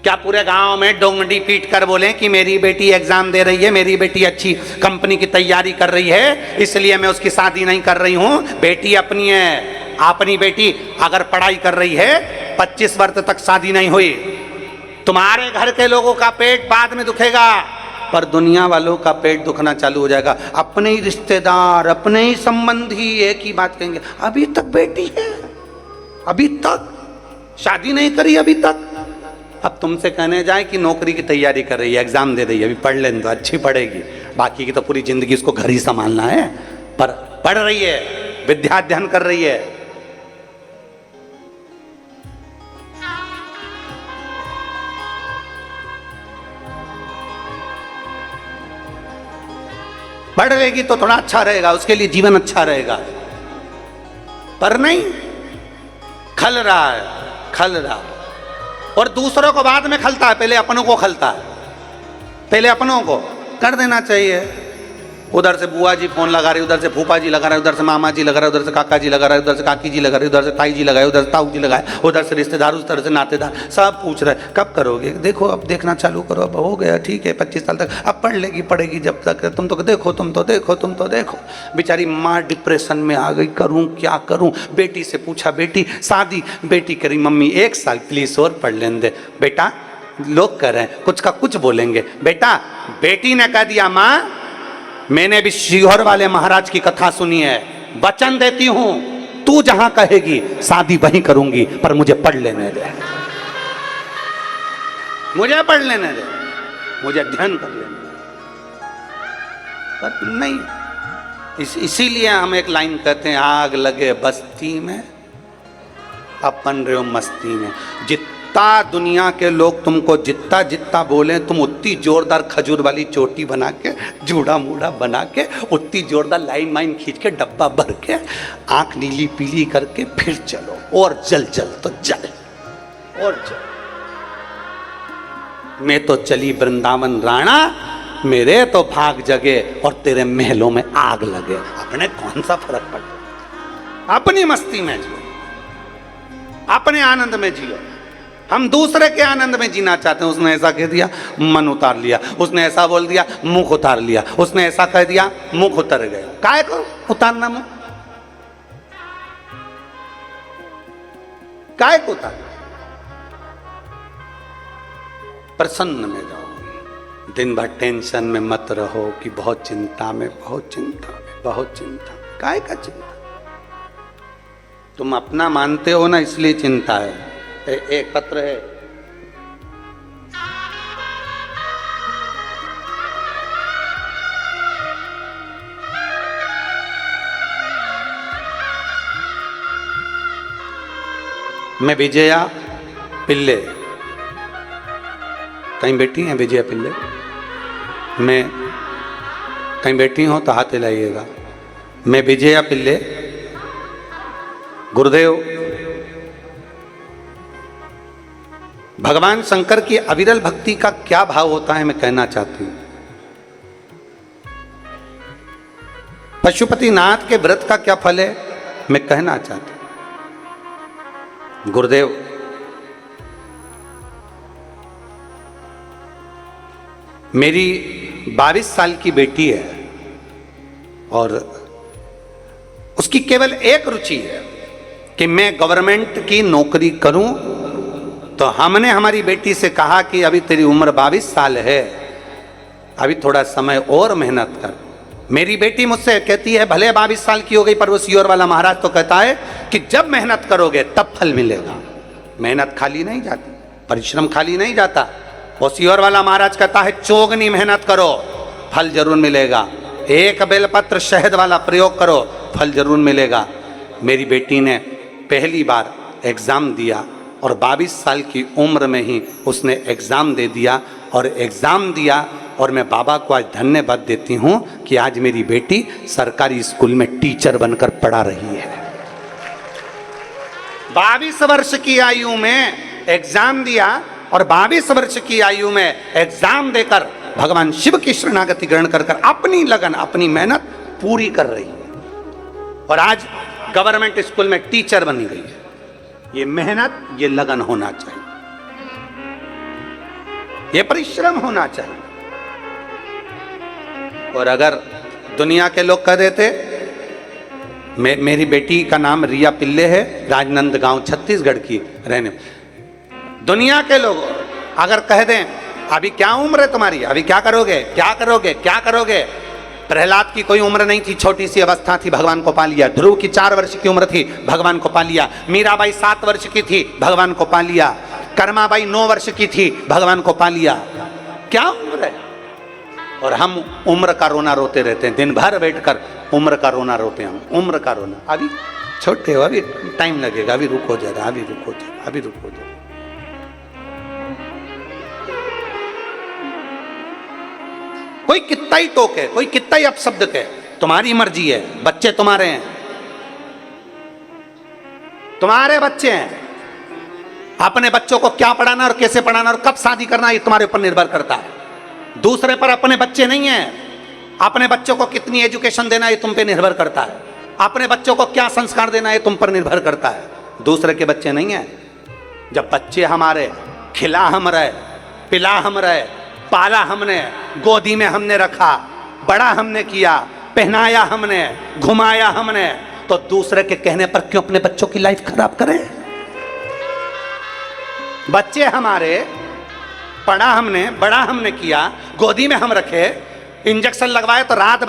क्या पूरे गांव में डोंगडी पीट कर बोले कि मेरी बेटी एग्जाम दे रही है, मेरी बेटी अच्छी कंपनी की तैयारी कर रही है, इसलिए मैं उसकी शादी नहीं कर रही हूं? बेटी अपनी है। अपनी बेटी अगर पढ़ाई कर रही है, 25 वर्ष तक शादी नहीं हुई, तुम्हारे घर के लोगों का पेट बाद में दुखेगा, पर दुनिया वालों का पेट दुखना चालू हो जाएगा। अपने ही रिश्तेदार, अपने ही संबंधी एक ही बात कहेंगे, अभी तक बेटी है, अभी तक शादी नहीं करी, अभी तक। अब तुमसे कहने जाए कि नौकरी की तैयारी कर रही है, एग्जाम दे रही है, अभी पढ़ लेने तो अच्छी पढ़ेगी, बाकी की तो पूरी जिंदगी उसको घर ही संभालना है, पर पढ़ रही है, विद्या अध्ययन कर रही है। पढ़ लेगी तो थोड़ा अच्छा रहेगा, उसके लिए जीवन अच्छा रहेगा, पर नहीं, खल रहा है, खल रहा। और दूसरों को बाद में खलता है, पहले अपनों को खलता है। पहले अपनों को कर देना चाहिए। उधर से बुआ जी फोन लगा रही, उधर से फूफा जी लगा रहे, उधर से मामा जी लगा रहे, उधर से काका जी लगा रहे, उधर से काकी जी लगा रही, उधर से ताई जी लगाए, उधर से ताऊ जी लगाए, उधर से रिश्तेदार, उस तरह से नातेदार, सब पूछ रहे कब करोगे। देखो अब देखना चालू करो, अब हो गया ठीक है 25 साल तक, अब पढ़ लेगी पढ़ेगी जब तक, तुम तो देखो तुम तो देखो तुम तो देखो। बेचारी माँ डिप्रेशन में आ गई, करूँ क्या करूँ। बेटी से पूछा, बेटी शादी, बेटी करी मम्मी 1 साल प्लीज और पढ़ लेने दे। बेटा लोग कह रहे हैं कुछ का कुछ बोलेंगे। बेटा बेटी ने कह दिया माँ मैंने भी शिहोर वाले महाराज की कथा सुनी है, वचन देती हूं तू जहां कहेगी शादी वहीं करूंगी, पर मुझे पढ़ लेने दे, मुझे पढ़ लेने दे, मुझे अध्ययन कर लेने दे। पर नहीं, इसीलिए हम एक लाइन कहते हैं, आग लगे बस्ती में अपन रहे हो मस्ती में। जितना दुनिया के लोग तुमको जितना जितना बोले, तुम उतनी जोरदार खजूर वाली चोटी बना के, जूड़ा मूड़ा बना के, उतनी जोरदार लाइन माइन खींच के, डब्बा भर के, आंख नीली पीली करके फिर चलो। और जल जल तो जल, और जल। मैं तो चली वृंदावन राणा, मेरे तो भाग जगे और तेरे महलों में आग लगे। अपने कौन सा फर्क पड़ता, अपनी मस्ती में जियो, अपने आनंद में जियो। हम दूसरे के आनंद में जीना चाहते हैं। उसने ऐसा कह दिया मन उतार लिया, उसने ऐसा बोल दिया मुख उतार लिया, उसने ऐसा कह दिया मुख उतर गया। काहे को उतारना मुख, काहे को उतार। प्रसन्न में जाओ, दिन भर टेंशन में मत रहो कि बहुत चिंता में, बहुत चिंता में, बहुत चिंता में। काहे का चिंता, तुम अपना मानते हो ना इसलिए चिंता है। एक पत्र है, मैं विजया पिल्ले, कहीं बैठी हैं विजया पिल्ले, मैं कहीं बैठी हो तो हाथ हिलाइएगा। मैं विजया पिल्ले, गुरुदेव भगवान शंकर की अविरल भक्ति का क्या भाव होता है मैं कहना चाहती हूं। पशुपतिनाथ के व्रत का क्या फल है मैं कहना चाहती हूं। गुरुदेव मेरी 22 साल की बेटी है और उसकी केवल एक रुचि है कि मैं गवर्नमेंट की नौकरी करूं। तो हमने हमारी बेटी से कहा कि अभी तेरी उम्र 22 साल है, अभी थोड़ा समय और मेहनत कर। मेरी बेटी मुझसे कहती है भले 22 साल की हो गई, पर वो सियोर वाला महाराज तो कहता है कि जब मेहनत करोगे तब फल मिलेगा। मेहनत खाली नहीं जाती, परिश्रम खाली नहीं जाता। वो सियोर वाला महाराज कहता है चौगनी मेहनत करो, फल जरूर मिलेगा। एक बेलपत्र शहद वाला प्रयोग करो, फल जरूर मिलेगा। मेरी बेटी ने पहली बार एग्जाम दिया और 22 साल की उम्र में ही उसने एग्ज़ाम दे दिया और एग्ज़ाम दिया। और मैं बाबा को आज धन्यवाद देती हूँ कि आज मेरी बेटी सरकारी स्कूल में टीचर बनकर पढ़ा रही है। 22 वर्ष की आयु में एग्ज़ाम दिया और 22 वर्ष की आयु में एग्ज़ाम देकर भगवान शिव की शरणागति ग्रहण कर कर अपनी लगन, अपनी मेहनत पूरी कर रही है और आज गवर्नमेंट स्कूल में टीचर बनी गई है। ये मेहनत, ये लगन होना चाहिए, ये परिश्रम होना चाहिए। और अगर दुनिया के लोग कह देते, मेरी बेटी का नाम रिया पिल्ले है, राजनंदगांव छत्तीसगढ़ की रहने, दुनिया के लोग अगर कह दें अभी क्या उम्र है तुम्हारी, अभी क्या करोगे क्या करोगे क्या करोगे। प्रहलाद की कोई उम्र नहीं थी, छोटी सी अवस्था थी, भगवान को पा लिया। ध्रुव की 4 वर्ष की उम्र थी, भगवान को पा लिया। मीराबाई 7 वर्ष की थी, भगवान को पा लिया। कर्माबाई 9 वर्ष की थी, भगवान को पा लिया। क्या उम्र है। और हम उम्र का रोना रोते रहते हैं, दिन भर बैठकर उम्र का रोना रोते हैं हम, उम्र का रोना। अभी छोटे हो, अभी टाइम लगेगा, अभी रुको जरा, अभी रुको जरा, अभी रुको जरा। कोई कितना ही टोके, कोई कितना ही अपशब्द कहे, तुम्हारी मर्जी है। बच्चे तुम्हारे हैं, तुम्हारे बच्चे हैं, अपने बच्चों को क्या पढ़ाना और कैसे पढ़ाना और कब शादी करना ये तुम्हारे ऊपर निर्भर करता है। दूसरे पर अपने बच्चे नहीं है। अपने बच्चों को कितनी एजुकेशन देना ये तुम पे निर्भर करता है। अपने बच्चों को क्या संस्कार देना ये तुम पर निर्भर करता है, दूसरे के बच्चे नहीं है। जब बच्चे हमारे खिला हम रहे, पिला हम रहे, पाला हमने, गोदी में हमने रखा, बड़ा हमने किया, पहनाया हमने, घुमाया हमने, तो दूसरे के कहने पर क्यों अपने बच्चों की लाइफ खराब करें। बच्चे हमारे पढ़ा हमने, बड़ा हमने किया, गोदी में हम रखे, इंजेक्शन लगवाए तो रात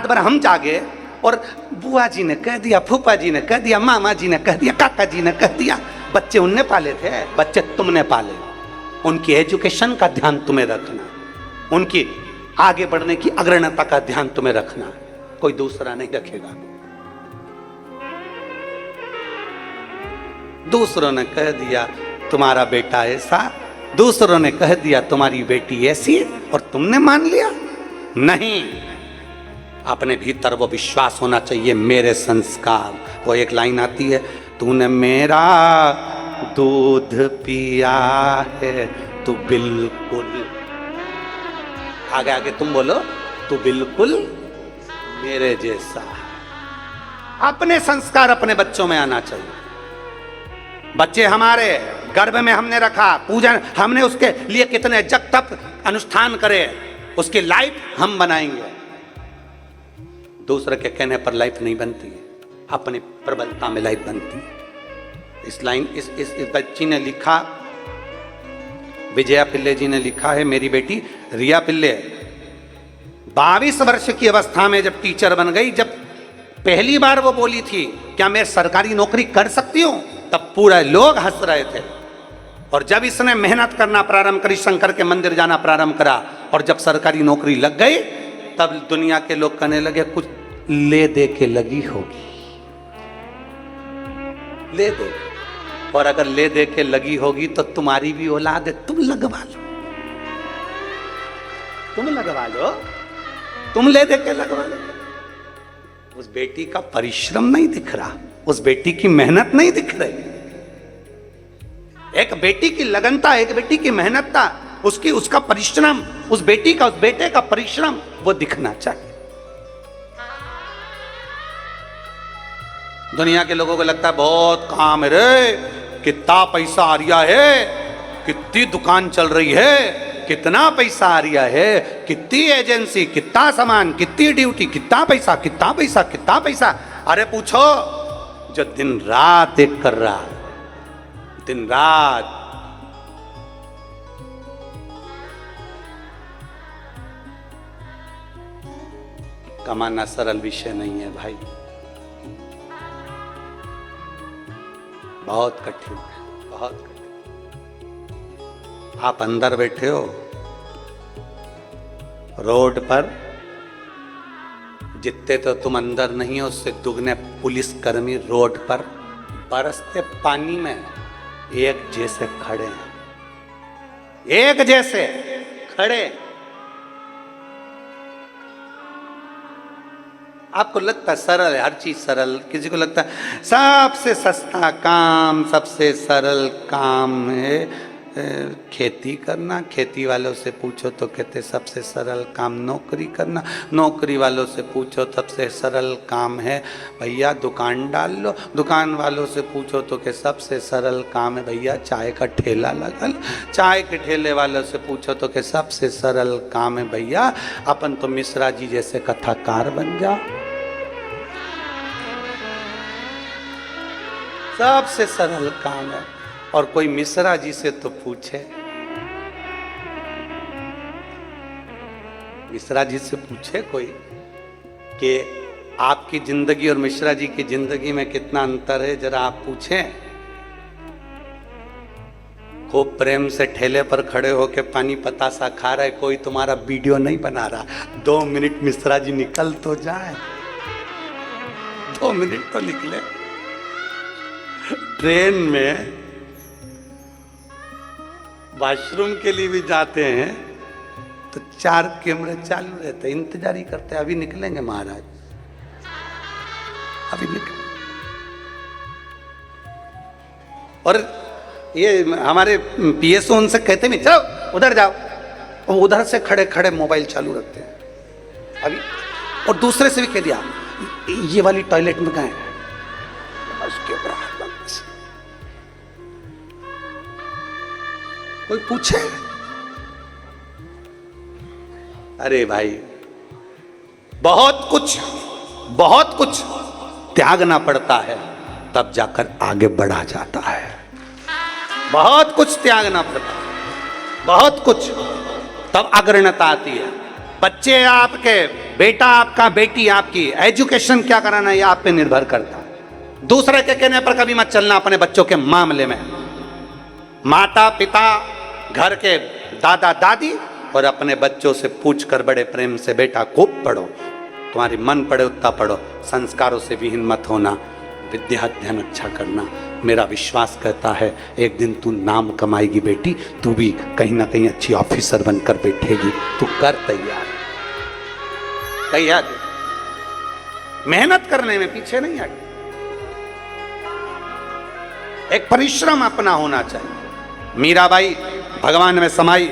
भर हम जागे, और बुआ जी ने कह दिया, फूफा जी ने कह दिया, मामा जी ने कह दिया, काका जी ने कह दिया। बच्चे उनने पाले थे, बच्चे तुमने पाले। उनकी एजुकेशन का ध्यान तुम्हें रखना, उनकी आगे बढ़ने की अग्रणता का ध्यान तुम्हें रखना, कोई दूसरा नहीं रखेगा। दूसरों ने कह दिया तुम्हारा बेटा ऐसा, दूसरों ने कह दिया तुम्हारी बेटी ऐसी, और तुमने मान लिया। नहीं, अपने भीतर वो विश्वास होना चाहिए, मेरे संस्कार। वो एक लाइन आती है, तूने मेरा दूध पिया है, तू बिल्कुल, आगे आगे तुम बोलो, तू बिल्कुल मेरे जैसा। अपने संस्कार अपने बच्चों में आना चाहिए। बच्चे हमारे गर्भ में हमने रखा, पूजन हमने उसके लिए कितने जग तप अनुष्ठान करे, उसकी लाइफ हम बनाएंगे। दूसरे के कहने पर लाइफ नहीं बनती है, अपनी प्रबलता में लाइफ बनती है। इस लाइन इस बच्ची ने लिखा, विजया पिल्ले जी ने लिखा है, मेरी बेटी रिया पिल्ले 22 वर्ष की अवस्था में जब टीचर बन गई, जब पहली बार वो बोली थी क्या मैं सरकारी नौकरी कर सकती हूं, तब पूरे लोग हंस रहे थे। और जब इसने मेहनत करना प्रारंभ करी, शंकर के मंदिर जाना प्रारंभ करा, और जब सरकारी नौकरी लग गई, तब दुनिया के लोग कहने लगे कुछ ले दे के लगी होगी, ले दे। और अगर ले दे के लगी होगी तो तुम्हारी भी औलाद है, तुम लगवा लो, तुम लगवा लो, तुम ले दे के लगवा लो। उस बेटी का परिश्रम नहीं दिख रहा, उस बेटी की मेहनत नहीं दिख रही। एक बेटी की लगनता, एक बेटी की मेहनत था, उसका परिश्रम, उस बेटी का, उस बेटे का परिश्रम वो दिखना चाहिए। दुनिया के लोगों को लगता है बहुत काम है रे, कितना पैसा आ रहा है, कितनी दुकान चल रही है, कितना पैसा आ रहा है, कितनी एजेंसी, कितना सामान, कितनी ड्यूटी, कितना पैसा, कितना पैसा, कितना पैसा। अरे पूछो जो दिन रात एक कर रहा है, दिन रात, कमाना सरल विषय नहीं है भाई, बहुत कठिन है, बहुत कठिन। आप अंदर बैठे हो, रोड पर जितने तो तुम अंदर नहीं हो, उससे दुगने पुलिसकर्मी रोड पर बरसते पानी में एक जैसे खड़े हैं, एक जैसे खड़े। आपको लगता है सरल है, हर चीज सरल, किसी को लगता है सबसे सस्ता काम, सबसे सरल काम है खेती करना। खेती वालों से पूछो तो कहते सबसे सरल काम नौकरी करना। नौकरी वालों से पूछो सबसे सरल काम है भैया दुकान डाल लो। दुकान वालों से पूछो तो कि सबसे सरल काम है भैया चाय का ठेला लगा लो। चाय के ठेले वालों से पूछो तो कि सबसे सरल काम है भैया अपन तो मिश्रा जी जैसे कथाकार बन जाओ। सबसे सरल काम है। और कोई मिश्रा जी से तो पूछे, मिश्रा जी से पूछे कोई कि आपकी जिंदगी और मिश्रा जी की जिंदगी में कितना अंतर है, जरा आप पूछें। खूब प्रेम से ठेले पर खड़े होके पानी पतासा खा रहे, कोई तुम्हारा वीडियो नहीं बना रहा। 2 मिनट मिश्रा जी निकल तो जाए, 2 मिनट तो निकले। ट्रेन में वॉशरूम के लिए भी जाते हैं तो 4 कैमरे चालू रहते, इंतजार ही करते अभी निकलेंगे महाराज, अभी निकले। और ये हमारे पीएसओ उनसे कहते नहीं चलो उधर जाओ, और उधर से खड़े खड़े मोबाइल चालू रखते हैं अभी। और दूसरे से भी कह दिया ये वाली टॉयलेट में कहाँ है, उसके ऊपर हाथ लगा। कोई पूछे? अरे भाई बहुत कुछ त्यागना पड़ता है तब जाकर आगे बढ़ा जाता है। बहुत कुछ त्यागना पड़ता है, बहुत कुछ, तब अग्रणता आती है। बच्चे आपके, बेटा आपका, बेटी आपकी, एजुकेशन क्या कराना ये आप पे निर्भर करता है। दूसरे के कहने पर कभी मत चलना अपने बच्चों के मामले में। माता पिता, घर के दादा दादी और अपने बच्चों से पूछकर बड़े प्रेम से बेटा खूब पढ़ो, तुम्हारी मन पड़े उतना पढ़ो, संस्कारों से विहीन मत होना, विद्या अध्ययन अच्छा करना। मेरा विश्वास कहता है एक दिन तू नाम कमाएगी बेटी, तू भी कहीं ना कहीं अच्छी ऑफिसर बनकर बैठेगी। तू कर तैयार, तैयार, मेहनत करने में पीछे नहीं हट। एक परिश्रम अपना होना चाहिए। मीराबाई भगवान में समाई,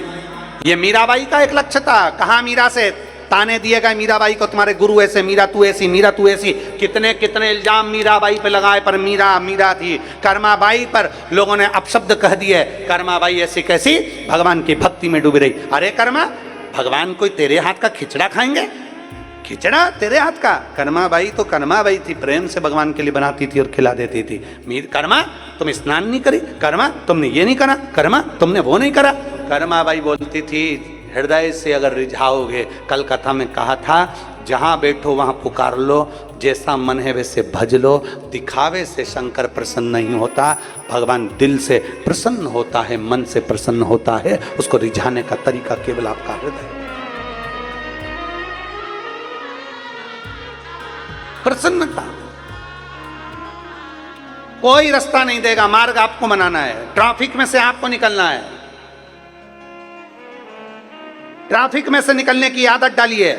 ये मीराबाई का एक लक्ष्य था। कहां मीरा से ताने दिए गए, मीराबाई को तुम्हारे गुरु ऐसे, मीरा तू ऐसी, मीरा तू ऐसी। कितने कितने इल्जाम मीराबाई पे लगाए, पर मीरा थी। कर्माबाई पर लोगों ने अपशब्द कह दिए, कर्माबाई ऐसी कैसी, भगवान की भक्ति में डूबी रही। अरे कर्मा, भगवान कोई तेरे हाथ का खिचड़ा खाएंगे? खिचड़ा तेरे हाथ का? कर्माबाई तो कर्माबाई थी, प्रेम से भगवान के लिए बनाती थी और खिला देती थी। कर्मा तुम स्नान नहीं करी, कर्मा तुमने ये नहीं करा, कर्मा तुमने वो नहीं करा। कर्माबाई बोलती थी हृदय से अगर रिझाओगे, कल कथा में कहा था जहां बैठो वहां पुकार लो, जैसा मन है वैसे भज लो। दिखावे से शंकर प्रसन्न नहीं होता, भगवान दिल से प्रसन्न होता है, मन से प्रसन्न होता है। उसको रिझाने का तरीका केवल आपका हृदय। प्रसन्नता कोई रास्ता नहीं देगा, मार्ग आपको बनाना है। ट्रैफिक में से आपको निकलना है, ट्रैफिक में से निकलने की आदत डालिए।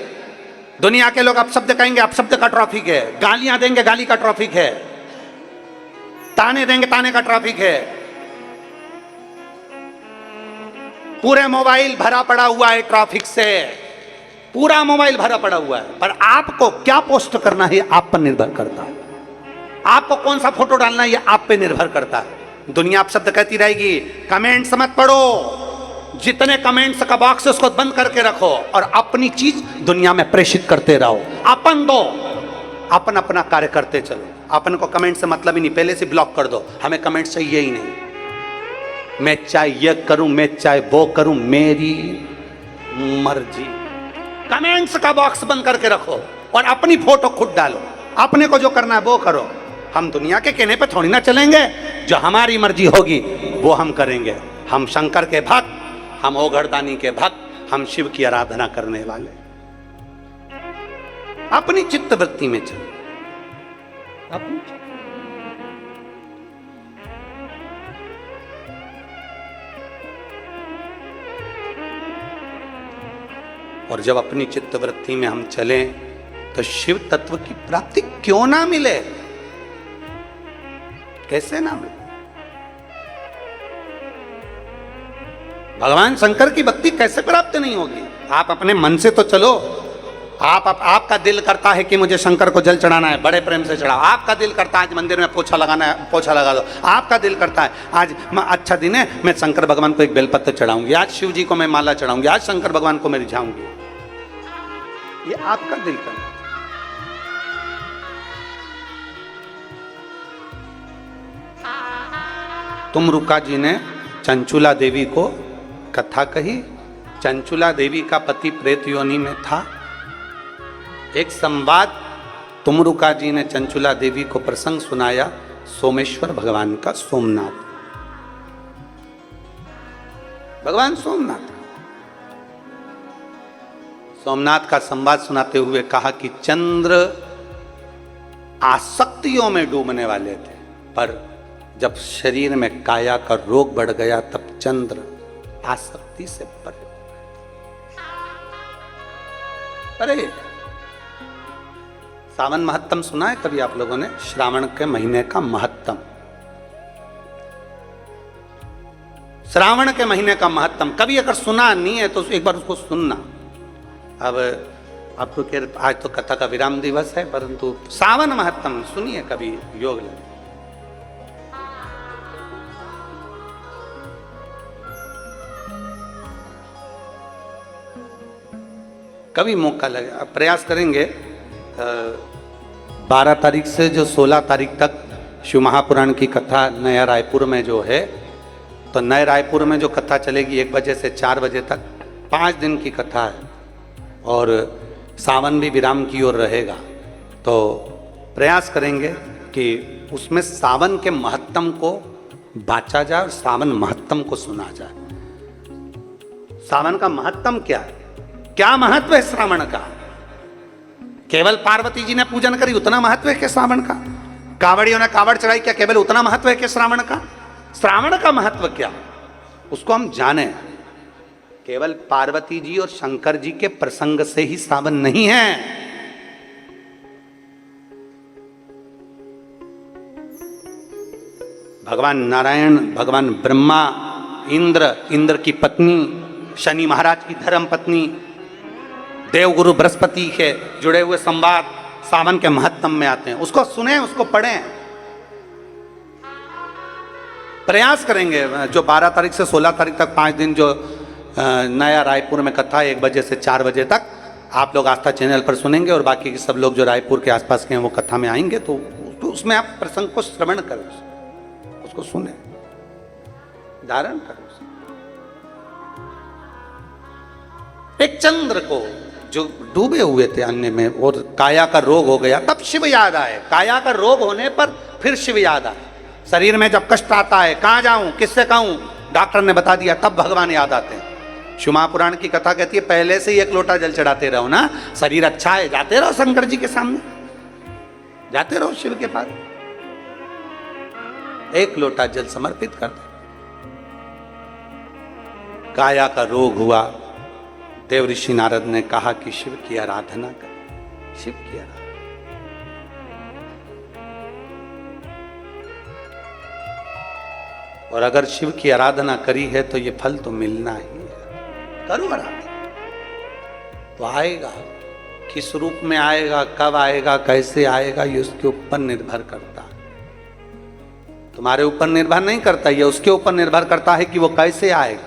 दुनिया के लोग अपशब्द कहेंगे, अपशब्द का ट्रैफिक है। गालियां देंगे, गाली का ट्रैफिक है। ताने देंगे, ताने का ट्रैफिक है। पूरे मोबाइल भरा पड़ा हुआ है ट्रैफिक से, पूरा मोबाइल भरा पड़ा हुआ है। पर आपको क्या पोस्ट करना है आप पर निर्भर करता है। आपको कौन सा फोटो डालना है ये आप पे निर्भर करता है। दुनिया अपशब्द कहती रहेगी, कमेंट्स मत पढ़ो, जितने कमेंट्स का बॉक्स है उसको बंद करके रखो और अपनी चीज दुनिया में प्रेषित करते रहो। अपन दो, अपन अपना कार्य करते चलो। अपन को कमेंट से मतलब ही नहीं, पहले से ब्लॉक कर दो। हमें कमेंट चाहिए ही नहीं। मैं चाहे ये करूं, मैं चाहे वो करूं, मेरी मर्जी। कमेंट्स का बॉक्स बंद करके रखो और अपनी फोटो खुद डालो। अपने को जो करना है वो करो। हम दुनिया के कहने पे थोड़ी ना चलेंगे, जो हमारी मर्जी होगी वो हम करेंगे। हम शंकर के भक्त, हम ओघड़दानी के भक्त, हम शिव की आराधना करने वाले। अपनी चित्त वृत्ति में चलो, अपनी और जब अपनी चित्त वृत्ति में हम चलें तो शिव तत्व की प्राप्ति क्यों ना मिले, कैसे ना मिले। भगवान शंकर की भक्ति कैसे प्राप्त नहीं होगी। आप अपने मन से तो चलो। आपका दिल करता है कि मुझे शंकर को जल चढ़ाना है, बड़े प्रेम से चढ़ाओ। आपका दिल करता है आज मंदिर में पोछा लगाना है, पोछा लगा दो। आपका दिल करता है आज अच्छा दिन है, मैं शंकर भगवान को एक बेलपत्र चढ़ाऊंगी, आज शिव जी को मैं माला चढ़ाऊंगी, आज शंकर भगवान को मैं रिझाऊंगी। ये आपका दिल करता है। तुमरुका जी ने चंचुला देवी को कथा कही। चंचुला देवी का पति प्रेत योनि में था। एक संवाद तुमरुका जी ने चंचुला देवी को प्रसंग सुनाया सोमेश्वर भगवान का, सोमनाथ भगवान सोमनाथ। सोमनाथ का संवाद सुनाते हुए कहा कि चंद्र आसक्तियों में डूबने वाले थे, पर जब शरीर में काया का रोग बढ़ गया तब चंद्र आसक्ति से परे। अरे सावन महत्तम सुना है कभी आप लोगों ने? श्रावण के महीने का महत्तम। श्रावण के महीने का महत्तम कभी अगर सुना नहीं है तो एक बार उसको सुनना। अब आपको आज तो कथा का विराम दिवस है, परंतु सावन महत्तम सुनिए कभी योग लगे। कभी मौका लगे अब प्रयास करेंगे। 12 तारीख से जो 16 तारीख तक शिव महापुराण की कथा नया रायपुर में जो है, तो नए रायपुर में जो कथा चलेगी 1 बजे से 4 बजे तक, 5 दिन की कथा है और सावन भी विराम की ओर रहेगा। तो प्रयास करेंगे कि उसमें सावन के महत्तम को बांचा जाए और सावन महत्तम को सुना जाए। सावन का महत्तम क्या है, क्या महत्व है श्रावण का? केवल पार्वती जी ने पूजन करी उतना महत्व है कि श्रावण का? कांवड़ियों ने कांवड़ चढ़ाई क्या केवल उतना महत्व है कि श्रावण का? श्रावण का महत्व क्या उसको हम जाने। केवल पार्वती जी और शंकर जी के प्रसंग से ही श्रावण नहीं है। भगवान नारायण, भगवान ब्रह्मा, इंद्र की पत्नी, शनि महाराज की धर्म पत्नी, देवगुरु बृहस्पति के जुड़े हुए संवाद सावन के महत्तम में आते हैं। उसको सुने, उसको पढ़ें। प्रयास करेंगे जो 12 तारीख से 16 तारीख तक 5 दिन जो नया रायपुर में कथा 1 बजे से 4 बजे तक आप लोग आस्था चैनल पर सुनेंगे और बाकी के सब लोग जो रायपुर के आसपास के हैं वो कथा में आएंगे। तो उसमें आप प्रसंग को श्रवण करें, उसको सुने, धारण करें। एक चंद्र को जो डूबे हुए थे अन्य में और काया का रोग हो गया, तब शिव याद आए। काया का रोग होने पर फिर शिव याद आए। शरीर में जब कष्ट आता है, कहाँ जाऊं, किससे कहूं, डॉक्टर ने बता दिया, तब भगवान याद आते हैं। शिव महापुराण की कथा कहती है पहले से ही 1 लोटा जल चढ़ाते रहो ना, शरीर अच्छा है, जाते रहो शंकर जी के सामने, जाते रहो शिव के पास, 1 लोटा जल समर्पित कर दो। काया का रोग हुआ, देव ऋषि नारद ने कहा कि शिव की आराधना करें, शिव की आराधना। और अगर शिव की आराधना करी है तो ये फल तो मिलना ही है। करो आराधना तो आएगा। किस रूप में आएगा, कब आएगा, कैसे आएगा, ये उसके ऊपर निर्भर करता है। तुम्हारे ऊपर निर्भर नहीं करता, ये उसके ऊपर निर्भर करता है कि वो कैसे आएगा।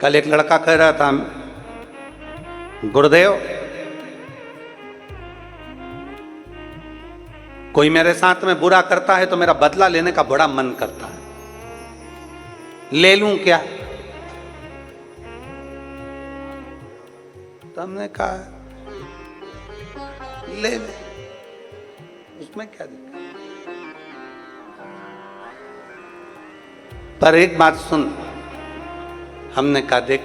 कल एक लड़का कह रहा था, गुरुदेव कोई मेरे साथ में बुरा करता है तो मेरा बदला लेने का बड़ा मन करता है, ले लूं क्या? तो हमने कहा ले ले, उसमें क्या दिक्कत। पर एक बात सुन, हमने कहा देख,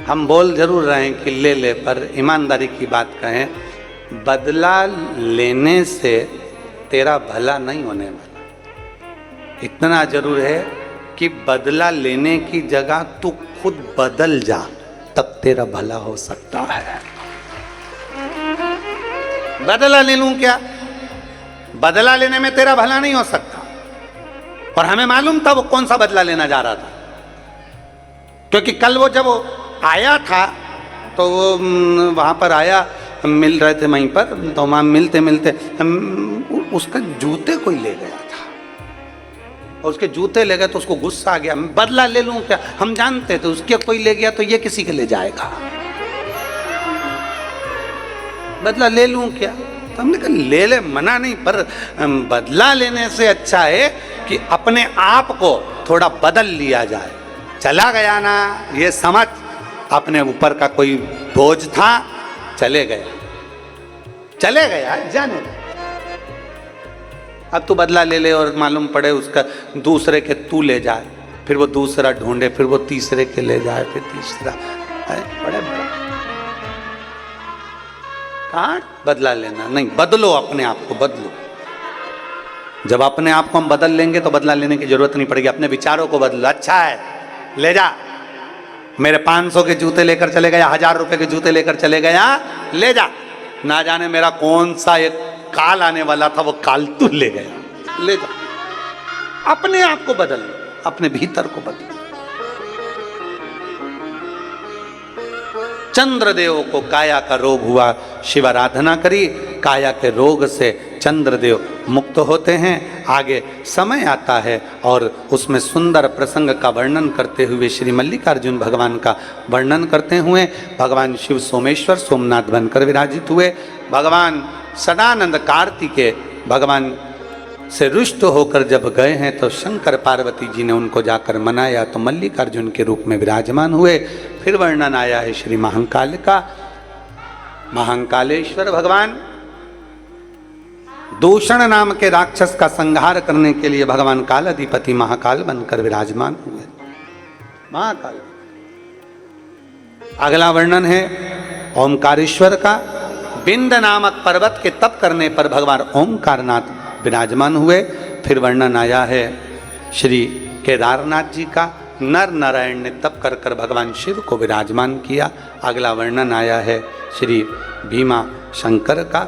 हम बोल जरूर रहे हैं कि ले ले, पर ईमानदारी की बात कहें, बदला लेने से तेरा भला नहीं होने वाला। इतना जरूर है कि बदला लेने की जगह तू खुद बदल जा, तब तेरा भला हो सकता है। बदला ले लूं क्या? बदला लेने में तेरा भला नहीं हो सकता। और हमें मालूम था वो कौन सा बदला लेना जा रहा था, क्योंकि कल वो जब वो आया था तो वो वहाँ पर आया, मिल रहे थे वहीं पर, तो वहाँ मिलते मिलते उसका जूते कोई ले गया था और उसके जूते ले गए तो उसको गुस्सा आ गया। बदला ले लूं क्या? हम जानते थे उसके कोई ले गया तो ये किसी के ले जाएगा, बदला ले लूं क्या? तो हमने कहा ले ले, मना नहीं, पर बदला लेने से अच्छा है कि अपने आप को थोड़ा बदल लिया जाए। चला गया ना, ये समझ अपने ऊपर का कोई बोझ था, चले गया, चले गया, जाने दे। अब तू बदला ले ले और मालूम पड़े उसका दूसरे के तू ले जाए, फिर वो दूसरा ढूंढे, फिर वो तीसरे के ले जाए, फिर तीसरा, बड़े बड़ा कहाँ बदला लेना नहीं। बदलो, अपने आप को बदलो। जब अपने आप को हम बदल लेंगे तो बदला लेने की जरूरत नहीं पड़ेगी। अपने विचारों को बदलो, अच्छा है ले जा, मेरे 500 के जूते लेकर चले गया, 1000 रुपए के जूते लेकर चले गया, ले जा। ना जाने मेरा कौन सा एक काल आने वाला था, वो काल तू ले गया, ले जा। अपने आप को बदल लो, अपने भीतर को बदलो। चंद्रदेव को काया का रोग हुआ, शिव आराधना करी, काया के रोग से चंद्रदेव मुक्त होते हैं। आगे समय आता है और उसमें सुंदर प्रसंग का वर्णन करते हुए श्री मल्लिकार्जुन भगवान का वर्णन करते हुए भगवान शिव सोमेश्वर सोमनाथ बनकर विराजित हुए। भगवान सदानंद कार्तिकेय भगवान से रुष्ट होकर जब गए हैं तो शंकर पार्वती जी ने उनको जाकर मनाया, तो मल्लिकार्जुन के रूप में विराजमान हुए। फिर वर्णन आया है श्री महाकाल का। महाकालेश्वर भगवान दूषण नाम के राक्षस का संहार करने के लिए भगवान काल अधिपति महाकाल बनकर विराजमान हुए। महाकाल। अगला वर्णन है ओमकारेश्वर का। बिंद नामक पर्वत के तप करने पर भगवान ओमकारनाथ विराजमान हुए। फिर वर्णन आया है श्री केदारनाथ जी का। नर नारायण ने तप कर कर भगवान शिव को विराजमान किया। अगला वर्णन आया है श्री भीमा शंकर का।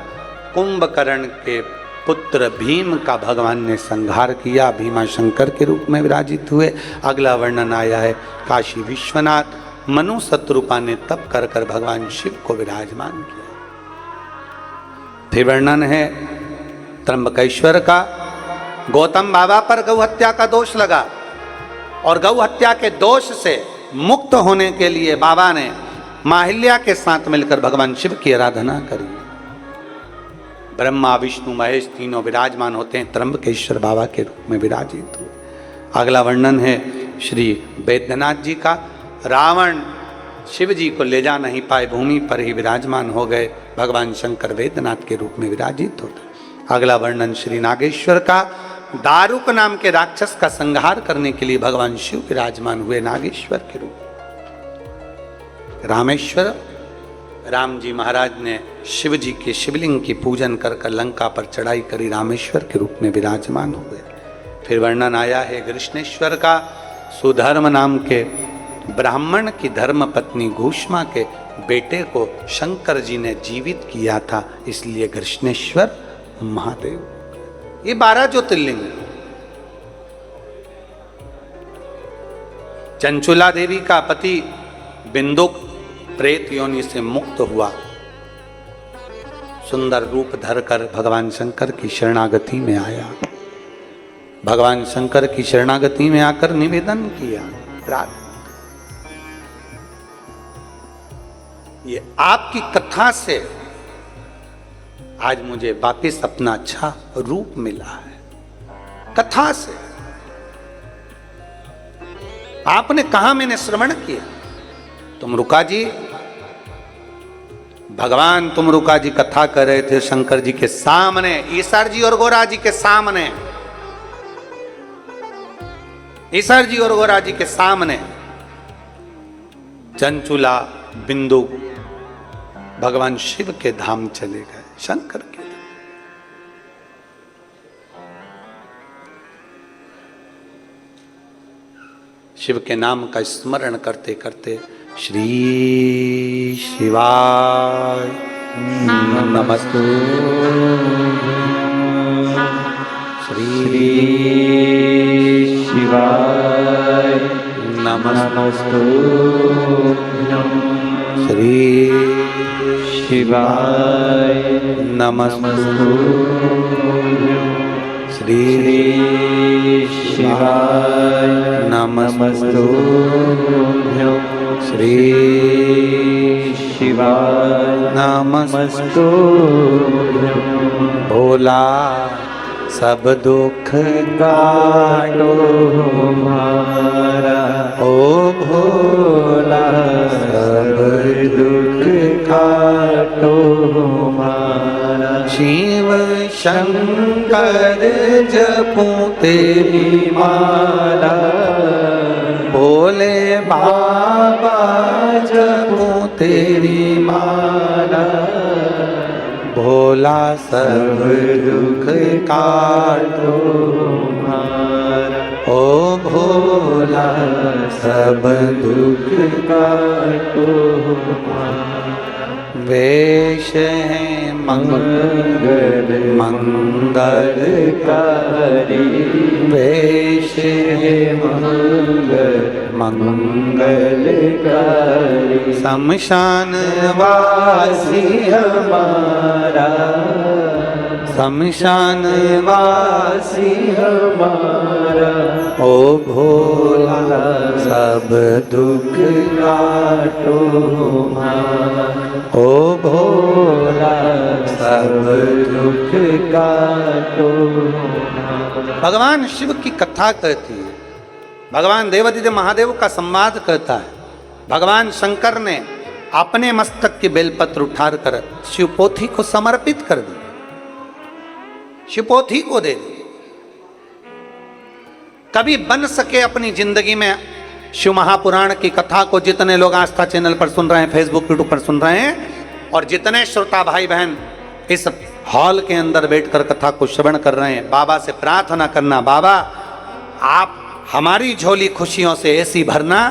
कुंभकर्ण के पुत्र भीम का भगवान ने संहार किया, भीमा शंकर के रूप में विराजित हुए। अगला वर्णन आया है काशी विश्वनाथ। मनु शत्रुपा ने तप कर कर भगवान शिव को विराजमान किया। फिर वर्णन है त्र्यंबकेश्वर का। गौतम बाबा पर गौ हत्या का दोष लगा और गौ हत्या के दोष से मुक्त होने के लिए बाबा ने माहिल्या के साथ मिलकर भगवान शिव की आराधना करी। ब्रह्मा विष्णु महेश तीनों विराजमान होते हैं, त्र्यंबकेश्वर बाबा के रूप में विराजित हुए। अगला वर्णन है श्री वैद्यनाथ जी का। रावण शिव जी को ले जा नहीं पाए, भूमि पर ही विराजमान हो गए, भगवान शंकर वैद्यनाथ के रूप में विराजित होते। अगला वर्णन श्री नागेश्वर का। दारुक नाम के राक्षस का संहार करने के लिए भगवान शिव विराजमान हुए नागेश्वर के रूप। रामेश्वर। राम जी महाराज ने शिव जी के शिवलिंग की पूजन कर कर लंका पर चढ़ाई करी, रामेश्वर के रूप में विराजमान हुए। फिर वर्णन आया है कृष्णेश्वर का। सुधर्म नाम के ब्राह्मण की धर्म पत्नी घूष्मा के बेटे को शंकर जी ने जीवित किया था, इसलिए कृष्णेश्वर महादेव। ये 12 ज्योतिर्लिंग। चंचुला देवी का पति बिंदुक प्रेत योनि से मुक्त हुआ, सुंदर रूप धरकर भगवान शंकर की शरणागति में आया। भगवान शंकर की शरणागति में आकर निवेदन किया, ये आपकी कथा से आज मुझे वापिस अपना अच्छा रूप मिला है। कथा से आपने कहा, मैंने श्रवण किया। तुम रुका जी, भगवान तुम रुका जी कथा कर रहे थे शंकर जी के सामने, ईश्वर जी और गोरा जी के सामने, ईश्वर जी और गोरा जी के सामने। चंचुला बिंदु भगवान शिव के धाम चले गए, शंकर के धाम। शिव के नाम का स्मरण करते करते श्री शिवाय नमस्तु, श्री शिवाय नमस्तु, श्री शिवाय नमस्तु, श्री शिवाय नमस्तु, श्री शिवाय नमस्तु। भोला सब दुख काटो हमारा, ओ भोला सब दुख काटो हमारा। शिव शंकर जपूं तेरी माला, भोले बाबा जपूं तेरी माला। भोला सब दुख काटो हमारा, ओ भोला सब दुख काटो हमारा। वेश है मंगल मंगलकारी, वेश है मंगलकारी। शमशान वासी हमारा, शमशान वासी हमारा। ओ भोला सब दुख काटो हमारा। ओ भोला सब दुख काटो हमारा। भगवान शिव की कथा कहती है, भगवान देवादिदेव महादेव का संवाद कहता है। भगवान शंकर ने अपने मस्तक की बेलपत्र उठाकर शिवपोथी को समर्पित कर दी, शिवपोथी को दे दी। कभी बन सके अपनी जिंदगी में शिव महापुराण की कथा को, जितने लोग आस्था चैनल पर सुन रहे हैं, फेसबुक यूट्यूब पर सुन रहे हैं, और जितने श्रोता भाई बहन इस हॉल के अंदर बैठकर कथा को श्रवण कर रहे हैं, बाबा से प्रार्थना करना, बाबा आप हमारी झोली खुशियों से ऐसी भरना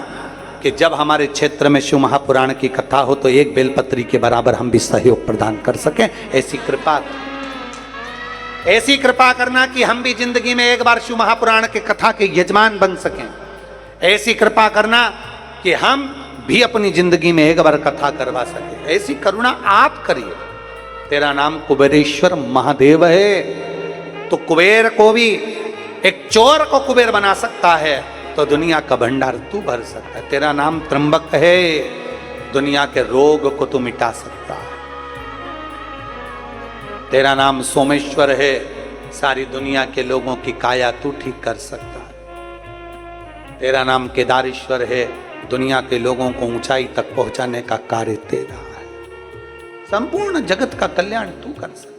कि जब हमारे क्षेत्र में शिव महापुराण की कथा हो तो एक बेलपत्री के बराबर हम भी सहयोग प्रदान कर सकें। ऐसी कृपा करना कि हम भी जिंदगी में एक बार शिव महापुराण के कथा के यजमान बन सकें। ऐसी कृपा करना कि हम भी अपनी जिंदगी में एक बार कथा करवा सकें। ऐसी करुणा आप करिए। तेरा नाम कुबेरेश्वर महादेव है, तो कुबेर को भी, एक चोर को कुबेर बना सकता है तो दुनिया का भंडार तू भर सकता है। तेरा नाम त्र्यंबक है, दुनिया के रोग को तू मिटा सकता है। तेरा नाम सोमेश्वर है, सारी दुनिया के लोगों की काया तू ठीक कर सकता है। तेरा नाम केदारेश्वर है, दुनिया के लोगों को ऊंचाई तक पहुंचाने का कार्य तेरा है। संपूर्ण जगत का कल्याण तू कर सकता है।